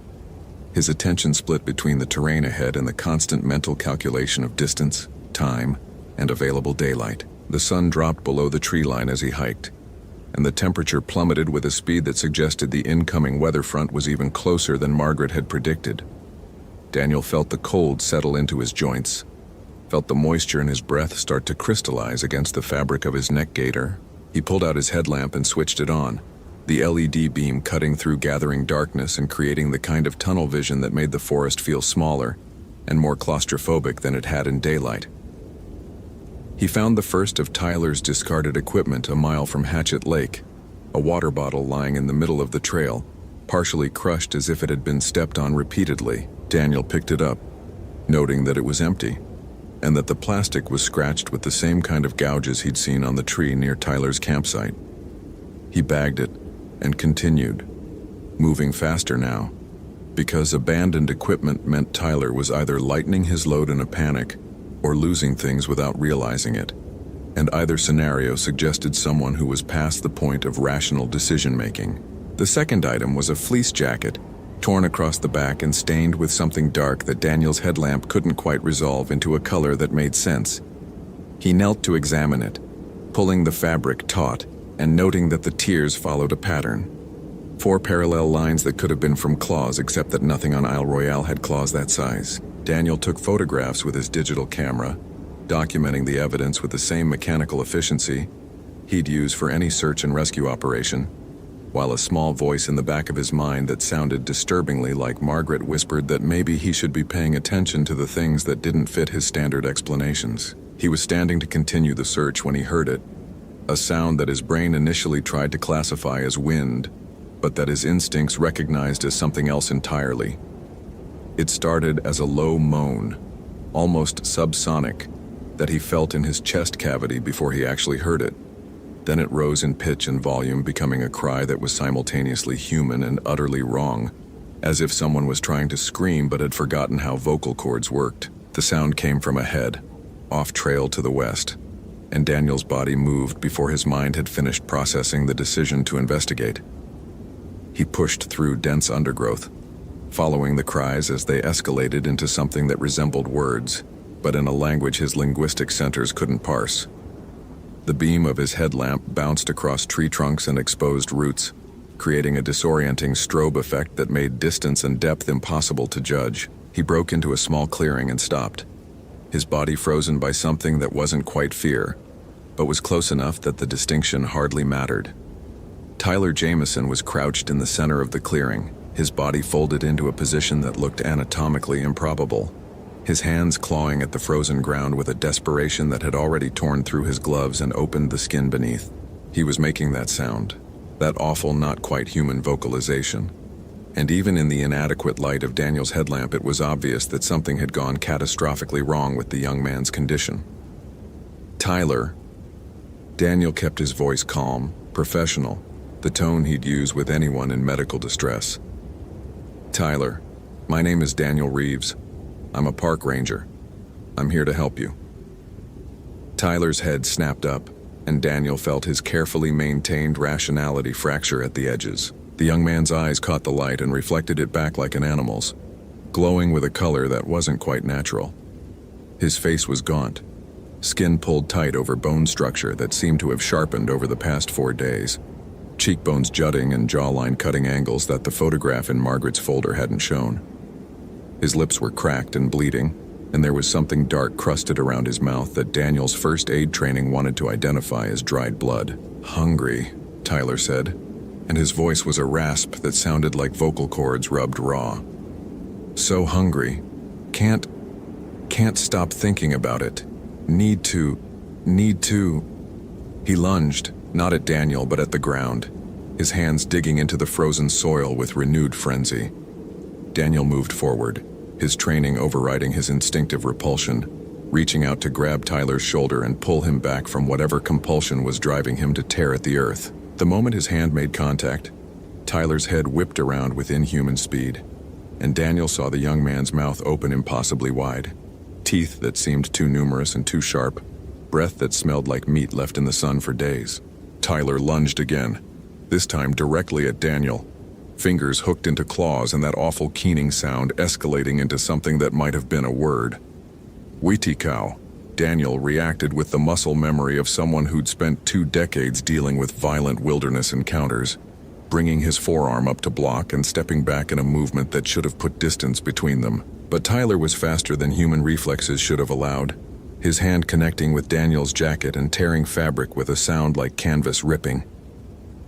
His attention split between the terrain ahead and the constant mental calculation of distance, time, and available daylight. The sun dropped below the tree line as he hiked, and the temperature plummeted with a speed that suggested the incoming weather front was even closer than Margaret had predicted. Daniel felt the cold settle into his joints, felt the moisture in his breath start to crystallize against the fabric of his neck gaiter. He pulled out his headlamp and switched it on, the LED beam cutting through gathering darkness and creating the kind of tunnel vision that made the forest feel smaller and more claustrophobic than it had in daylight. He found the first of Tyler's discarded equipment a mile from Hatchet Lake, a water bottle lying in the middle of the trail, partially crushed as if it had been stepped on repeatedly. Daniel picked it up, noting that it was empty, and that the plastic was scratched with the same kind of gouges he'd seen on the tree near Tyler's campsite. He bagged it and continued, moving faster now, because abandoned equipment meant Tyler was either lightening his load in a panic or losing things without realizing it, and either scenario suggested someone who was past the point of rational decision-making. The second item was a fleece jacket, torn across the back and stained with something dark that Daniel's headlamp couldn't quite resolve into a color that made sense. He knelt to examine it, pulling the fabric taut and noting that the tears followed a pattern. 4 parallel lines that could have been from claws, except that nothing on Isle Royale had claws that size. Daniel took photographs with his digital camera, documenting the evidence with the same mechanical efficiency he'd use for any search and rescue operation, while a small voice in the back of his mind that sounded disturbingly like Margaret whispered that maybe he should be paying attention to the things that didn't fit his standard explanations. He was standing to continue the search when he heard it, a sound that his brain initially tried to classify as wind, but that his instincts recognized as something else entirely. It started as a low moan, almost subsonic, that he felt in his chest cavity before he actually heard it. Then it rose in pitch and volume, becoming a cry that was simultaneously human and utterly wrong, as if someone was trying to scream but had forgotten how vocal cords worked. The sound came from ahead, off trail to the west, and Daniel's body moved before his mind had finished processing the decision to investigate. He pushed through dense undergrowth, following the cries as they escalated into something that resembled words, but in a language his linguistic centers couldn't parse. The beam of his headlamp bounced across tree trunks and exposed roots, creating a disorienting strobe effect that made distance and depth impossible to judge. He broke into a small clearing and stopped, his body frozen by something that wasn't quite fear, but was close enough that the distinction hardly mattered. Tyler Jameson was crouched in the center of the clearing, his body folded into a position that looked anatomically improbable, his hands clawing at the frozen ground with a desperation that had already torn through his gloves and opened the skin beneath. He was making that sound, that awful, not quite human vocalization. And even in the inadequate light of Daniel's headlamp, it was obvious that something had gone catastrophically wrong with the young man's condition. Tyler. Daniel kept his voice calm, professional, the tone he'd use with anyone in medical distress. Tyler, my name is Daniel Reeves. I'm a park ranger. I'm here to help you. Tyler's head snapped up, and Daniel felt his carefully maintained rationality fracture at the edges. The young man's eyes caught the light and reflected it back like an animal's, glowing with a color that wasn't quite natural. His face was gaunt, skin pulled tight over bone structure that seemed to have sharpened over the past 4 days, cheekbones jutting and jawline cutting angles that the photograph in Margaret's folder hadn't shown. His lips were cracked and bleeding, and there was something dark crusted around his mouth that Daniel's first aid training wanted to identify as dried blood. Hungry, Tyler said, and his voice was a rasp that sounded like vocal cords rubbed raw. So hungry. Can't stop thinking about it. Need to. He lunged, not at Daniel but at the ground, his hands digging into the frozen soil with renewed frenzy. Daniel moved forward, his training overriding his instinctive repulsion, reaching out to grab Tyler's shoulder and pull him back from whatever compulsion was driving him to tear at the earth. The moment his hand made contact, Tyler's head whipped around with inhuman speed, and Daniel saw the young man's mouth open impossibly wide, teeth that seemed too numerous and too sharp, breath that smelled like meat left in the sun for days. Tyler lunged again, this time directly at Daniel, fingers hooked into claws and that awful keening sound escalating into something that might have been a word. Weetie-cow. Daniel reacted with the muscle memory of someone who'd spent 2 decades dealing with violent wilderness encounters, bringing his forearm up to block and stepping back in a movement that should have put distance between them. But Tyler was faster than human reflexes should have allowed, his hand connecting with Daniel's jacket and tearing fabric with a sound like canvas ripping.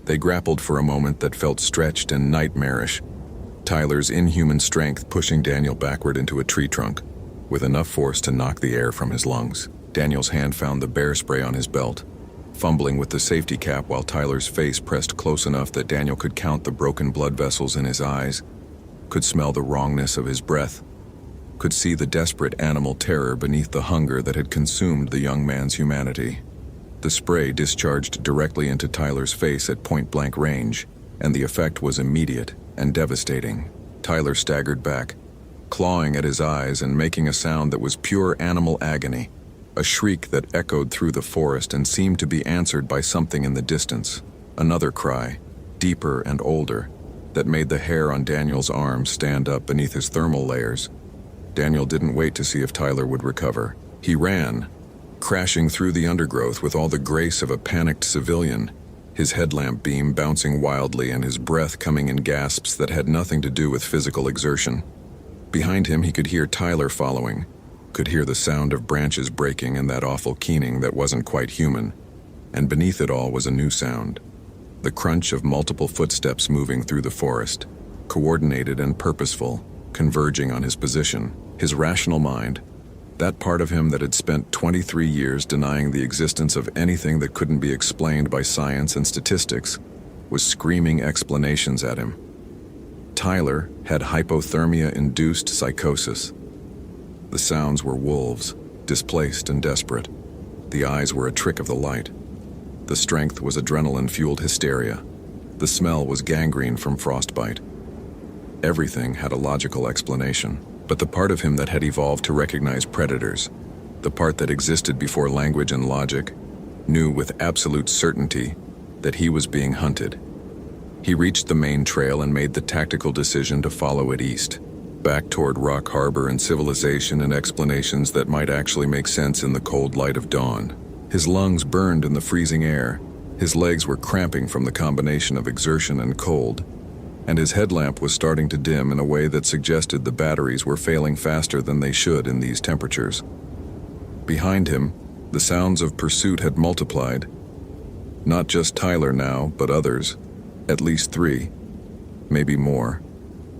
They grappled for a moment that felt stretched and nightmarish, Tyler's inhuman strength pushing Daniel backward into a tree trunk, with enough force to knock the air from his lungs. Daniel's hand found the bear spray on his belt, fumbling with the safety cap while Tyler's face pressed close enough that Daniel could count the broken blood vessels in his eyes, could smell the wrongness of his breath, could see the desperate animal terror beneath the hunger that had consumed the young man's humanity. The spray discharged directly into Tyler's face at point-blank range, and the effect was immediate and devastating. Tyler staggered back, clawing at his eyes and making a sound that was pure animal agony, a shriek that echoed through the forest and seemed to be answered by something in the distance. Another cry, deeper and older, that made the hair on Daniel's arms stand up beneath his thermal layers. Daniel didn't wait to see if Tyler would recover. He ran, crashing through the undergrowth with all the grace of a panicked civilian, his headlamp beam bouncing wildly and his breath coming in gasps that had nothing to do with physical exertion. Behind him he could hear Tyler following, could hear the sound of branches breaking and that awful keening that wasn't quite human, and beneath it all was a new sound, the crunch of multiple footsteps moving through the forest, coordinated and purposeful, converging on his position. His rational mind, That part of him that had spent 23 years denying the existence of anything that couldn't be explained by science and statistics was screaming explanations at him. Tyler had hypothermia-induced psychosis. The sounds were wolves, displaced and desperate. The eyes were a trick of the light. The strength was adrenaline-fueled hysteria. The smell was gangrene from frostbite. Everything had a logical explanation, but the part of him that had evolved to recognize predators, the part that existed before language and logic, knew with absolute certainty that he was being hunted. He reached the main trail and made the tactical decision to follow it east, back toward Rock Harbor and civilization and explanations that might actually make sense in the cold light of dawn. His lungs burned in the freezing air. His legs were cramping from the combination of exertion and cold, and his headlamp was starting to dim in a way that suggested the batteries were failing faster than they should in these temperatures. Behind him, the sounds of pursuit had multiplied. Not just Tyler now, but others, at least 3, maybe more,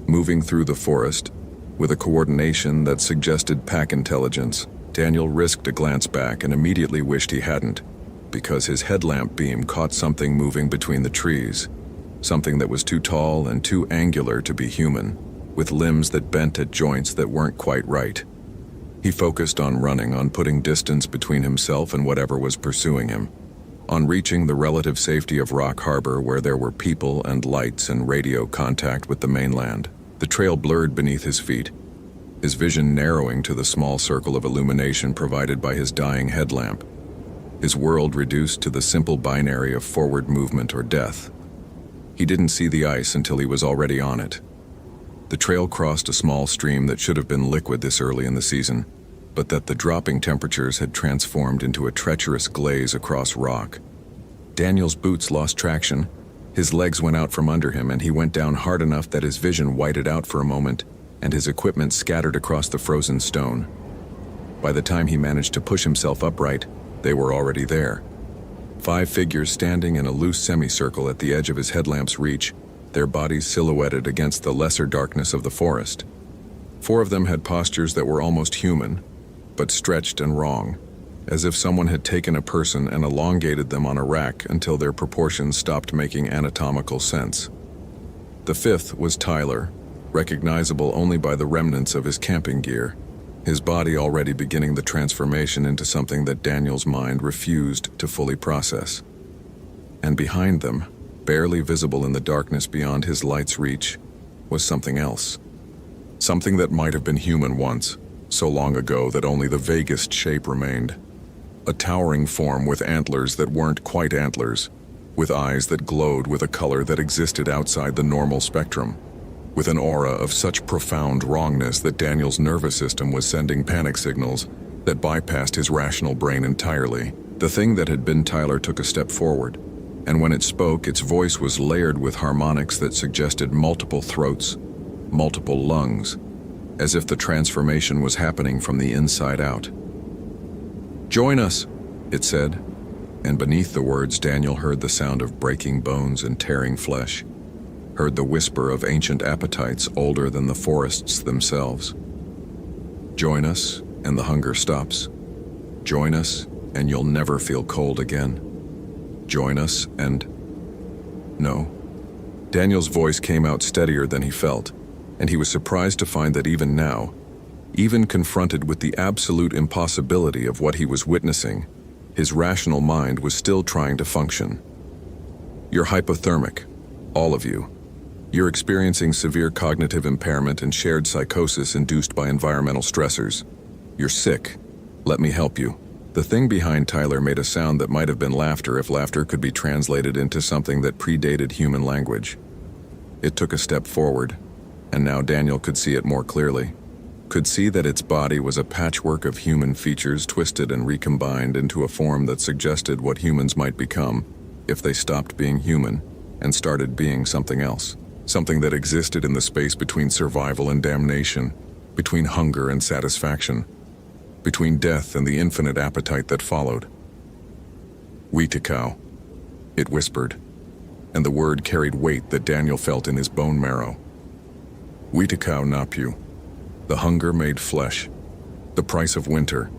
moving through the forest with a coordination that suggested pack intelligence. Daniel risked a glance back and immediately wished he hadn't, because his headlamp beam caught something moving between the trees. Something that was too tall and too angular to be human, with limbs that bent at joints that weren't quite right. He focused on running, on putting distance between himself and whatever was pursuing him, on reaching the relative safety of Rock Harbor where there were people and lights and radio contact with the mainland. The trail blurred beneath his feet, his vision narrowing to the small circle of illumination provided by his dying headlamp, his world reduced to the simple binary of forward movement or death. He didn't see the ice until he was already on it. The trail crossed a small stream that should have been liquid this early in the season, but that the dropping temperatures had transformed into a treacherous glaze across rock. Daniel's boots lost traction, his legs went out from under him, and he went down hard enough that his vision whited out for a moment, and his equipment scattered across the frozen stone. By the time he managed to push himself upright, they were already there. 5 figures standing in a loose semicircle at the edge of his headlamp's reach, their bodies silhouetted against the lesser darkness of the forest. 4 of them had postures that were almost human, but stretched and wrong, as if someone had taken a person and elongated them on a rack until their proportions stopped making anatomical sense. The 5th was Tyler, recognizable only by the remnants of his camping gear, his body already beginning the transformation into something that Daniel's mind refused to fully process. And behind them, barely visible in the darkness beyond his light's reach, was something else. Something that might have been human once, so long ago that only the vaguest shape remained. A towering form with antlers that weren't quite antlers, with eyes that glowed with a color that existed outside the normal spectrum, with an aura of such profound wrongness that Daniel's nervous system was sending panic signals that bypassed his rational brain entirely. The thing that had been Tyler took a step forward, and when it spoke, its voice was layered with harmonics that suggested multiple throats, multiple lungs, as if the transformation was happening from the inside out. "Join us," it said, and beneath the words Daniel heard the sound of breaking bones and tearing flesh, heard the whisper of ancient appetites older than the forests themselves. Join us, and the hunger stops. Join us, and you'll never feel cold again. Join us, and... No. Daniel's voice came out steadier than he felt, and he was surprised to find that even now, even confronted with the absolute impossibility of what he was witnessing, his rational mind was still trying to function. You're hypothermic, all of you. You're experiencing severe cognitive impairment and shared psychosis induced by environmental stressors. You're sick. Let me help you. The thing behind Tyler made a sound that might have been laughter if laughter could be translated into something that predated human language. It took a step forward, and now Daniel could see it more clearly. Could see that its body was a patchwork of human features twisted and recombined into a form that suggested what humans might become if they stopped being human and started being something else. Something that existed in the space between survival and damnation, between hunger and satisfaction, between death and the infinite appetite that followed. "Weetikau," it whispered, and the word carried weight that Daniel felt in his bone marrow. "Weetikau Napu." The hunger made flesh. The price of winter.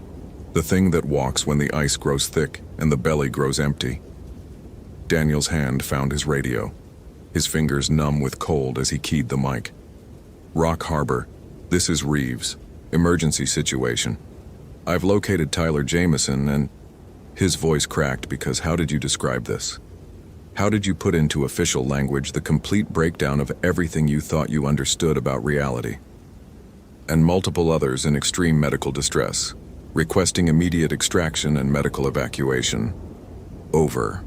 The thing that walks when the ice grows thick and the belly grows empty. Daniel's hand found his radio, his fingers numb with cold as he keyed the mic. Rock Harbor, this is Reeves. Emergency situation. I've located Tyler Jameson and... His voice cracked because how did you describe this? How did you put into official language the complete breakdown of everything you thought you understood about reality? And multiple others in extreme medical distress, requesting immediate extraction and medical evacuation. Over.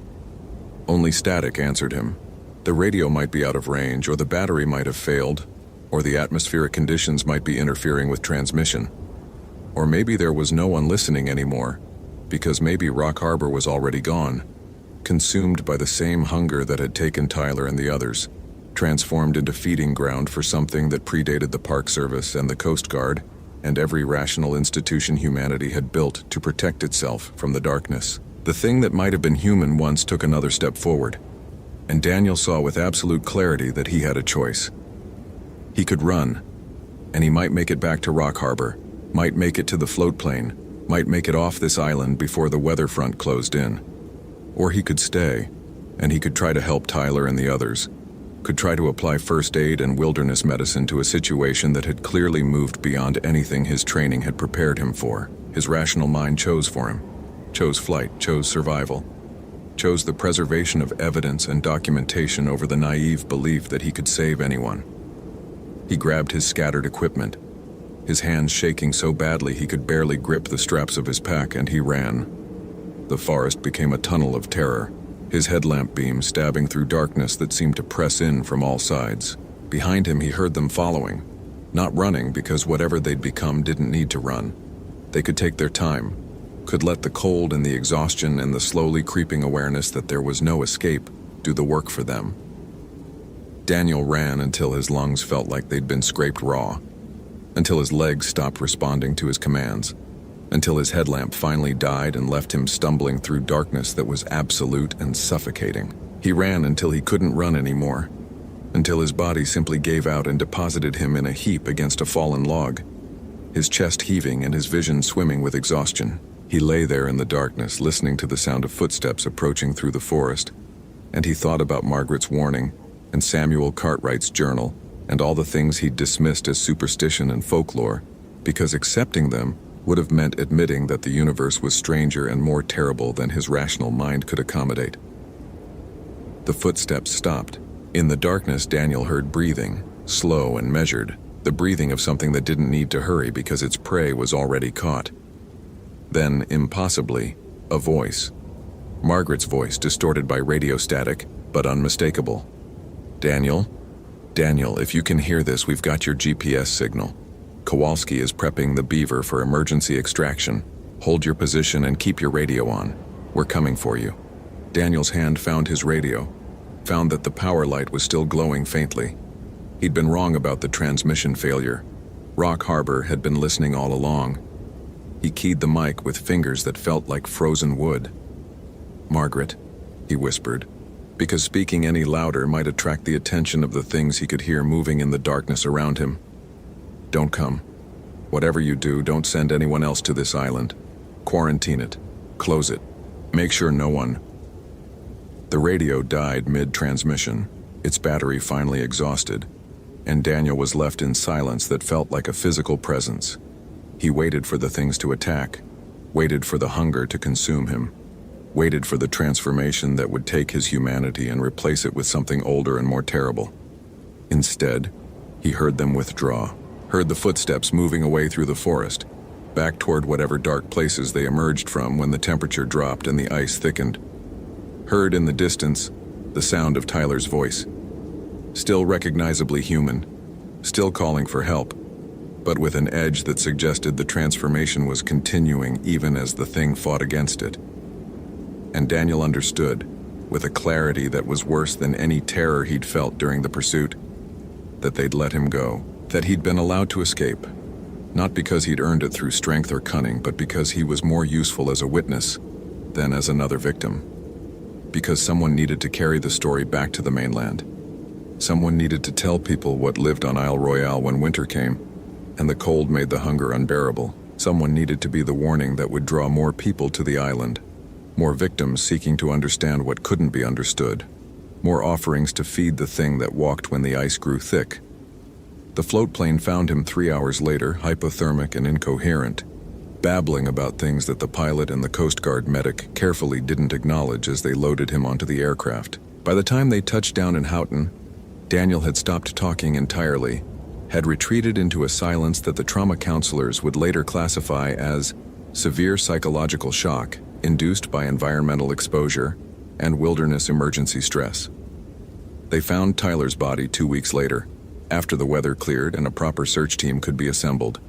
Only static answered him. The radio might be out of range, or the battery might have failed, or the atmospheric conditions might be interfering with transmission. Or maybe there was no one listening anymore, because maybe Rock Harbor was already gone, consumed by the same hunger that had taken Tyler and the others, transformed into feeding ground for something that predated the Park Service and the Coast Guard and every rational institution humanity had built to protect itself from the darkness. The thing that might have been human once took another step forward, and Daniel saw with absolute clarity that he had a choice. He could run, and he might make it back to Rock Harbor, might make it to the float plane, might make it off this island before the weather front closed in. Or he could stay, and he could try to help Tyler and the others, could try to apply first aid and wilderness medicine to a situation that had clearly moved beyond anything his training had prepared him for. His rational mind chose for him, chose flight, chose survival, chose the preservation of evidence and documentation over the naive belief that he could save anyone. He grabbed his scattered equipment, his hands shaking so badly he could barely grip the straps of his pack, and he ran. The forest became a tunnel of terror, his headlamp beam stabbing through darkness that seemed to press in from all sides. Behind him he heard them following, not running because whatever they'd become didn't need to run. They could take their time, could let the cold and the exhaustion and the slowly creeping awareness that there was no escape do the work for them. Daniel ran until his lungs felt like they'd been scraped raw, until his legs stopped responding to his commands, until his headlamp finally died and left him stumbling through darkness that was absolute and suffocating. He ran until he couldn't run anymore, until his body simply gave out and deposited him in a heap against a fallen log, his chest heaving and his vision swimming with exhaustion. He lay there in the darkness, listening to the sound of footsteps approaching through the forest, and he thought about Margaret's warning and Samuel Cartwright's journal and all the things he'd dismissed as superstition and folklore, because accepting them would have meant admitting that the universe was stranger and more terrible than his rational mind could accommodate. The footsteps stopped. In the darkness, Daniel heard breathing, slow and measured, the breathing of something that didn't need to hurry because its prey was already caught. Then, impossibly, a voice. Margaret's voice, distorted by radio static, but unmistakable. Daniel? Daniel, if you can hear this, we've got your GPS signal. Kowalski is prepping the Beaver for emergency extraction. Hold your position and keep your radio on. We're coming for you. Daniel's hand found his radio, found that the power light was still glowing faintly. He'd been wrong about the transmission failure. Rock Harbor had been listening all along. He keyed the mic with fingers that felt like frozen wood. Margaret, he whispered, because speaking any louder might attract the attention of the things he could hear moving in the darkness around him. Don't come. Whatever you do, don't send anyone else to this island. Quarantine it. Close it. Make sure no one... The radio died mid-transmission, its battery finally exhausted, and Daniel was left in silence that felt like a physical presence. He waited for the things to attack, waited for the hunger to consume him, waited for the transformation that would take his humanity and replace it with something older and more terrible. Instead, he heard them withdraw, heard the footsteps moving away through the forest, back toward whatever dark places they emerged from when the temperature dropped and the ice thickened. Heard in the distance the sound of Tyler's voice, still recognizably human, still calling for help, but with an edge that suggested the transformation was continuing even as the thing fought against it. And Daniel understood, with a clarity that was worse than any terror he'd felt during the pursuit, that they'd let him go, that he'd been allowed to escape, not because he'd earned it through strength or cunning, but because he was more useful as a witness than as another victim. Because someone needed to carry the story back to the mainland. Someone needed to tell people what lived on Isle Royale when winter came, and the cold made the hunger unbearable. Someone needed to be the warning that would draw more people to the island, more victims seeking to understand what couldn't be understood, more offerings to feed the thing that walked when the ice grew thick. The float plane found him 3 hours later, hypothermic and incoherent, babbling about things that the pilot and the Coast Guard medic carefully didn't acknowledge as they loaded him onto the aircraft. By the time they touched down in Houghton, Daniel had stopped talking entirely, had retreated into a silence that the trauma counselors would later classify as severe psychological shock induced by environmental exposure and wilderness emergency stress. They found Tyler's body 2 weeks later, after the weather cleared and a proper search team could be assembled.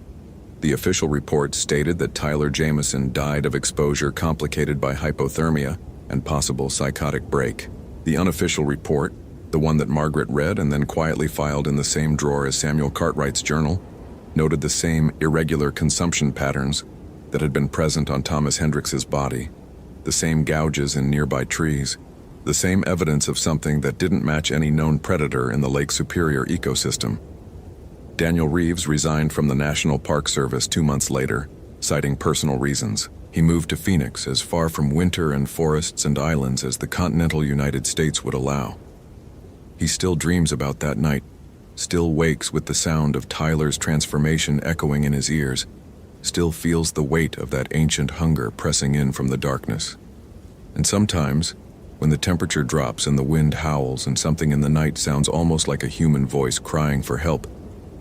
The official report stated that Tyler Jamison died of exposure complicated by hypothermia and possible psychotic break. The unofficial report, the one that Margaret read and then quietly filed in the same drawer as Samuel Cartwright's journal, noted the same irregular consumption patterns that had been present on Thomas Hendricks's body, the same gouges in nearby trees, the same evidence of something that didn't match any known predator in the Lake Superior ecosystem. Daniel Reeves resigned from the National Park Service 2 months later, citing personal reasons. He moved to Phoenix, as far from winter and forests and islands as the continental United States would allow. He still dreams about that night, still wakes with the sound of Tyler's transformation echoing in his ears, still feels the weight of that ancient hunger pressing in from the darkness. And sometimes, when the temperature drops and the wind howls and something in the night sounds almost like a human voice crying for help,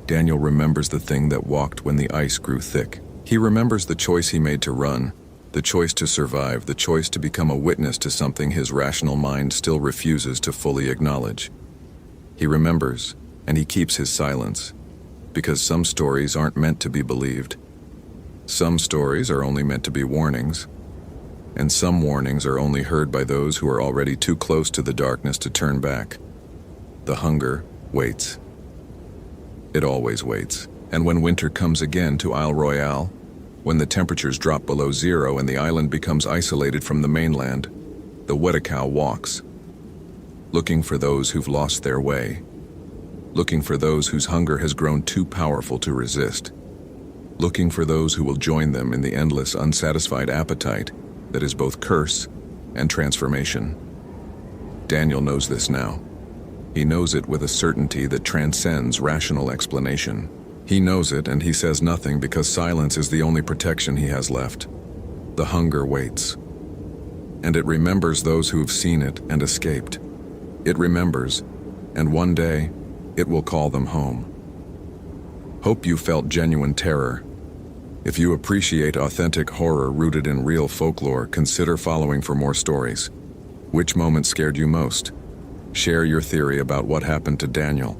Daniel remembers the thing that walked when the ice grew thick. He remembers the choice he made to run, the choice to survive, the choice to become a witness to something his rational mind still refuses to fully acknowledge. He remembers, and he keeps his silence, because some stories aren't meant to be believed. Some stories are only meant to be warnings, and some warnings are only heard by those who are already too close to the darkness to turn back. The hunger waits. It always waits. And when winter comes again to Isle Royale, when the temperatures drop below zero and the island becomes isolated from the mainland, the Wedekow walks, looking for those who've lost their way, looking for those whose hunger has grown too powerful to resist, looking for those who will join them in the endless unsatisfied appetite that is both curse and transformation. Daniel knows this now. He knows it with a certainty that transcends rational explanation. He knows it, and he says nothing because silence is the only protection he has left. The hunger waits. And it remembers those who've seen it and escaped. It remembers, and one day, it will call them home. Hope you felt genuine terror. If you appreciate authentic horror rooted in real folklore, consider following for more stories. Which moment scared you most? Share your theory about what happened to Daniel.